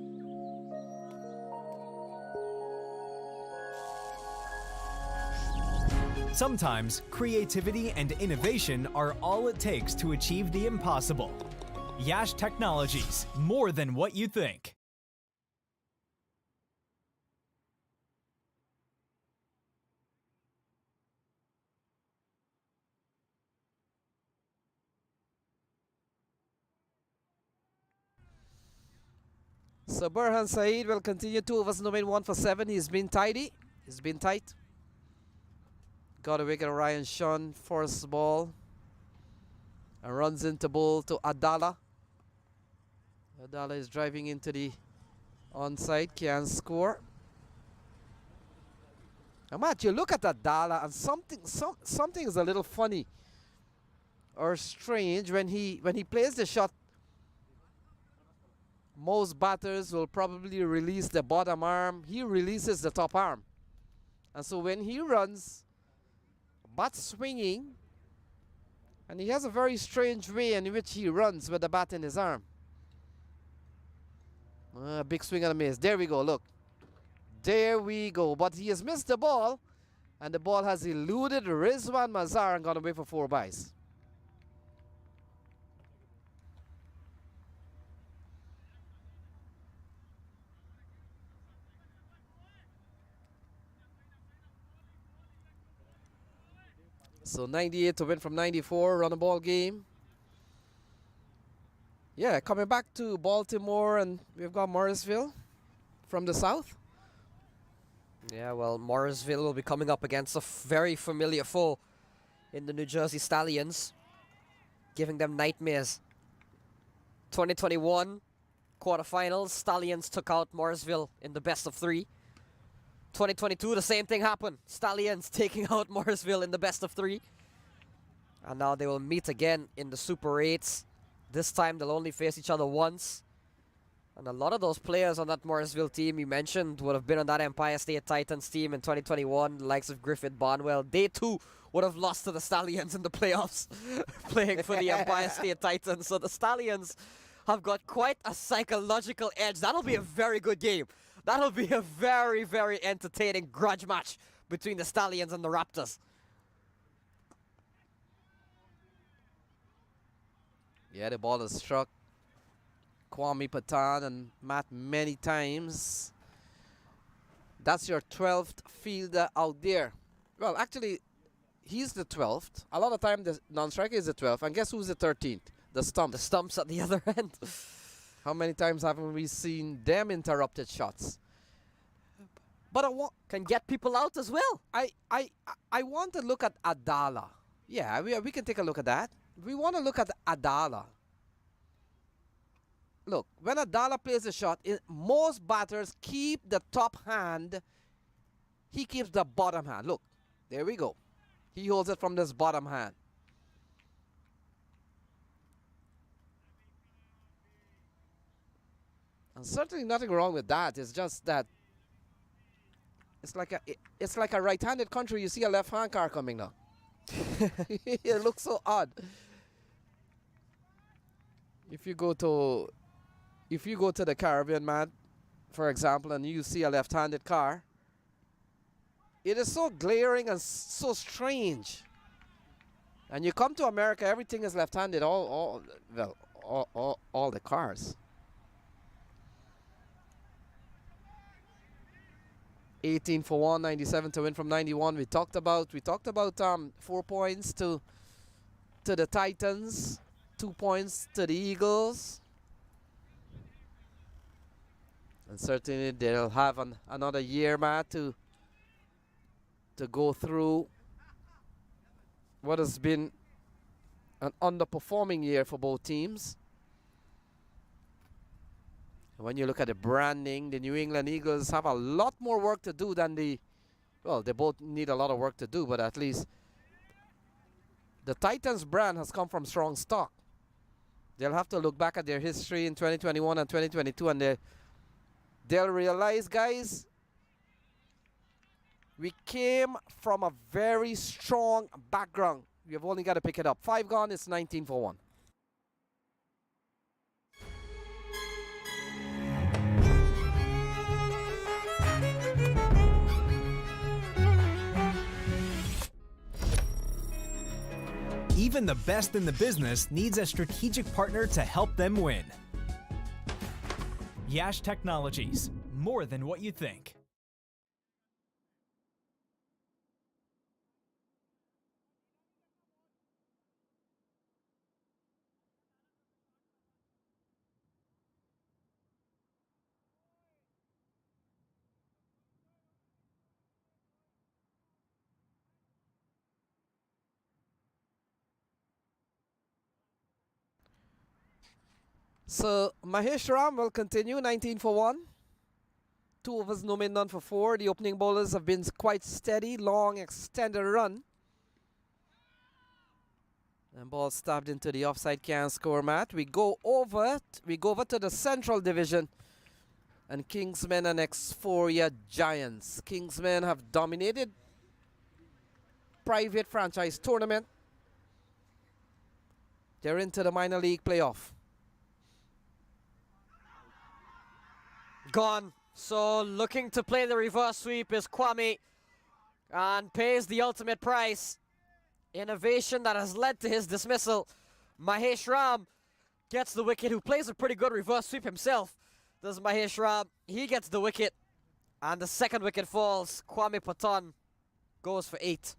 Sometimes creativity and innovation are all it takes to achieve the impossible. Yash Technologies, more than what you think. So Burhan Saeed will continue 2 overs, no main 1 for 7. He's been tidy. He's been tight. Got a wicket of Ryan Shan, first ball. And runs into bowl to Adala. Adala is driving into the onside, can't score. And Matt, you look at Adala and something is a little funny or strange when he plays the shot. Most batters will probably release the bottom arm. He releases the top arm. And so when he runs, bat swinging, and he has a very strange way in which he runs with the bat in his arm. Big swing and a miss. There we go, look. There we go. But he has missed the ball, and the ball has eluded Rizwan Mazhar and gone away for 4 byes. So 98 to win from 94, run a ball game. Yeah, coming back to Baltimore, and we've got Morrisville from the south. Yeah, well, Morrisville will be coming up against a very familiar foe in the New Jersey Stallions, giving them nightmares. 2021 quarterfinals, Stallions took out Morrisville in the best of 3. 2022, the same thing happened. Stallions taking out Morrisville in the best of 3. And now they will meet again in the Super 8s. This time they'll only face each other once. And a lot of those players on that Morrisville team you mentioned would have been on that Empire State Titans team in 2021, the likes of Griffith Barnwell. They too would have lost to the Stallions in the playoffs, playing for the Empire State Titans. So the Stallions have got quite a psychological edge. That'll be a very good game. That'll be a very, very entertaining grudge match between the Stallions and the Raptors. Yeah, the ball has struck Kwame Patel and Matt many times. That's your 12th fielder out there. Well, actually, he's the 12th. A lot of time the non-striker is the 12th. And guess who's the 13th? The stump. The stumps at the other end. How many times haven't we seen them interrupted shots? But can get people out as well. I want to look at Adala. Yeah, we can take a look at that. We want to look at Adala. Look, when Adala plays a shot, most batters keep the top hand. He keeps the bottom hand. Look, there we go. He holds it from this bottom hand. And certainly nothing wrong with that. It's just that it's like a right-handed country. You see a left-hand car coming now. It looks so odd. If you go to the Caribbean, man, for example, and you see a left-handed car, it is so glaring and so strange. And you come to America, everything is left-handed. All the cars. 18 for 1, 97 to win from 91. We talked about 4 points to the Titans, 2 points to the Eagles. And certainly they'll have another year, Matt, to go through what has been an underperforming year for both teams. When you look at the branding, the New England Eagles have a lot more work to do than they both need a lot of work to do, but at least the Titans brand has come from strong stock. They'll have to look back at their history in 2021 and 2022, and they'll realize, guys, we came from a very strong background. We've only got to pick it up. 5 gone, it's 19 for 1. Even the best in the business needs a strategic partner to help them win. Yash Technologies, more than what you think. So Mahesh Ram will continue 19 for 1. 2 overs, no made, none for 4. The opening bowlers have been quite steady, long extended run. And ball stabbed into the offside can score mat. We go over to the Central Division. And Kingsmen and X4 Giants. Kingsmen have dominated private franchise tournament. They're into the minor league playoff. Gone. So looking to play the reverse sweep is Kwame and pays the ultimate price. Innovation that has led to his dismissal. Mahesh Ram gets the wicket, who plays a pretty good reverse sweep himself. Does Mahesh Ram. He gets the wicket. And the second wicket falls. Kwame Patel goes for 8.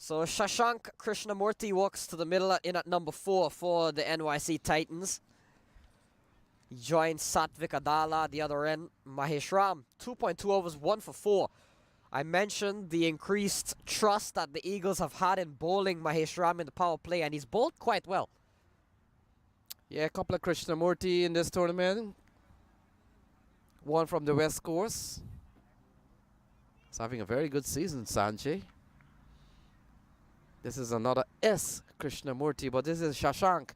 So Shashank Krishnamurti walks to the middle in at number 4 for the NYC Titans. He joins Satvik Adala at the other end. Mahesh Ram, 2.2 overs, 1 for 4. I mentioned the increased trust that the Eagles have had in bowling Mahesh Ram in the power play, and he's bowled quite well. Yeah, a couple of Krishnamurti in this tournament. One from the West Coast. He's having a very good season, Sanjay. This is another S Krishnamurti, but this is Shashank.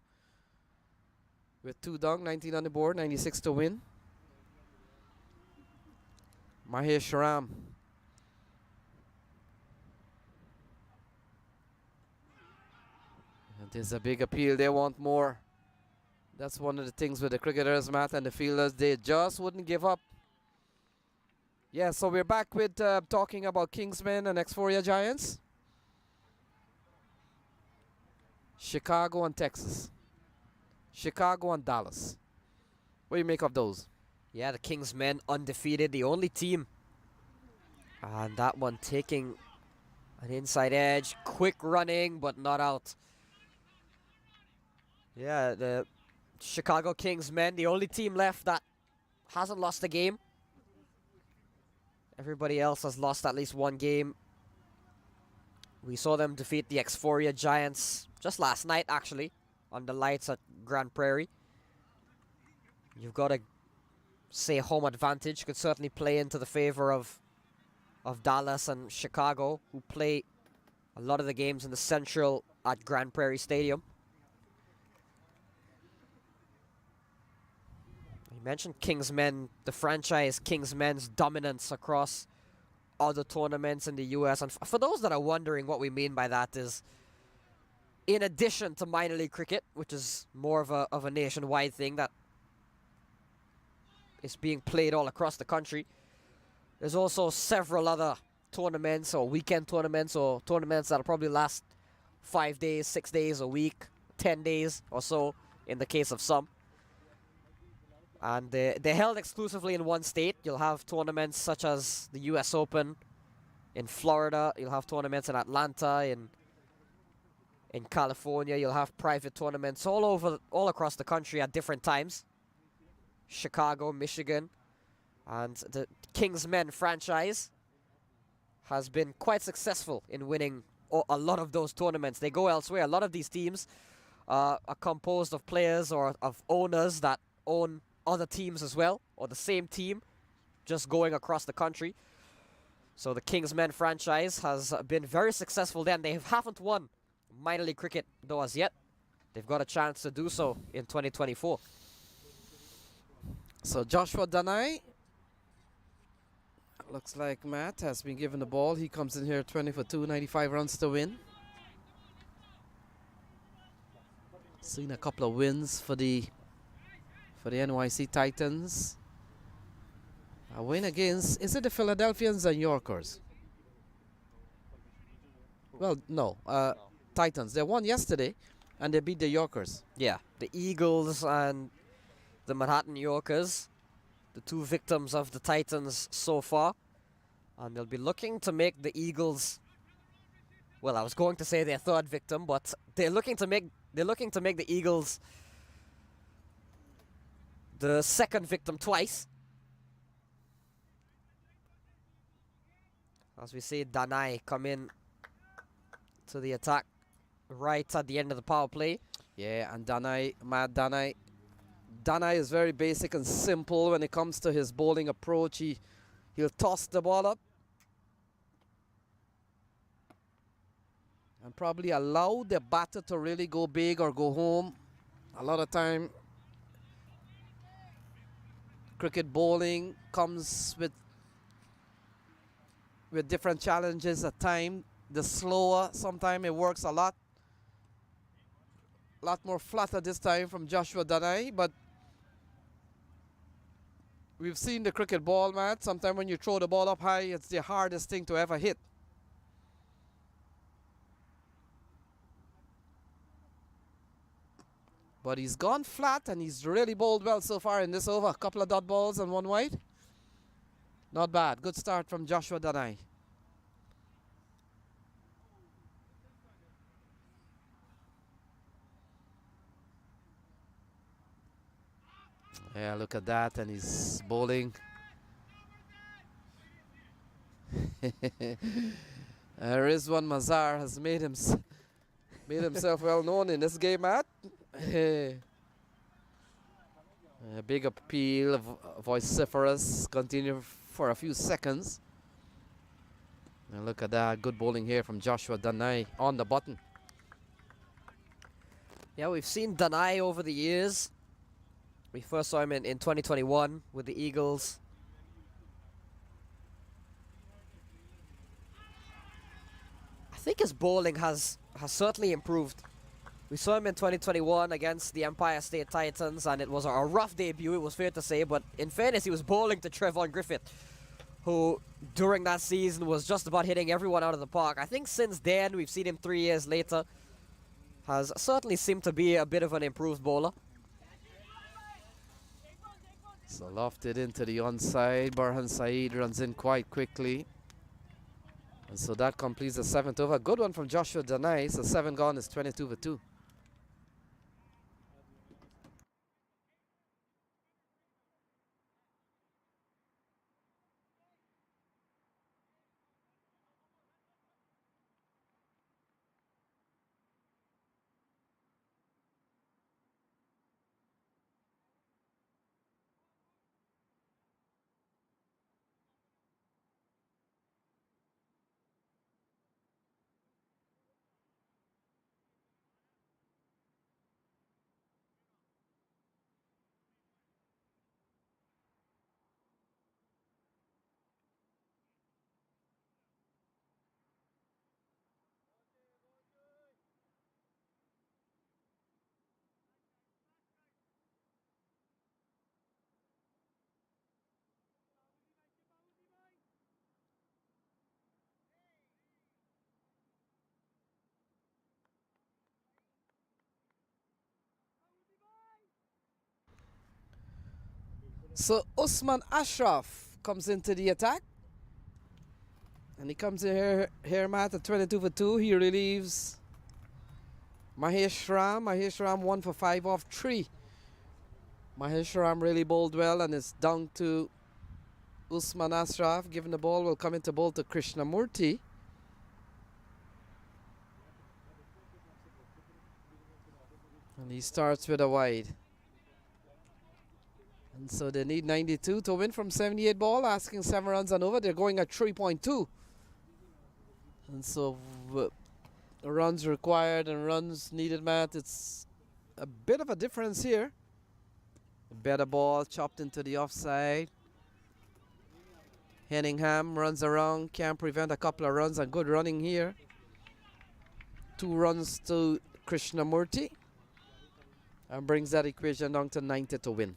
With 2 down, 19 on the board, 96 to win. Mahesh Ram. And there's a big appeal, they want more. That's one of the things with the cricketers, Matt, and the fielders, they just wouldn't give up. Yeah, so we're back with talking about Kingsmen and X4 Giants. Chicago and Texas. Chicago and Dallas. What do you make of those? Yeah, the Kingsmen undefeated, the only team. And that one taking an inside edge. Quick running, but not out. Yeah, the Chicago Kingsmen, the only team left that hasn't lost a game. Everybody else has lost at least one game. We saw them defeat the X4 Giants just last night, actually, on the lights at Grand Prairie. You've got to say home advantage could certainly play into the favor of Dallas and Chicago, who play a lot of the games in the Central at Grand Prairie Stadium. You mentioned Kingsmen, the franchise Kingsmen's dominance across other tournaments in the US. And for those that are wondering what we mean by that is, in addition to minor league cricket, which is more of a nationwide thing that is being played all across the country, there's also several other tournaments or weekend tournaments or tournaments that'll probably last 5 days, 6 days, a week, 10 days or so in the case of some. And they're held exclusively in one state. You'll have tournaments such as the US Open in Florida. You'll have tournaments in Atlanta, in In California, you'll have private tournaments all across the country at different times. Chicago, Michigan, and the Kingsmen franchise has been quite successful in winning a lot of those tournaments. They go elsewhere. A lot of these teams are composed of players or of owners that own other teams as well, or the same team, just going across the country. So the Kingsmen franchise has been very successful then. They haven't won minor league cricket though as yet. They've got a chance to do so in 2024. So Joshua Danai, looks like Matt has been given the ball. He comes in here 20 for 2, 95 runs to win. Seen a couple of wins for the NYC Titans. A win against, is it the Philadelphians and Yorkers? Well, no, Titans. They won yesterday and they beat the Yorkers. Yeah, the Eagles and the Manhattan Yorkers, the two victims of the Titans so far. And they'll be looking to make the Eagles, well, I was going to say their third victim, but they're looking to make the Eagles the second victim twice. As we see Danai come in to the attack right at the end of the power play. Yeah, and Danai is very basic and simple when it comes to his bowling approach. He'll toss the ball up and probably allow the batter to really go big or go home. A lot of time, cricket bowling comes with different challenges at time. The slower, sometimes it works a lot more flatter this time from Joshua Danai, but we've seen the cricket ball, Matt. Sometimes when you throw the ball up high, it's the hardest thing to ever hit. But he's gone flat and he's really bowled well so far in this over. A couple of dot balls and one wide. Not bad. Good start from Joshua Danai. Yeah, look at that, and he's bowling. Rizwan Mazhar has made himself well known in this game, Matt. A big appeal, vociferous, continue for a few seconds. And look at that, good bowling here from Joshua Danai on the button. Yeah, we've seen Danai over the years. We first saw him in 2021 with the Eagles. I think his bowling has certainly improved. We saw him in 2021 against the Empire State Titans, and it was a rough debut, it was fair to say, but in fairness, he was bowling to Trevon Griffith, who during that season was just about hitting everyone out of the park. I think since then, we've seen him 3 years later, has certainly seemed to be a bit of an improved bowler. So lofted into the onside. Burhan Saeed runs in quite quickly. And so that completes the 7th over. Good one from Joshua Danai. So 7 gone is 22 for 2. So Usman Ashraf comes into the attack. And he comes in here Matt, at 22 for 2. He relieves Mahesh Ram 1 for 5 off 3. Mahesh Ram really bowled well, and it's down to Usman Ashraf. Given the ball, will come into bowl to Krishnamurti. And he starts with a wide. And so they need 92 to win from 78 ball, asking 7 runs and over. They're going at 3.2. And so runs required and runs needed, Matt. It's a bit of a difference here. A better ball chopped into the offside. Henningham runs around, can't prevent a couple of runs, and good running here. 2 runs to Krishnamurti, and brings that equation down to 90 to win.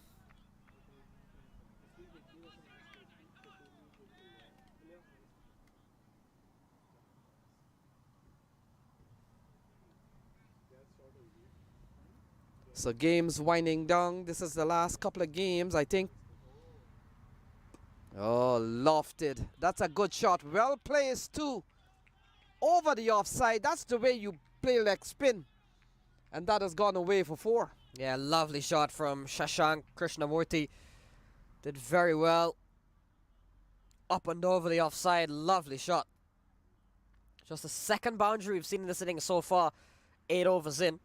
So games winding down. This is the last couple of games, I think. Oh, lofted. That's a good shot. Well placed too. Over the offside. That's the way you play leg spin. And that has gone away for 4. Yeah, lovely shot from Shashank Krishnamurti. Did very well. Up and over the offside. Lovely shot. Just the second boundary we've seen in this inning so far. 8 overs in.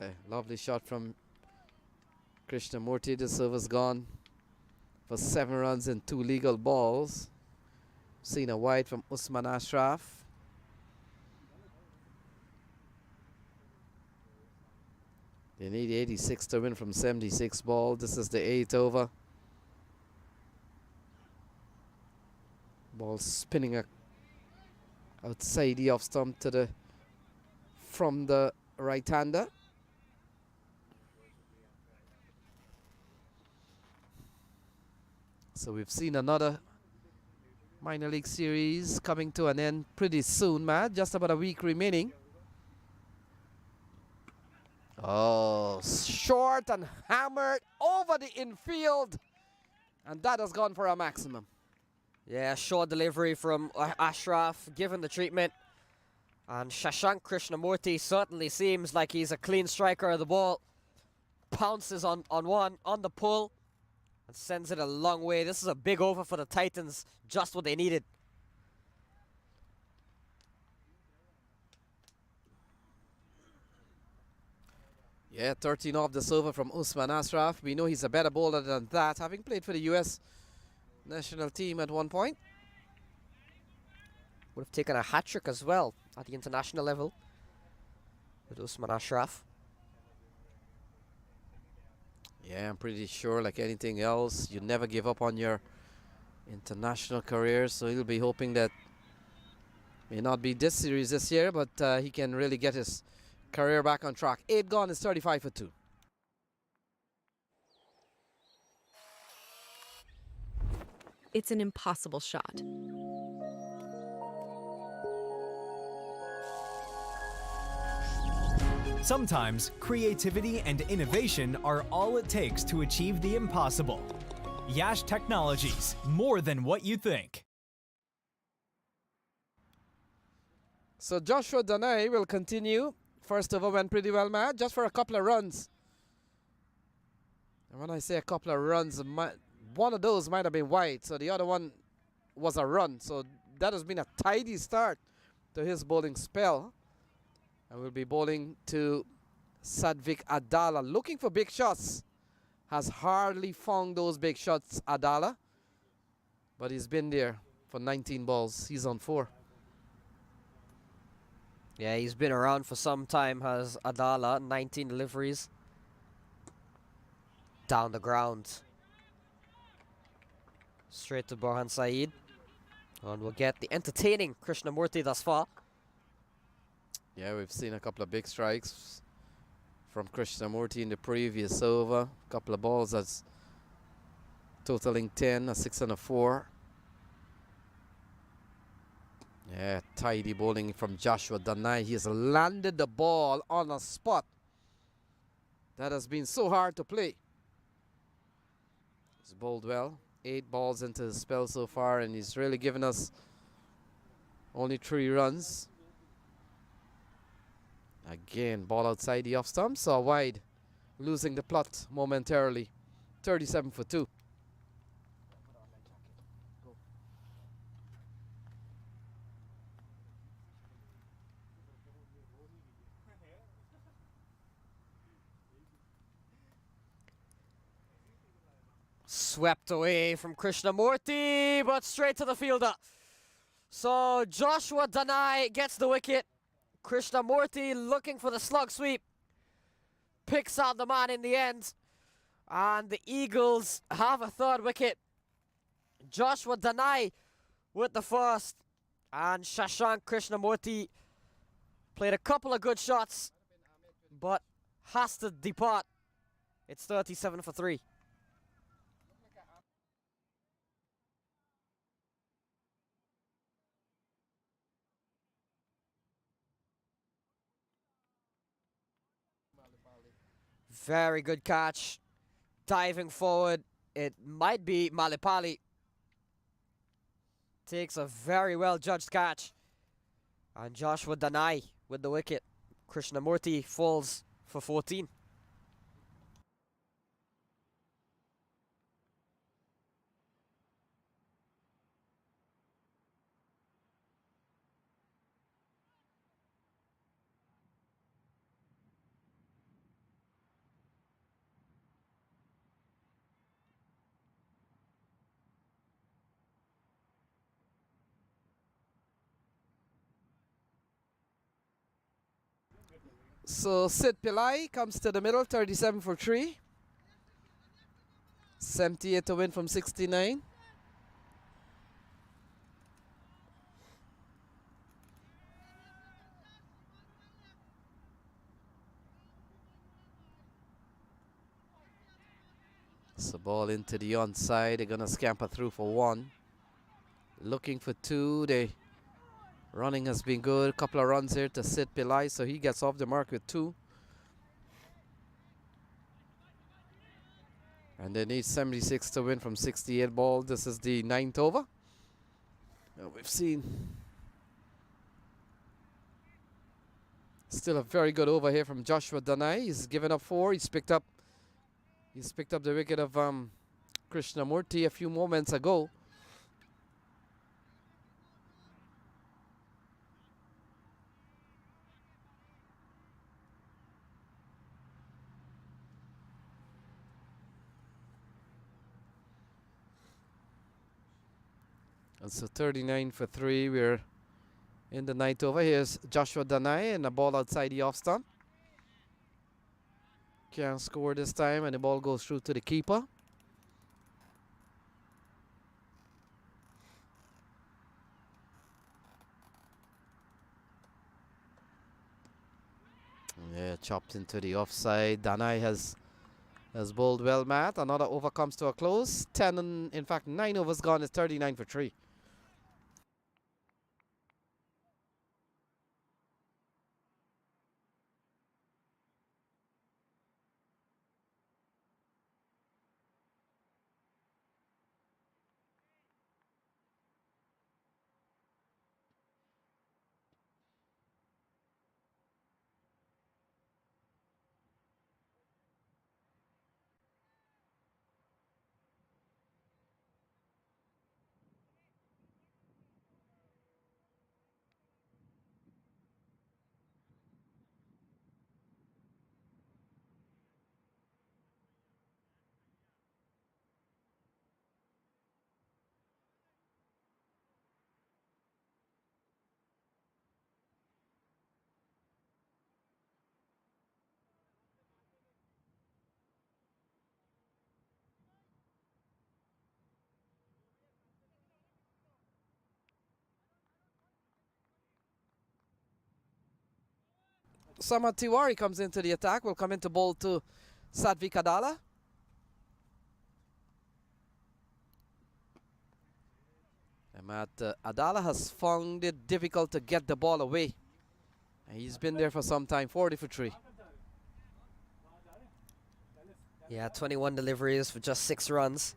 Yeah, lovely shot from Krishnamurti. The server's gone for 7 runs and 2 legal balls. Seen a wide from Usman Ashraf. They need 86 to win from 76 ball. This is the 8th over. Ball spinning outside the off stump to the from the right-hander. So we've seen another minor league series coming to an end pretty soon, Matt. Just about a week remaining. Oh, short and hammered over the infield. And that has gone for a maximum. Yeah, short delivery from Ashraf, given the treatment. And Shashank Krishnamurti certainly seems like he's a clean striker of the ball. Pounces on one, on the pull, and sends it a long way. This is a big over for the Titans, just what they needed. Yeah, 13 off this over from Usman Ashraf. We know he's a better bowler than that, having played for the U.S. national team at one point. Would have taken a hat-trick as well at the international level with Usman Ashraf. Yeah, I'm pretty sure, like anything else, you never give up on your international career. So he'll be hoping that may not be this series this year, but he can really get his career back on track. 8 gone is 35 for 2. It's an impossible shot. Sometimes creativity and innovation are all it takes to achieve the impossible. Yash Technologies, more than what you think. So Joshua Danai will continue. First over went pretty well, Matt, just for a couple of runs. And when I say a couple of runs, one of those might have been wide, so the other one was a run. So that has been a tidy start to his bowling spell. And we'll be bowling to Sadvik Adala, looking for big shots. Has hardly found those big shots, Adala. But he's been there for 19 balls. He's on 4. Yeah, he's been around for some time, has Adala. 19 deliveries. Down the ground. Straight to Borhan Saeed. And we'll get the entertaining Krishnamurti thus far. Yeah, we've seen a couple of big strikes from Krishnamurti in the previous over. A couple of balls that's totaling 10, a 6 and a 4. Yeah, tidy bowling from Joshua Danai. He has landed the ball on a spot that has been so hard to play. He's bowled well. 8 balls into the spell so far, and he's really given us only 3 runs. Again, ball outside the off stump, so wide, losing the plot momentarily. 37 for 2. Swept away from Krishnamurti, but straight to the fielder. So Joshua Danai gets the wicket. Krishnamurti looking for the slug sweep. Picks out the man in the end. And the Eagles have a 3rd wicket. Joshua Danai with the first. And Shashank Krishnamurti played a couple of good shots, but has to depart. It's 37 for 3. Very good catch. Diving forward. It might be Malipali. Takes a very well judged catch. And Joshua Danai with the wicket. Krishnamurti falls for 14. So Sid Pillai comes to the middle, 37 for 3. 78 to win from 69. So ball into the onside. They're going to scamper through for 1. Looking for 2. They running has been good. A couple of runs here to Sid Pillai, so he gets off the mark with 2. And they need 76 to win from 68 ball. This is the 9th over. We've seen still a very good over here from Joshua Danai. He's given up 4. He's picked up the wicket of Krishnamurti a few moments ago. And so 39 for 3. We're in the 9th over. Here's Joshua Danai and a ball outside the off stump. Can't score this time, and the ball goes through to the keeper. Yeah, chopped into the offside. Danai has bowled well, Matt. Another over comes to a close. 10, in fact, 9 overs gone. It's 39 for 3. Samad Tiwari comes into the attack. Will come into bowl to Sadvik Adala. And Matt, Adala has found it difficult to get the ball away. And he's been there for some time. 40 for 3. Yeah, 21 deliveries for just 6 runs.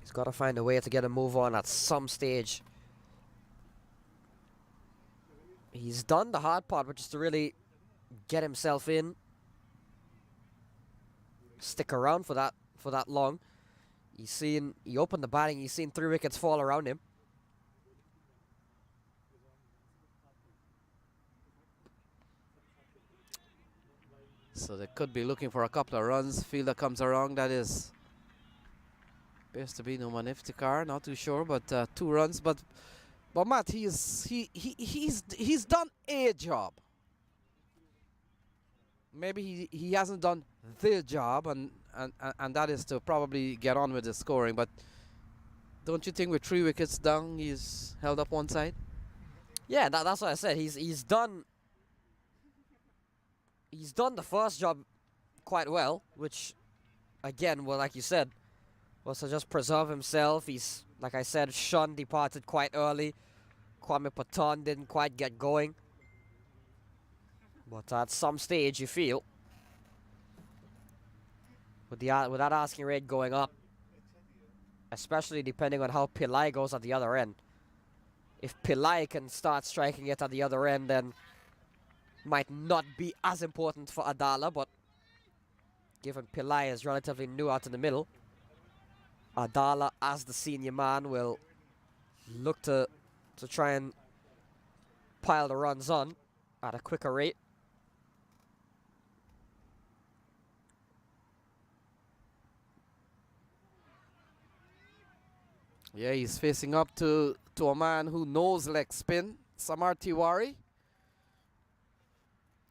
He's got to find a way to get a move on at some stage. He's done the hard part, which is to really get himself in. Stick around for that long. He opened the batting, he's seen 3 wickets fall around him. So they could be looking for a couple of runs. Fielder comes around, that is appears to be no Iftikhar, not too sure, but 2 runs. But Matt, he's done a job. Maybe he hasn't done the job, and that is to probably get on with the scoring. But don't you think with 3 wickets down, he's held up one side? Yeah, that's what I said. He's done the first job quite well, which again, well, like you said, was to just preserve himself. He's, like I said, Shan departed quite early. Kwame Patel didn't quite get going. But at some stage, you feel, with that asking rate going up, especially depending on how Pillai goes at the other end. If Pillai can start striking it at the other end, then might not be as important for Adala, but given Pillai is relatively new out in the middle, Adala, as the senior man, will look to try and pile the runs on at a quicker rate. Yeah, he's facing up to a man who knows leg spin, Samar Tiwari.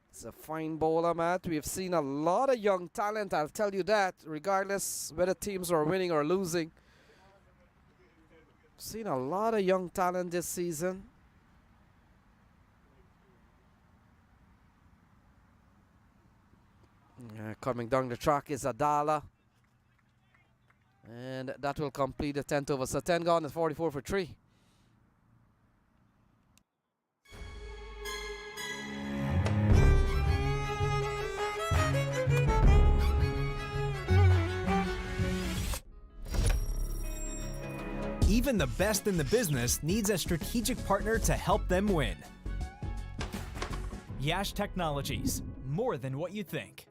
He's a fine bowler, Matt. We've seen a lot of young talent, I'll tell you that, regardless whether teams are winning or losing. Seen a lot of young talent this season. Coming down the track is Adala. And that will complete the 10th over. So 10 gone is 44 for 3. Even the best in the business needs a strategic partner to help them win. Yash Technologies, more than what you think.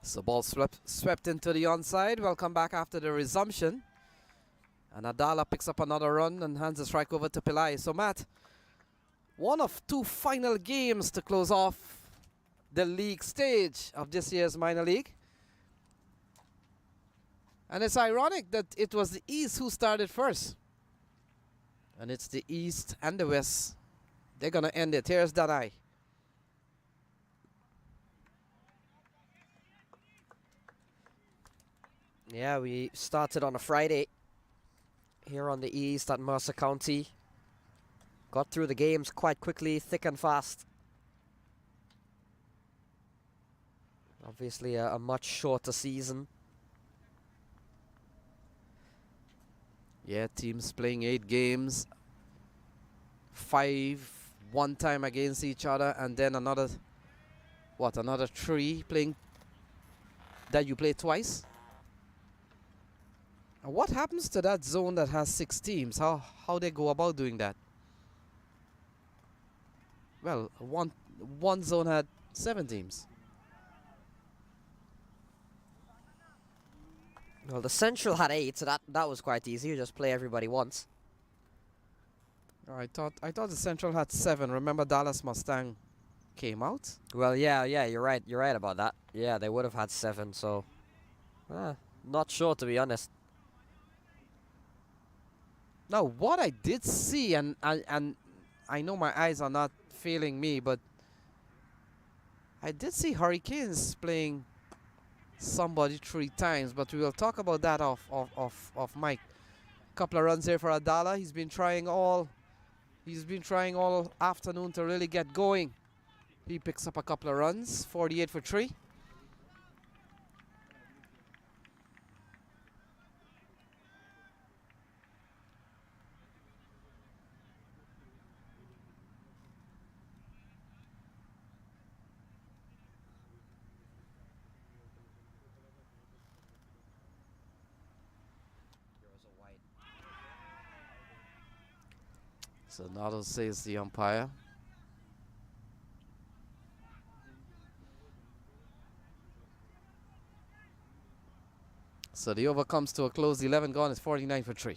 So ball swept into the onside. We'll come back after the resumption. And Adala picks up another run and hands the strike over to Pillai. So Matt, one of two final games to close off the league stage of this year's minor league. And it's ironic that it was the East who started first. And it's the East and the West. They're going to end it. Here's Danai. Yeah, we started on a Friday here on the East at Mercer County. Got through the games quite quickly, thick and fast. Obviously a much shorter season. Yeah, teams playing 8 games. 5 one time against each other, and then another 3 playing that you play twice. And what happens to that zone that has 6 teams? How they go about doing that? Well, one zone had 7 teams. Well, the Central had 8, so that was quite easy. You just play everybody once. I thought the Central had 7. Remember Dallas Mustang came out? Well, yeah, you're right. You're right about that. Yeah, they would have had 7, so not sure, to be honest. Now, what I did see, and I know my eyes are not failing me, but I did see Hurricanes playing somebody 3 times, but we will talk about that off mic. Couple of runs here for Adala. He's been trying all afternoon to really get going. He picks up a couple of runs, 48 for 3. So Nado says the umpire. So the over comes to a close. 11 gone. It's 49 for 3.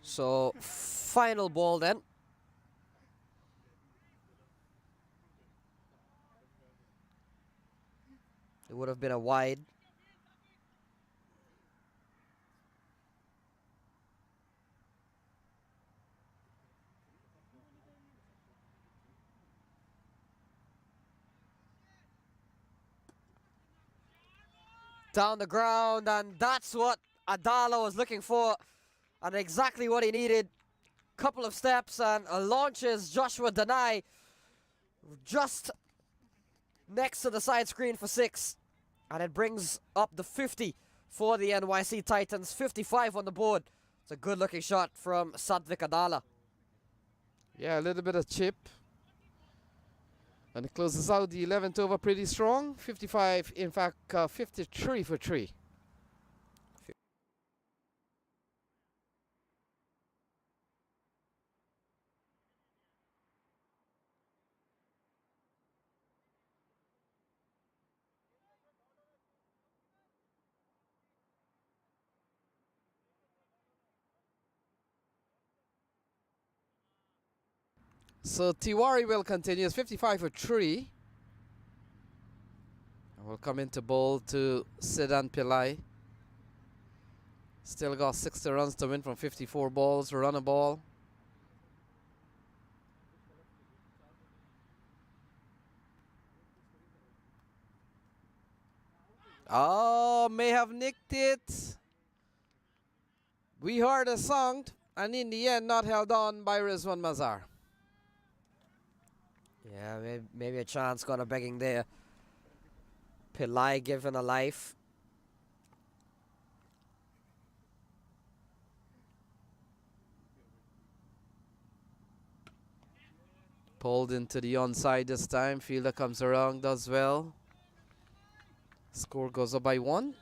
So, final ball then. It would have been a wide. Down the ground, and that's what Adala was looking for. And exactly what he needed. Couple of steps and launches Joshua Danai just next to the side screen for 6. And it brings up the 50 for the NYC Titans. 55 on the board. It's a good looking shot from Sadvik Adala. Yeah, a little bit of chip. And it closes out the 11th over pretty strong. 55, in fact, 53 for 3. So Tiwari will continue. It's 55 for 3. And we'll come into bowl to Sidan Pillai. Still got 60 runs to win from 54 balls. Run a ball. Oh, may have nicked it. We heard a sound, and in the end, not held on by Rizwan Mazhar. Yeah, maybe a chance got a begging there. Pillai given a life. Pulled into the onside this time. Fielder comes around, does well. Score goes up by 1.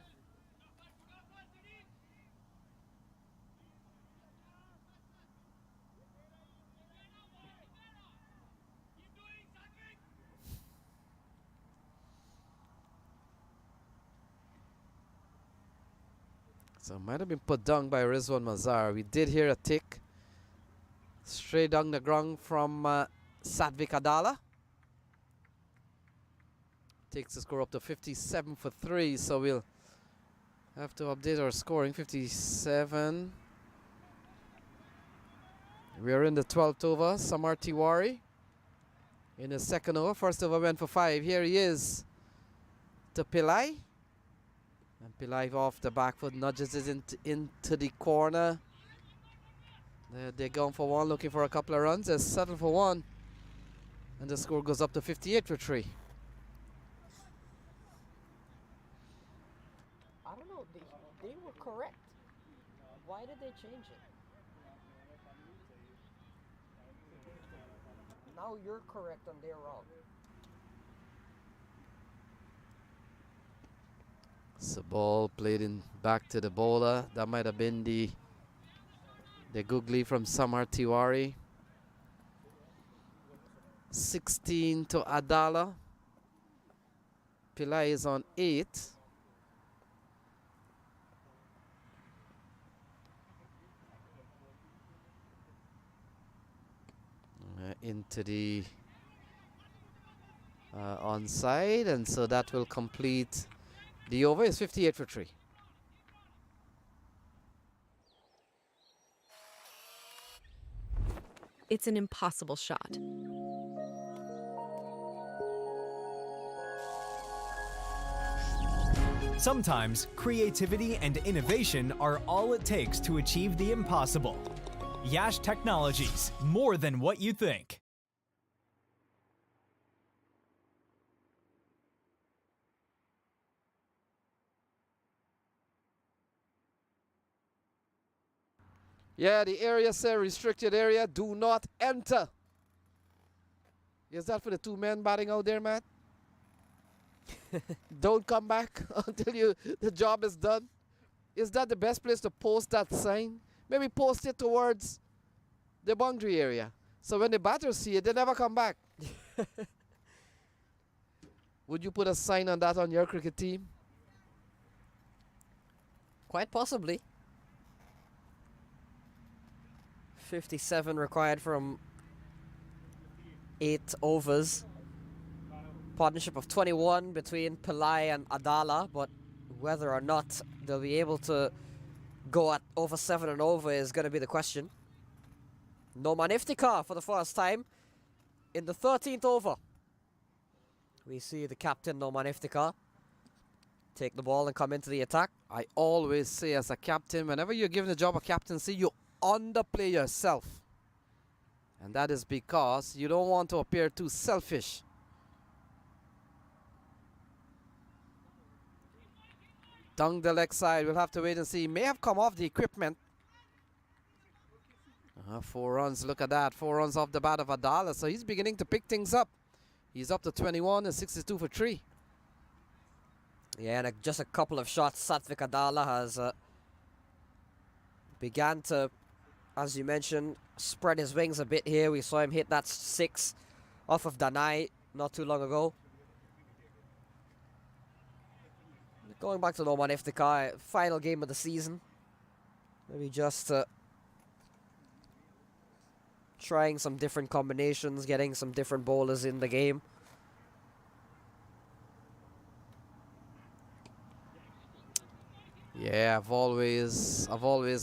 So might have been put down by Rizwan Mazhar. We did hear a tick. Straight down the ground from Sadvik Adala. Takes the score up to 57 for 3. So we'll have to update our scoring. 57. We are in the 12th over. Samar Tiwari in the second over. First over went for 5. Here he is to Pillai. And Pillai off the back foot, nudges it into the corner. They're going for 1, looking for a couple of runs. They're settled for 1. And the score goes up to 58 for 3. I don't know, they were correct. Why did they change it? Now you're correct and they're wrong. So ball played in back to the bowler. That might have been the googly from Samar Tiwari. 16 to Adala. Pillai is on 8. Into the onside, and so that will complete the over. Is 58 for 3. It's an impossible shot. Sometimes creativity and innovation are all it takes to achieve the impossible. Yash Technologies, more than what you think. Yeah, the area said restricted area, do not enter. Is that for the 2 men batting out there, Matt? Don't come back until the job is done. Is that the best place to post that sign? Maybe post it towards the boundary area. So when the batters see it, they never come back. Would you put a sign on that on your cricket team? Quite possibly. 57 required from 8 overs. Partnership of 21 between Pillai and Adala, but whether or not they'll be able to go at over 7 and over is going to be the question. Noman Iftikhar for the first time in the 13th over. We see the captain Noman Iftikhar take the ball and come into the attack. I always say as a captain, whenever you're given a job of captaincy, you underplay yourself. And that is because you don't want to appear too selfish. Down the leg side, we'll have to wait and see. He may have come off the equipment. 4 runs, look at that. 4 runs off the bat of Adala. So he's beginning to pick things up. He's up to 21 and 62 for 3. Yeah, and just a couple of shots. Sadvik Adala has began to, as you mentioned, spread his wings a bit here. We saw him hit that 6 off of Danai not too long ago. Going back to Noman Iftikhar, final game of the season. Maybe just trying some different combinations, getting some different bowlers in the game. Yeah, I've always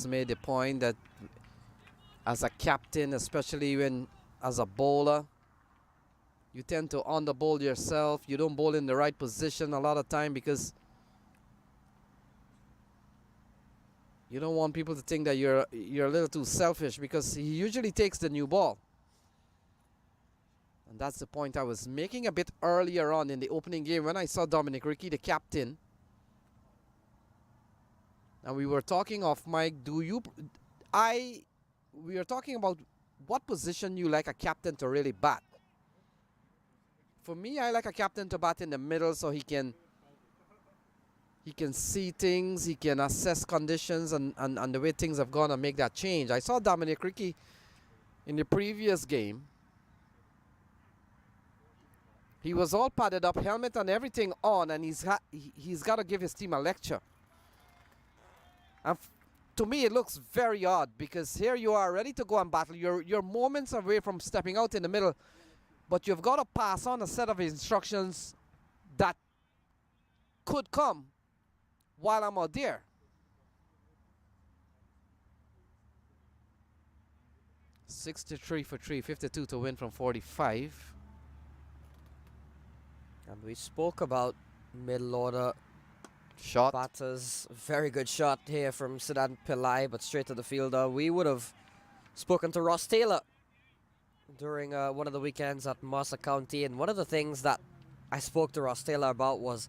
made the point that as a captain, especially when as a bowler, you tend to under bowl yourself. You don't bowl in the right position a lot of time because You don't want people to think that you're a little too selfish, because he usually takes the new ball. And that's the point I was making a bit earlier on in the opening game when I saw Dominic Rickey, the captain. And we were talking off mic, we were talking about what position you like a captain to really bat. For me, I like a captain to bat in the middle so he can see things, he can assess conditions and the way things have gone and make that change. I saw Dominic Rickey in the previous game. He was all padded up, helmet and everything on, and he's got to give his team a lecture. And to me, it looks very odd, because here you are ready to go and battle. You're moments away from stepping out in the middle, but you've got to pass on a set of instructions that could come while I'm out there. $63 for 3, 52 to win from 45. And we spoke about middle order Shot. batters. Very good shot here from Siddharth Pillai, but straight to the fielder. We would have spoken to Ross Taylor during one of the weekends at Mercer County, and one of the things that I spoke to Ross Taylor about was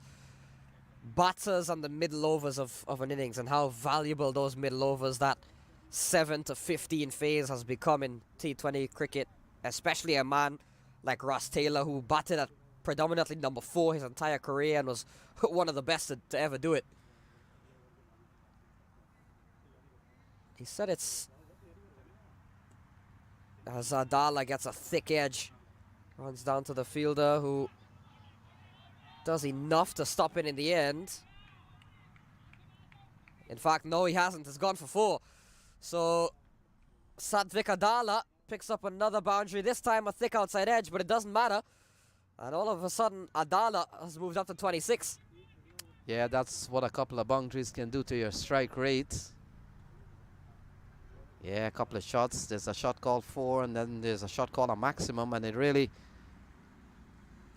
batters and the middle overs of an innings, and how valuable those middle overs, that 7 to 15 phase, has become in T20 cricket, especially a man like Ross Taylor, who batted at predominantly number 4 his entire career and was one of the best to ever do it. He said it's as Adala gets a thick edge, runs down to the fielder, who does enough to stop it in the end. In fact, no, he hasn't. It's gone for 4. So Satvik Adala picks up another boundary, this time a thick outside edge, but it doesn't matter. And all of a sudden, Adala has moved up to 26. Yeah, that's what a couple of boundaries can do to your strike rate. Yeah, a couple of shots. There's a shot called 4, and then there's a shot called a maximum, and it really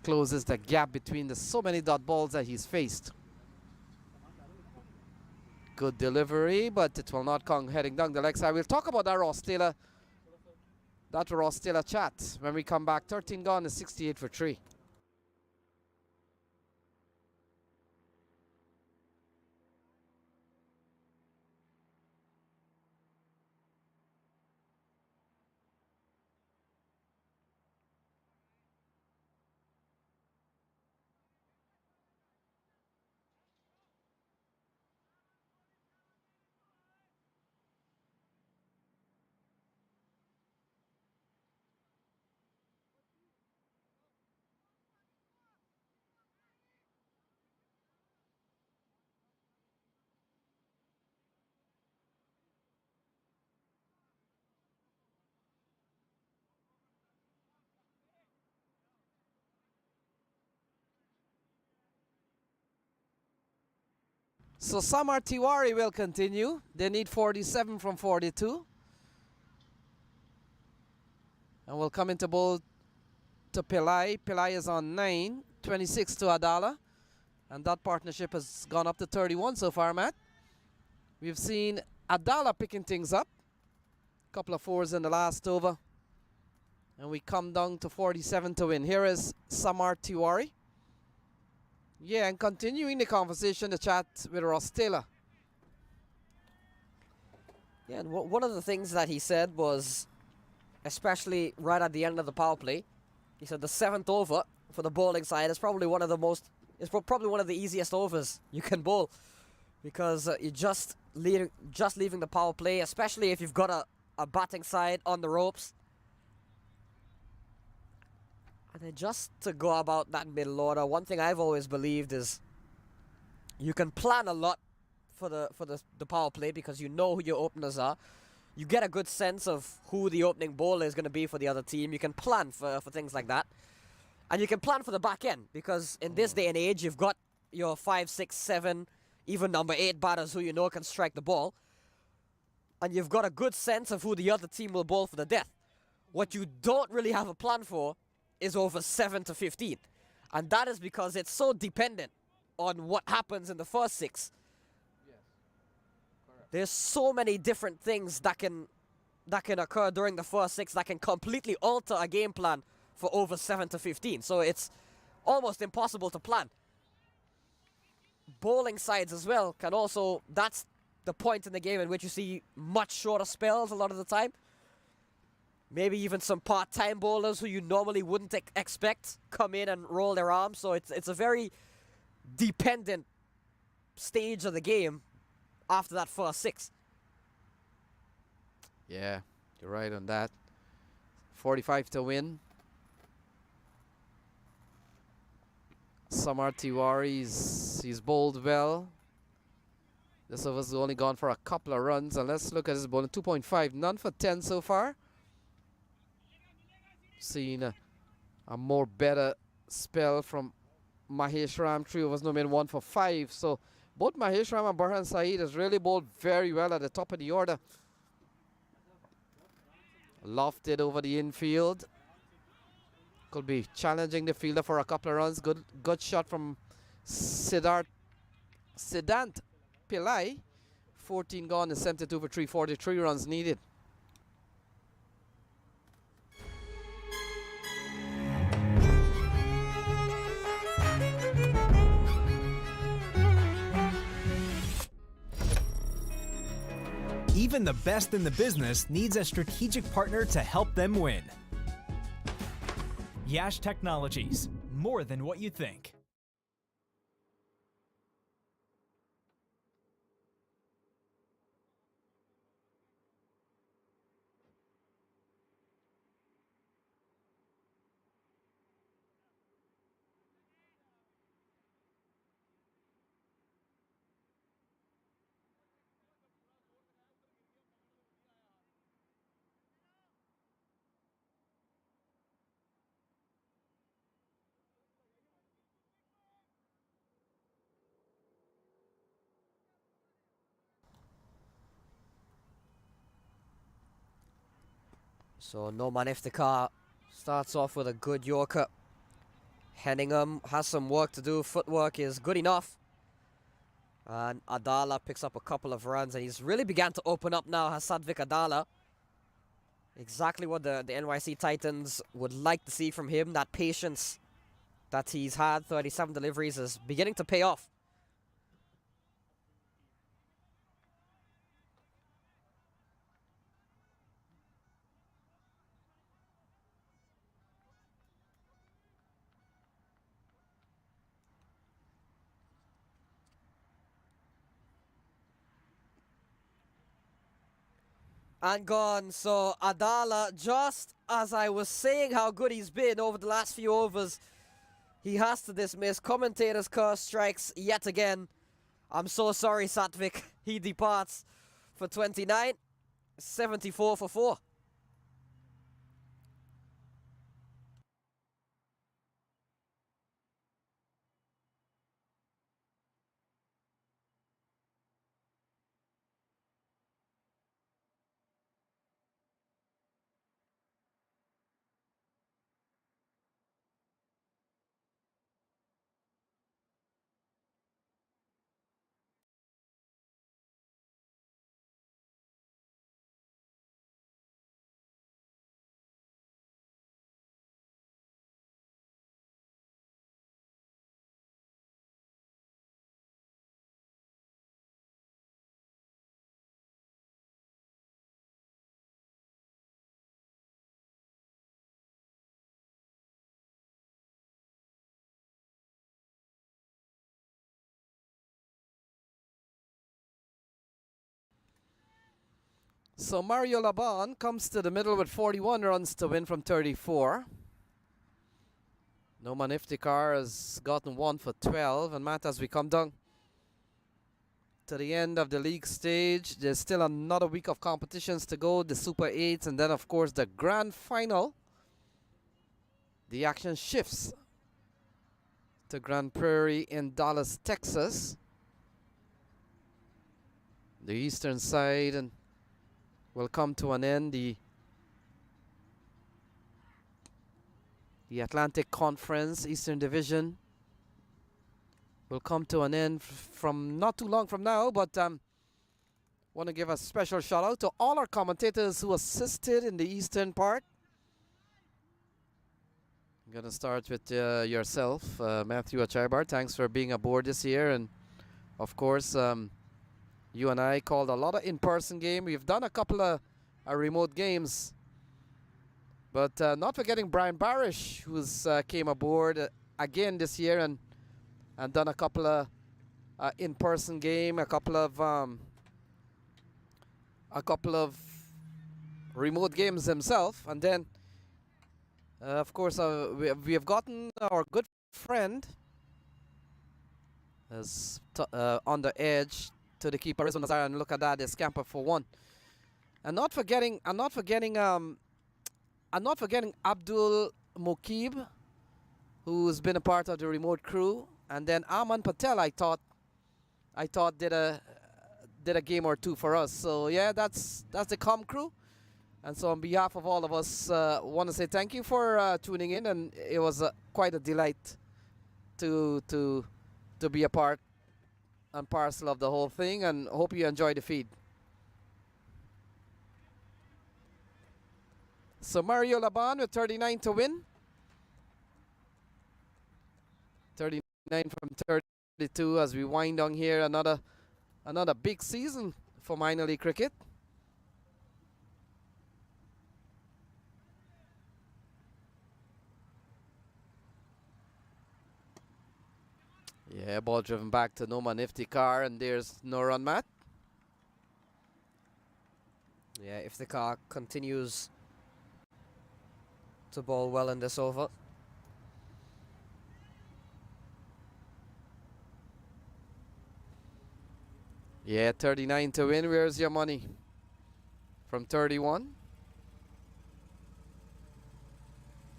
closes the gap between the so many dot balls that he's faced. Good delivery, but it will not come heading down the leg side. We'll talk about that Ross Taylor chat when we come back. 13 gone is 68 for 3. So Samar Tiwari will continue. They need 47 from 42. And we'll come into bowl to Pillai. Pillai is on 9, 26 to Adala. And that partnership has gone up to 31 so far, Matt. We've seen Adala picking things up. A couple of 4s in the last over. And we come down to 47 to win. Here is Samar Tiwari. Yeah, and continuing the conversation, the chat with Ross Taylor. Yeah, and one of the things that he said was, especially right at the end of the power play, he said the 7th over for the bowling side is probably one of the probably one of the easiest overs you can bowl, because you're just leaving the power play, especially if you've got a batting side on the ropes. And then just to go about that middle order, one thing I've always believed is you can plan a lot for the power play, because you know who your openers are. You get a good sense of who the opening bowler is going to be for the other team. You can plan for things like that. And you can plan for the back end, because in this day and age, you've got your 5, 6, 7, even number 8 batters who you know can strike the ball. And you've got a good sense of who the other team will bowl for the death. What you don't really have a plan for is over 7 to 15. And that is because it's so dependent on what happens in the first 6. There's so many different things that can occur during the first 6 that can completely alter a game plan for over 7 to 15. So it's almost impossible to plan. Bowling sides as well can also, that's the point in the game in which you see much shorter spells a lot of the time. Maybe even some part-time bowlers who you normally wouldn't expect come in and roll their arms. So it's a very dependent stage of the game after that first 6. Yeah, you're right on that. 45 to win. Samar Tiwari, he's bowled well. This of us has only gone for a couple of runs. And let's look at his bowling. 2.5, none for 10 so far. Seen a more better spell from Mahesh Ram. 3 overs, no men, 1 for 5. So both Mahesh Ram and Burhan Saeed has really bowled very well at the top of the order. Lofted over the infield. Could be challenging the fielder for a couple of runs. Good shot from Siddhant Pillai. 14 gone and 72 for 343 runs needed. Even the best in the business needs a strategic partner to help them win. Yash Technologies, more than what you think. So Noman Iftikhar starts off with a good Yorker. Henningham has some work to do. Footwork is good enough. And Adala picks up a couple of runs, and he's really began to open up now, has Sadvik Adala. Exactly what the NYC Titans would like to see from him. That patience that he's had, 37 deliveries, is beginning to pay off. And gone. So Adala, just as I was saying how good he's been over the last few overs, he has to dismiss. Commentator's curse strikes yet again. I'm so sorry, Satvik. He departs for 29, 74 for 4. So Mario Laban comes to the middle with 41 runs to win from 34. Noman Iftikhar has gotten 1 for 12. And Matt, as we come down to the end of the league stage, there's still another week of competitions to go. The Super 8s and then, of course, the grand final. The action shifts to Grand Prairie in Dallas, Texas. The eastern side and will come to an end. The Atlantic Conference Eastern Division will come to an end from not too long from now, but Want to give a special shout out to all our commentators who assisted in the eastern part. I'm going to start with yourself, Matthew Achaibar. Thanks for being aboard this year. And of course, you and I called a lot of in-person game. We've done a couple of remote games. But not forgetting Brian Barish, who's came aboard again this year and done a couple of in-person game, a couple of remote games himself. And then, of course, we have gotten our good friend as on the edge to the keeper, Rizwan Mazhar, and look at that, they scamper for one. And not forgetting Abdul Mokib, who's been a part of the remote crew, and then Aman Patel. I thought did a game or two for us. So yeah, that's the com crew. And so on behalf of all of us, want to say thank you for tuning in, and it was quite a delight to be a part and parcel of the whole thing, and hope you enjoy the feed. So Mario Laban with 39 to win. 39 from 32 as we wind down here. Another big season for minor league cricket. Yeah, ball driven back to Noman Iftikhar, and there's no run, Matt. Yeah, Iftikhar continues to bowl well in this over. Yeah, 39 to win. Where's your money? From 31?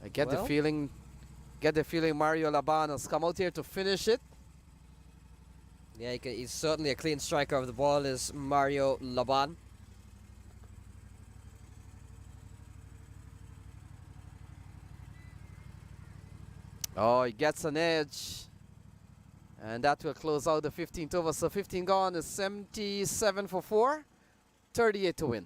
I get the feeling Mario Laban has come out here to finish it. Yeah, he's certainly a clean striker of the ball, is Mario Laban. Oh, he gets an edge. And that will close out the 15th over. So 15 gone is 77 for 4. 38 to win.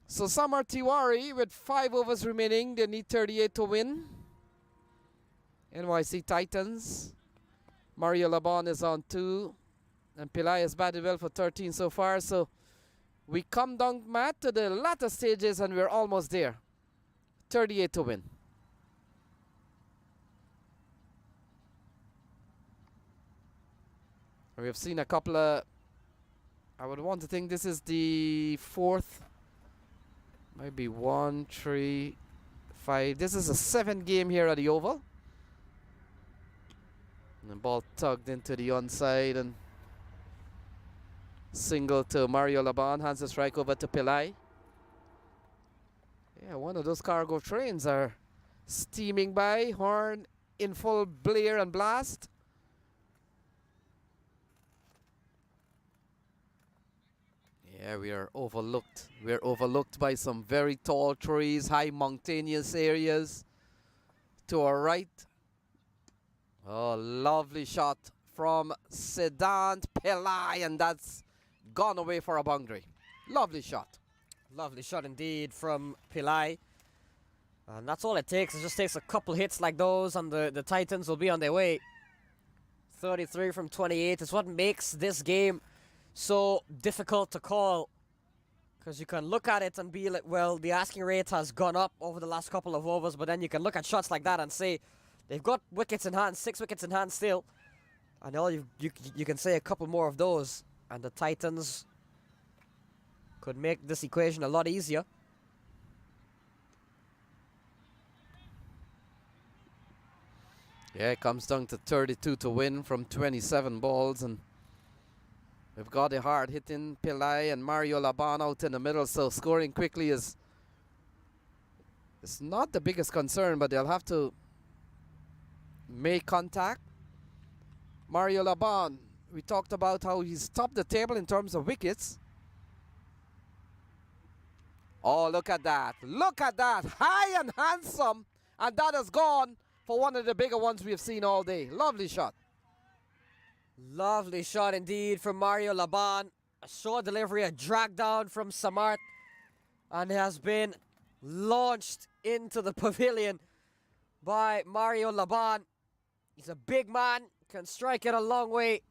So Samar Tiwari with 5 overs remaining. They need 38 to win. NYC Titans. Mario Laban is on 2. And Pillai has batted well for 13 so far. So we come down, Matt, to the latter stages, and we're almost there. 38 to win. We've seen a couple of... I would want to think this is the 4th. Maybe 1, 3, 5. This is a 7th game here at the Oval. And the ball tugged into the onside and single to Mario Laban. Hands the strike over to Pillai. Yeah, one of those cargo trains are steaming by. Horn in full blare and blast. Yeah, we are overlooked. We're overlooked by some very tall trees, high mountainous areas to our right. Oh, lovely shot from Siddhant Pillai, and that's gone away for a boundary. Lovely shot. Lovely shot indeed from Pillai. And that's all it takes. It just takes a couple hits like those, and the Titans will be on their way. 33 from 28 is what makes this game so difficult to call, because you can look at it and be like, well, the asking rate has gone up over the last couple of overs, but then you can look at shots like that and say they've got wickets in hand, 6 wickets in hand still, and all you can say a couple more of those, and the Titans could make this equation a lot easier. Yeah, it comes down to 32 to win from 27 balls, and we've got a hard hitting Pillai and Mario Laban out in the middle, so scoring quickly is it's not the biggest concern, but they'll have to make contact. Mario Laban, we talked about how he's topped the table in terms of wickets. Oh, look at that. Look at that. High and handsome. And that has gone for one of the bigger ones we have seen all day. Lovely shot. Lovely shot indeed from Mario Laban. A short delivery, a drag down from Samart. And has been launched into the pavilion by Mario Laban. He's a big man, can strike it a long way.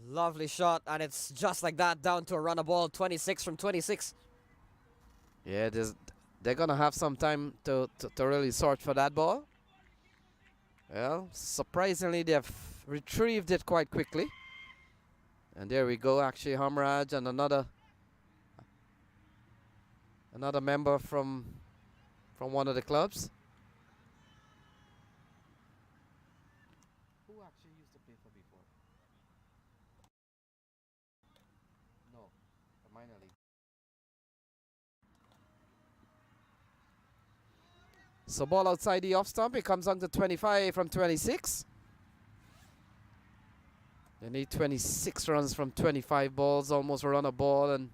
Lovely shot, and it's just like that, down to a runner ball, 26 from 26. Yeah, they're going to have some time to really search for that ball. Well, surprisingly, they've retrieved it quite quickly. And there we go, actually, Hamraj and another member from one of the clubs. Who actually used to play for before? No, a minor league. So ball outside the off stump. It comes on to 25 from 26. They need 26 runs from 25 balls, almost a run a ball, and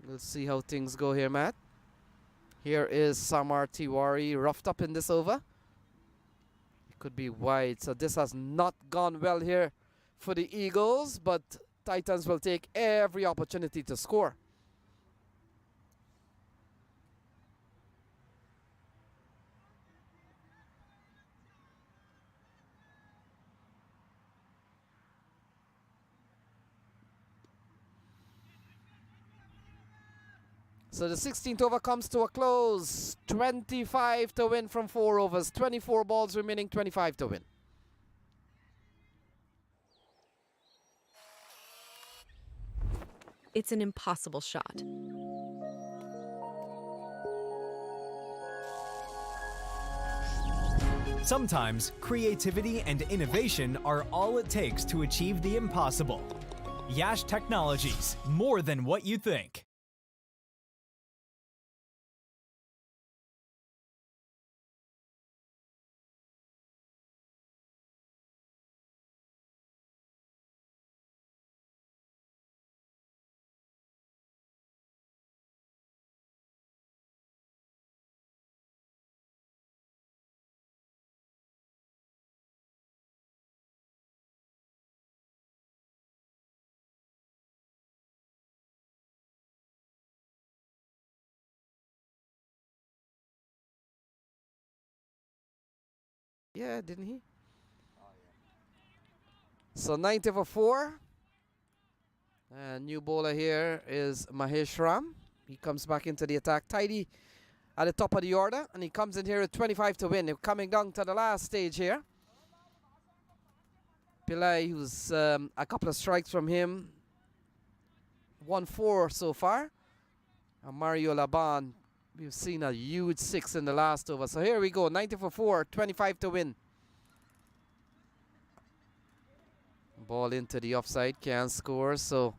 we'll see how things go here, Matt. Here is Samar Tiwari, roughed up in this over. It could be wide, so this has not gone well here for the Eagles, but Titans will take every opportunity to score. So the 16th over comes to a close. 25 to win from 4 overs. 24 balls remaining, 25 to win. It's an impossible shot. Sometimes creativity and innovation are all it takes to achieve the impossible. Yash Technologies, more than what you think. Yeah, didn't he? So 90 for 4. And new bowler here is Mahesh Ram. He comes back into the attack. Tidy at the top of the order. And he comes in here at 25 to win. They're coming down to the last stage here. Pillai, who's a couple of strikes from him. 1-4 so far. And Mario Laban, we've seen a huge 6 in the last over. So here we go, 90 for 4, 25 to win. Ball into the offside, can't score. So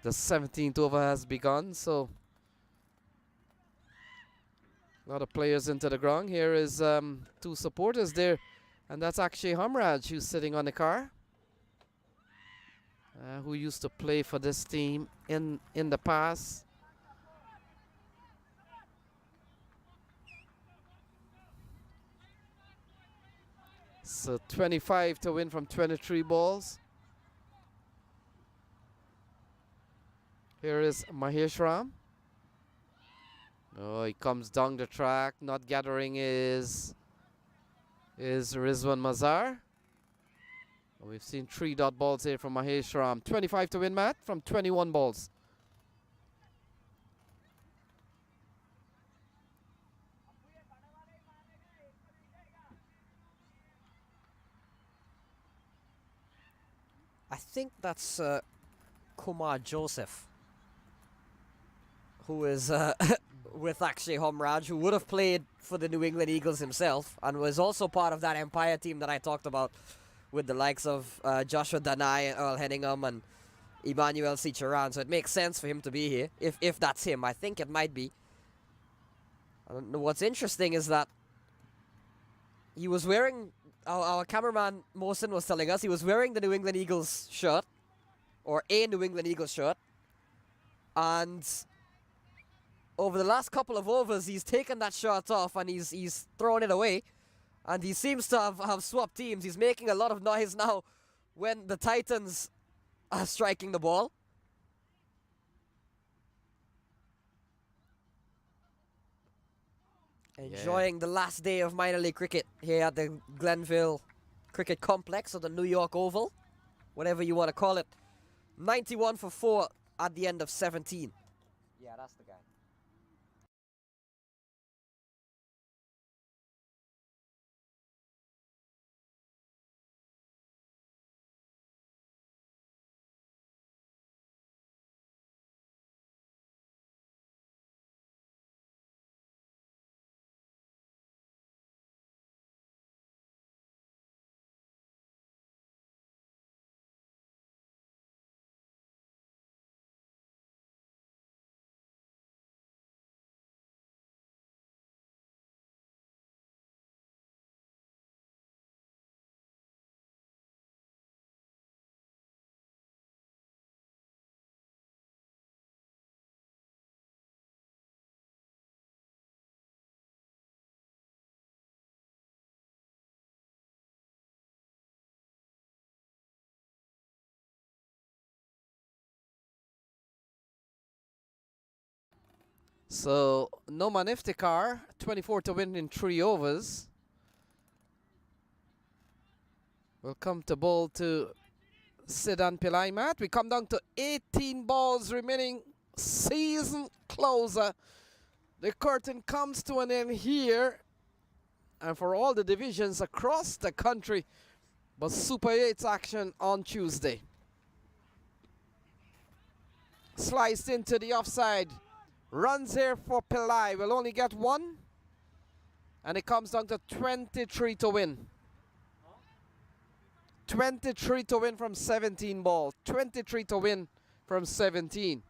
the 17th over has begun. So a lot of players into the ground. Here is 2 supporters there. And that's actually Hamraj, who's sitting on the car. Who used to play for this team in the past. So 25 to win from 23 balls. Here is Mahesh Ram. Oh, he comes down the track. Not gathering is Rizwan Mazhar. We've seen 3 dot balls here from Mahesh Ram. 25 to win, Matt, from 21 balls. I think that's Kumar Joseph, who is with Akshay Homraj, who would have played for the New England Eagles himself and was also part of that Empire team that I talked about with the likes of Joshua Danai and Earl Henningham and Emmanuel C. Charan. So it makes sense for him to be here, if that's him. I think it might be. And what's interesting is that he was wearing, our cameraman Mohsen was telling us, he was wearing the New England Eagles shirt, or a New England Eagles shirt, and over the last couple of overs, he's taken that shirt off and he's thrown it away. And he seems to have swapped teams. He's making a lot of noise now when the Titans are striking the ball. Enjoying the last day of minor league cricket here at the Glenville Cricket Complex, or the New York Oval, whatever you want to call it. 91 for 4 at the end of 17. Yeah, that's the guy. So, Noman Iftikhar, 24 to win in 3 overs. Will come to bowl to Siddhan Pillai, Matt. We come down to 18 balls remaining. Season closer. The curtain comes to an end here. And for all the divisions across the country. But Super 8's action on Tuesday. Sliced into the offside. Runs here for Pillai. Will only get 1. And it comes down to 23 to win. 23 to win from 17 balls. 23 to win from 17.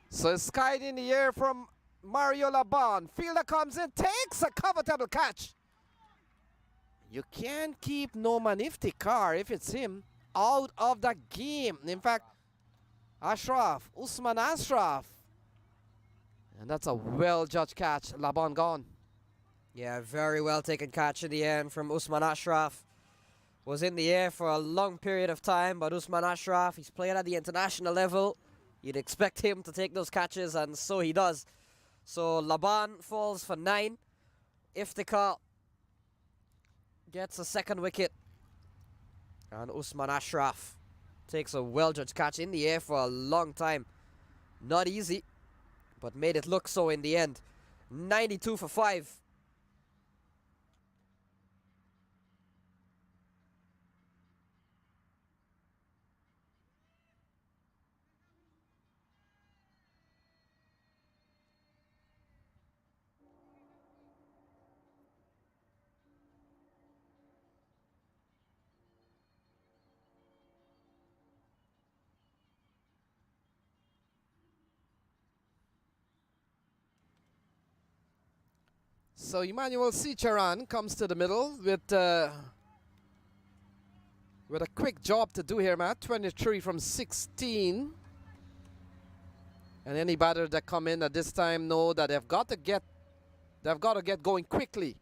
So it's skied in the air from Mario Laban. Fielder comes in, takes a comfortable catch. You can't keep Noman Iftikhar, if it's him, out of the game. In fact, Usman Ashraf. And that's a well-judged catch. Laban gone. Yeah, very well taken catch in the end from Usman Ashraf. Was in the air for a long period of time, but Usman Ashraf, he's played at the international level. You'd expect him to take those catches, and so he does. So Laban falls for 9. Iftikhar gets a second wicket. And Usman Ashraf takes a well-judged catch in the air for a long time. Not easy, but made it look so in the end. 92 for 5. So Emmanuel C. Charan comes to the middle with a quick job to do here, Matt. 23 from 16. And any batter that come in at this time know that they've got to get going quickly.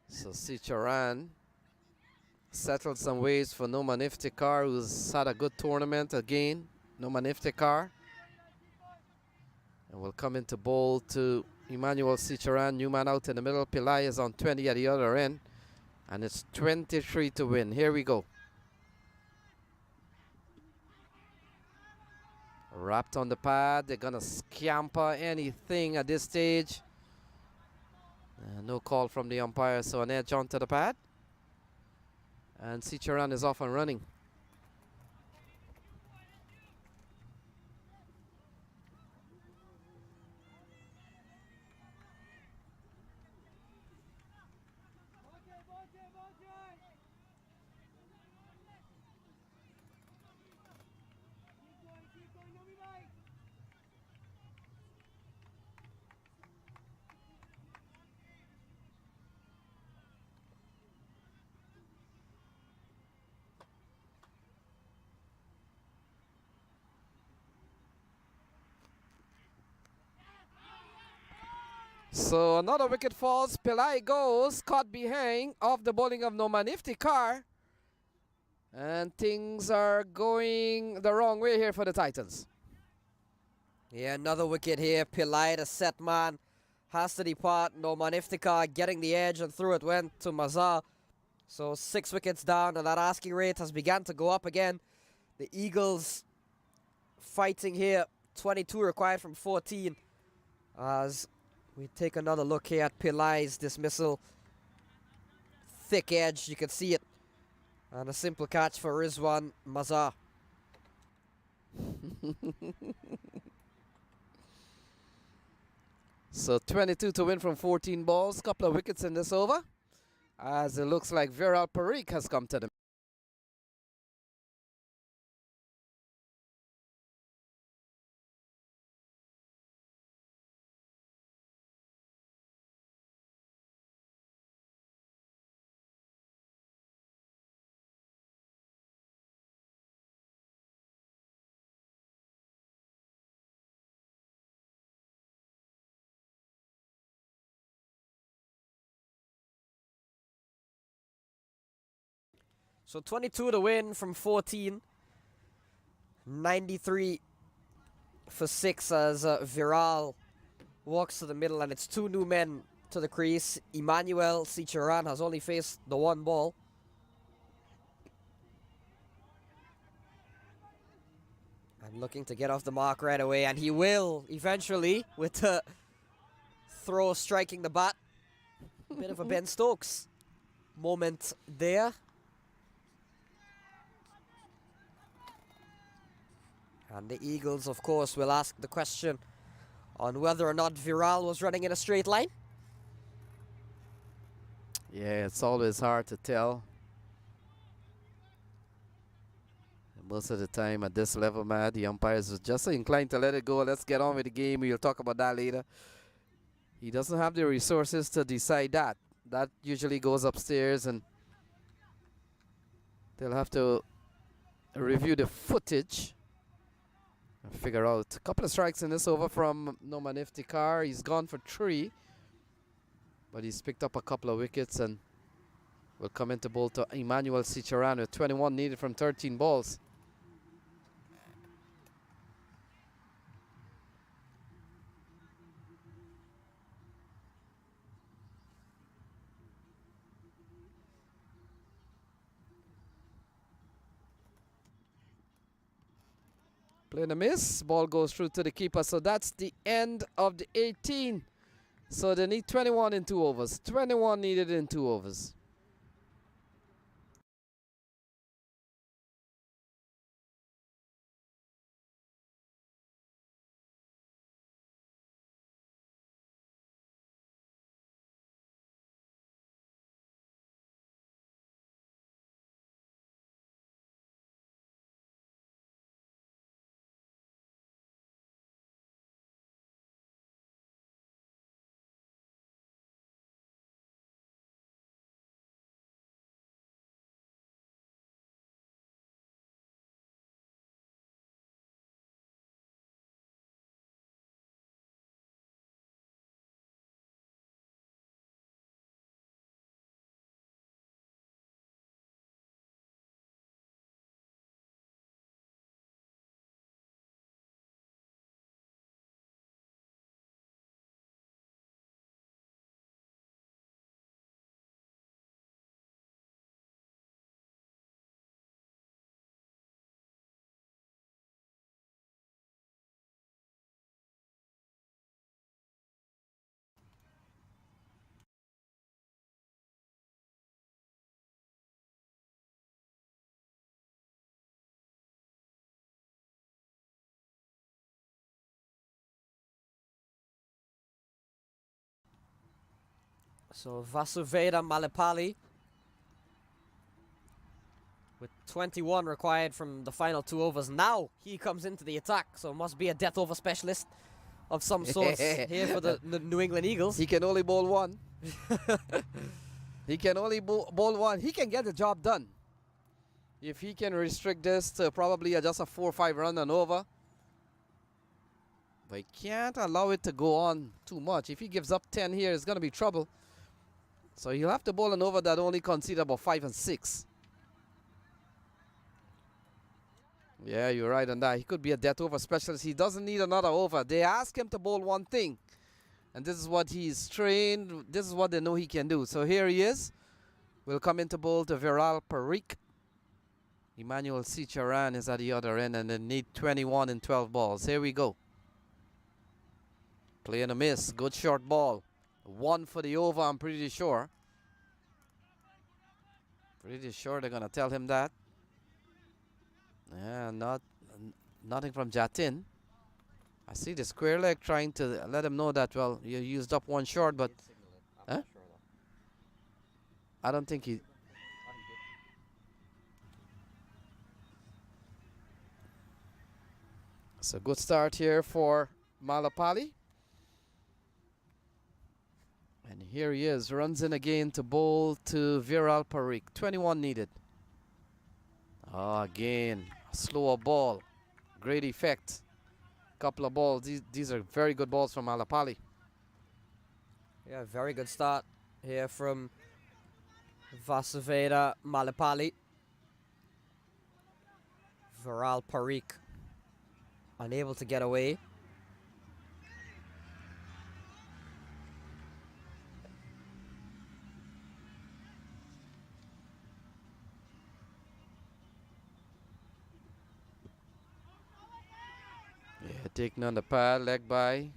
So Sicharan settled some ways for Noman Iftikhar, who's had a good tournament again. Noman Iftikhar. And will come into bowl to Emmanuel Sicharan. New man out in the middle. Pillai is on 20 at the other end. And it's 23 to win. Here we go. Wrapped on the pad. They're going to scamper anything at this stage. No call from the umpire, so an edge onto the pad. And Sicharan is off and running. So another wicket falls. Pillai goes, caught behind off the bowling of Noman Iftikhar. And things are going the wrong way here for the Titans. Yeah, another wicket here. Pillai, the set man, has to depart. Noman Iftikhar getting the edge, and through it went to Mazhar. So 6 wickets down, and that asking rate has begun to go up again. The Eagles fighting here. 22 required from 14. As we take another look here at Pillai's dismissal. Thick edge, you can see it. And a simple catch for Rizwan Mazhar. So 22 to win from 14 balls. Couple of wickets in this over. As it looks like Viral Parikh has come to them. So 22 to win from 14. 93 for 6 as Viral walks to the middle, and it's 2 new men to the crease. Emmanuel Sicharan has only faced the 1 ball. And looking to get off the mark right away, and he will eventually with the throw striking the bat. Bit of a Ben Stokes moment there. And the Eagles, of course, will ask the question on whether or not Viral was running in a straight line. Yeah, it's always hard to tell. And most of the time at this level, man, the umpires are just inclined to let it go. Let's get on with the game. We'll talk about that later. He doesn't have the resources to decide that. That usually goes upstairs, and they'll have to review the footage and figure out. A couple of strikes in this over from Noman Iftikhar. He's gone for 3, but he's picked up a couple of wickets and will come into bowl to Emmanuel Sicharan with 21 needed from 13 balls. Playing a miss. Ball goes through to the keeper. So that's the end of the 18. So they need 21 in 2 overs. 21 needed in 2 overs. So Vasuveda Malapalli with 21 required from the final 2 overs. Now he comes into the attack, so must be a death over specialist of some sort here for the New England Eagles. He can only bowl one. He can only bowl one. He can get the job done. If he can restrict this to probably just a 4 or 5 run and over. But he can't allow it to go on too much. If he gives up 10 here, it's going to be trouble. So he'll have to bowl an over that only concede about 5 and 6. Yeah, you're right on that. He could be a death over specialist. He doesn't need another over. They ask him to bowl one thing. And this is what he's trained. This is what they know he can do. So here he is. Will come into bowl to Viral Parikh. Emmanuel Sicharan is at the other end, and they need 21 in 12 balls. Here we go. Play and a miss. Good short ball. 1 for the over, I'm pretty sure. Pretty sure they're going to tell him that. Yeah, nothing from Jatin. I see the square leg trying to let him know that, well, you used up 1 short, but... Huh? I don't think he... It's a good start here for Malapalli. And here he is, runs in again to bowl to Viral Parikh. 21 needed. Oh, again, a slower ball. Great effect. Couple of balls. These are very good balls from Malapalli. Yeah, very good start here from Vasuveda Malapalli. Viral Parikh unable to get away. Yeah, taking on the pad, leg by.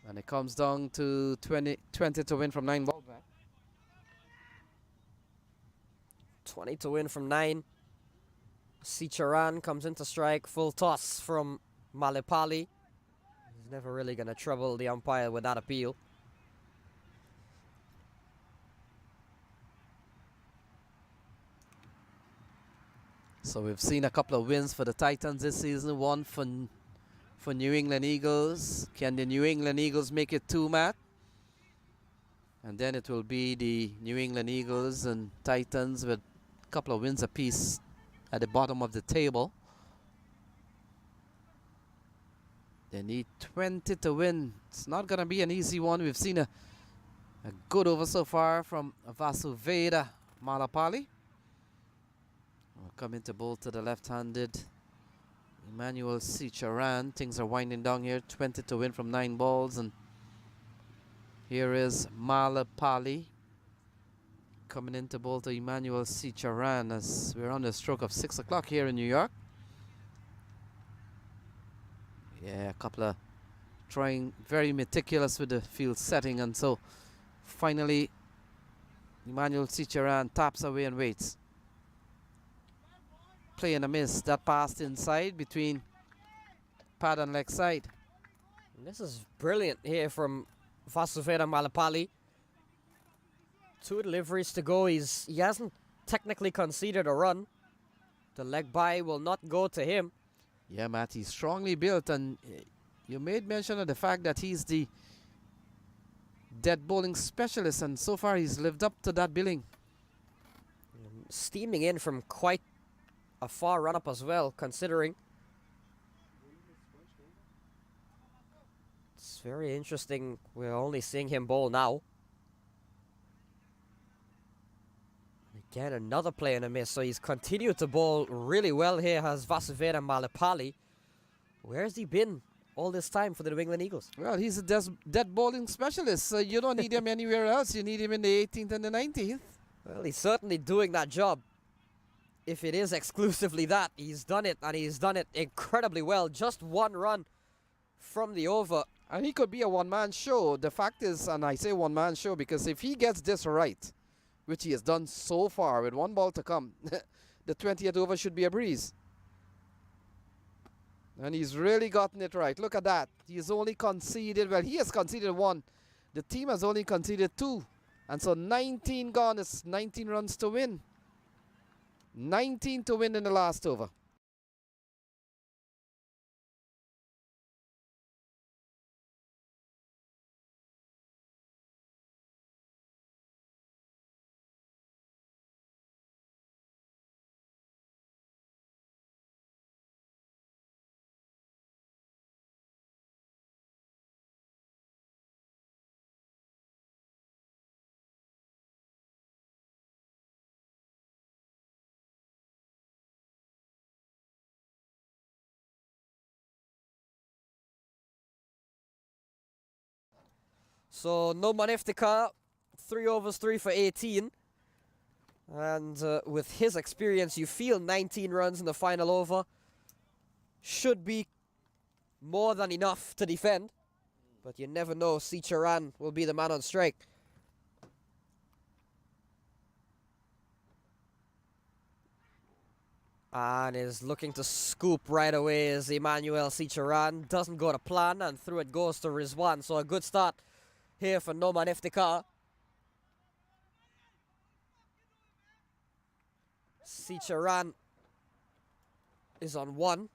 And it comes down to 20 to win from 9 balls back. 20 to win from 9. Sicharan comes into strike, full toss from Malapalli. He's never really going to trouble the umpire with that appeal. So we've seen a couple of wins for the Titans this season. One for New England Eagles. Can the New England Eagles make it 2, Matt? And then it will be the New England Eagles and Titans with a couple of wins apiece at the bottom of the table. They need 20 to win. It's not going to be an easy one. We've seen a good over so far from Vasuveda Malapalli. We'll come into bowl to the left-handed Emmanuel Sicharan. Things are winding down here. 20 to win from 9 balls. And here is Malapalli coming into bowl to Emmanuel Sicharan as we're on the stroke of 6 o'clock here in New York. Yeah, a couple of trying very meticulous with the field setting, and so finally Emmanuel Sicharan taps away and waits. Play and a miss. That passed inside between pad and leg side. And this is brilliant here from Vasuveda Malapalli. 2 deliveries to go. He hasn't technically conceded a run. The leg by will not go to him. Yeah, Matt, he's strongly built, and you made mention of the fact that he's the dead bowling specialist, and so far he's lived up to that billing. Steaming in from quite a far run up as well, considering. It's very interesting. We're only seeing him bowl now. Again, another play and a miss. So he's continued to bowl really well here, has Vasuveda Malapalli. Where's he been all this time for the New England Eagles? Well, he's a dead bowling specialist, so you don't need him anywhere else. You need him in the 18th and the 19th. Well, he's certainly doing that job. If it is exclusively that, he's done it, and he's done it incredibly well. Just 1 run from the over. And he could be a one-man show. The fact is, and I say one-man show because if he gets this right, which he has done so far with 1 ball to come, the 20th over should be a breeze. And he's really gotten it right. Look at that. He's only conceded, well, he has conceded 1, The team has only conceded 2. And so 19 gone is 19 runs to win. 19 to win in the last over. So no Maniftika, 3 overs, 3 for 18. And with his experience, you feel 19 runs in the final over should be more than enough to defend. But you never know, Sicharan will be the man on strike. And is looking to scoop right away as Emmanuel Sicharan. Doesn't go to plan, and through it goes to Rizwan. So a good start here for Noman Iftikhar. Sicharan is on 1.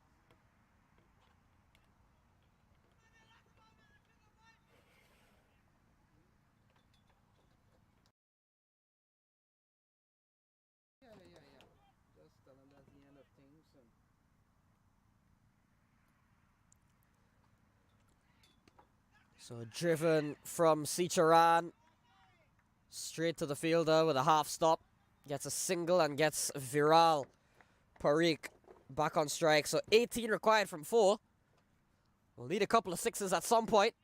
So driven from Sicharan straight to the fielder with a half stop. Gets a single and gets Viral Parikh back on strike. So 18 required from 4. We'll need a couple of 6s at some point.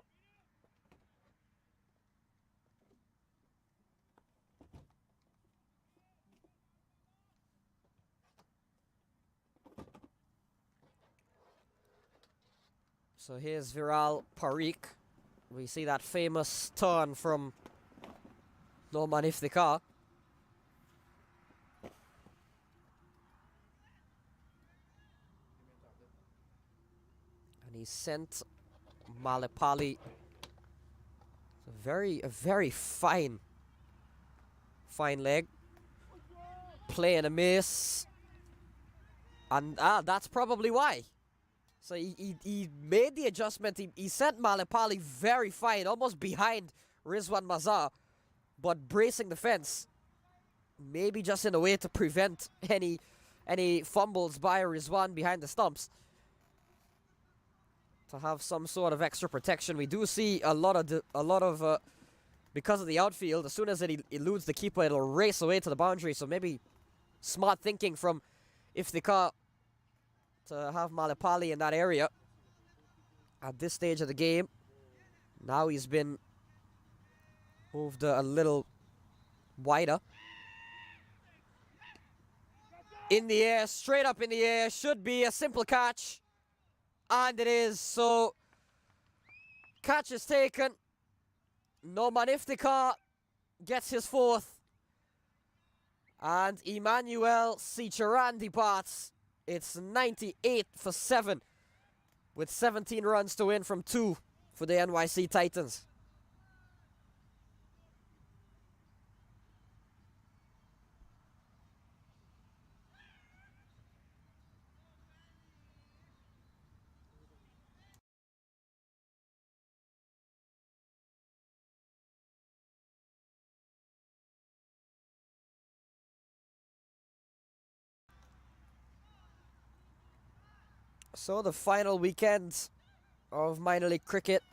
So here's Viral Parikh. We see that famous turn from Noman Iftikhar. And he sent Malapali. A very fine leg. Play and a miss. And that's probably why. So he made the adjustment. He sent Malapali very fine, almost behind Rizwan Mazhar, but bracing the fence. Maybe just in a way to prevent any fumbles by Rizwan behind the stumps. To have some sort of extra protection. We do see a lot of because of the outfield, as soon as it eludes the keeper, it'll race away to the boundary. So maybe smart thinking from Iftikhar to have Malapali in that area at this stage of the game. Now he's been moved a little wider. In the air, straight up in the air, should be a simple catch. And it is. So catch is taken. Noman Iftikhar gets his 4th. And Emmanuel Sicharan departs. It's 98 for 7 with 17 runs to win from 2 for the NYC Titans. So the final weekend of minor league cricket,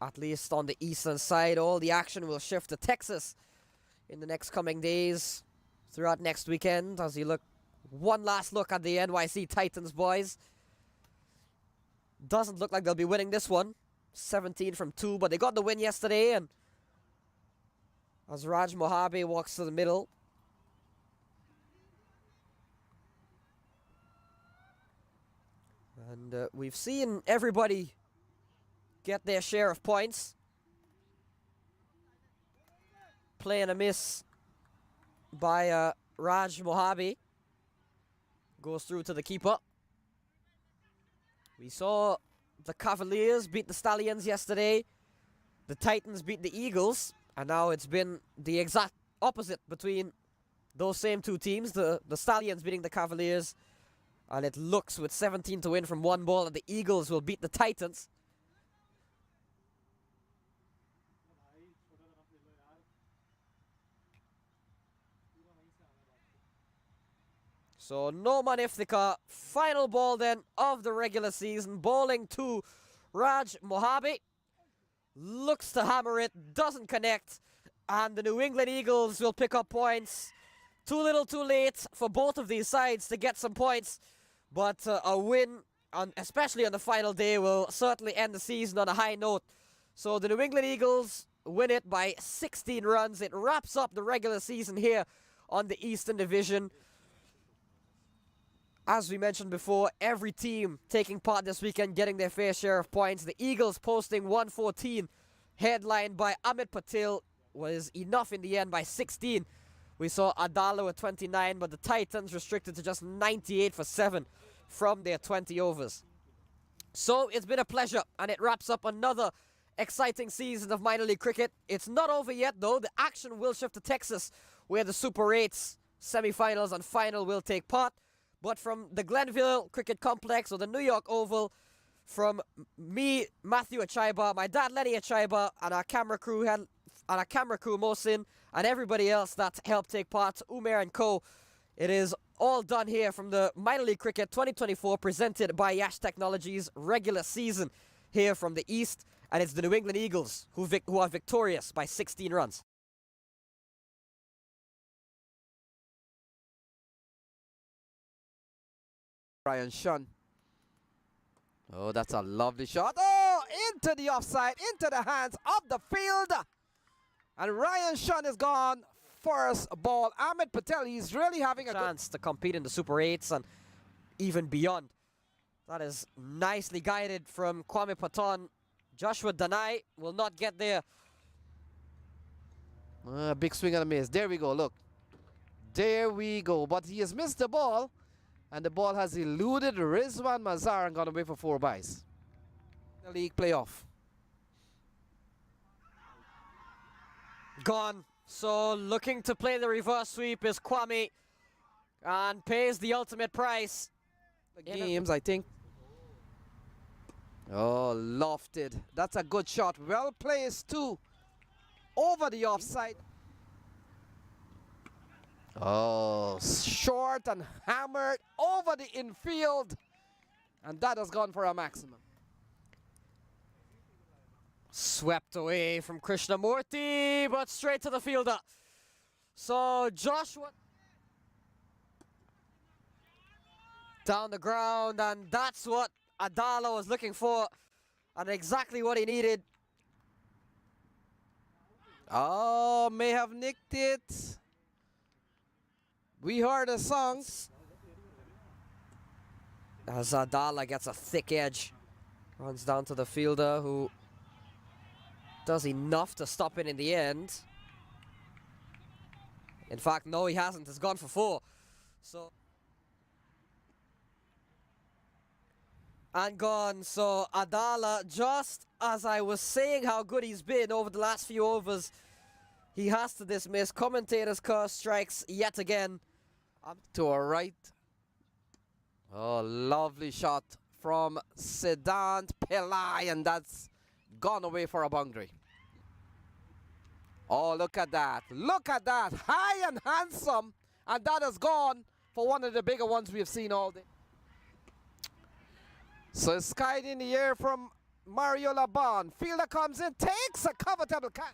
at least on the eastern side, all the action will shift to Texas in the next coming days throughout next weekend as you look one last look at the NYC Titans, boys. Doesn't look like they'll be winning this one. 17 from 2, but they got the win yesterday, and as Raj Mohabe walks to the middle, and we've seen everybody get their share of points. Play and a miss by Raj Mohabe. Goes through to the keeper. We saw the Cavaliers beat the Stallions yesterday. the Titans beat the Eagles, and now it's been the exact opposite between those same two teams. The Stallions beating the Cavaliers, and it looks with 17 to win from one ball that the Eagles will beat the Titans. So no Maniftika, final ball then of the regular season, bowling to Raj Mohabi. Looks to hammer it, doesn't connect, and the New England Eagles will pick up points. Too little too late for both of these sides to get some points, but a win, especially on the final day, will certainly end the season on a high note. So the New England Eagles win it by 16 runs. It wraps up the regular season here on the Eastern Division. As we mentioned before, every team taking part this weekend getting their fair share of points. The Eagles posting 114, headlined by Amit Patel, was enough in the end by 16. We saw Adala with 29, but the Titans restricted to just 98 for 7 from their 20 overs. So it's been a pleasure, and it wraps up another exciting season of minor league cricket. It's not over yet, though. The action will shift to Texas, where the Super 8s semi-finals and final will take part. But from the Glenville Cricket Complex or the New York Oval, from me, Matthew Achaiba, my dad Lenny Achaiba, and our camera crew Mohsin, and everybody else that helped take part, Umair and co. It is all done here from the Minor League Cricket 2024 presented by Yash Technologies regular season here from the East, and it's the New England Eagles who are victorious by 16 runs. Shan. Oh, that's a lovely shot. Oh, into the offside, into the hands of the field. And Ryan Shan is gone. First ball. Amit Patel, he's really having a chance to compete in the Super 8s and even beyond. That is nicely guided from Kwame Patton. Joshua Danai will not get there. Big swing and a miss. There we go, look. There we go. But he has missed the ball. And the ball has eluded Rizwan Mazhar and gone away for 4 byes. The league playoff. Gone. So looking to play the reverse sweep is Kwame and pays the ultimate price. The games, I think. Oh, lofted. That's a good shot. Well placed too. Over the offside. Oh, short and hammered over the infield. And that has gone for a maximum. Swept away from Krishnamurti, but straight to the fielder. So Joshua down the ground, and that's what Adala was looking for, and exactly what he needed. Oh, may have nicked it. We heard the songs. As Adala gets a thick edge, runs down to the fielder who does enough to stop it in the end. In fact, no, he hasn't. It's gone for 4. So and gone. So Adala, just as I was saying how good he's been over the last few overs, he has to dismiss. Commentator's curse strikes yet again. To our right. Oh, lovely shot from Siddhant Pillai, and that's gone away for a boundary. Oh, look at that. Look at that. High and handsome. And that has gone for one of the bigger ones we've seen all day. So it's skied in the air from Mario Laban. Fielder comes in, takes a comfortable catch.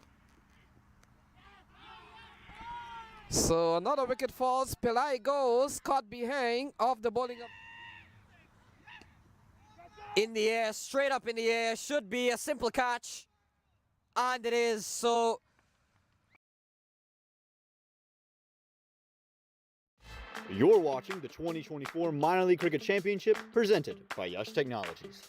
So another wicket falls. Pillai goes, caught behind of the bowling. In the air, straight up in the air. Should be a simple catch. And it is. So You're watching the 2024 Minor League Cricket Championship presented by Yash Technologies.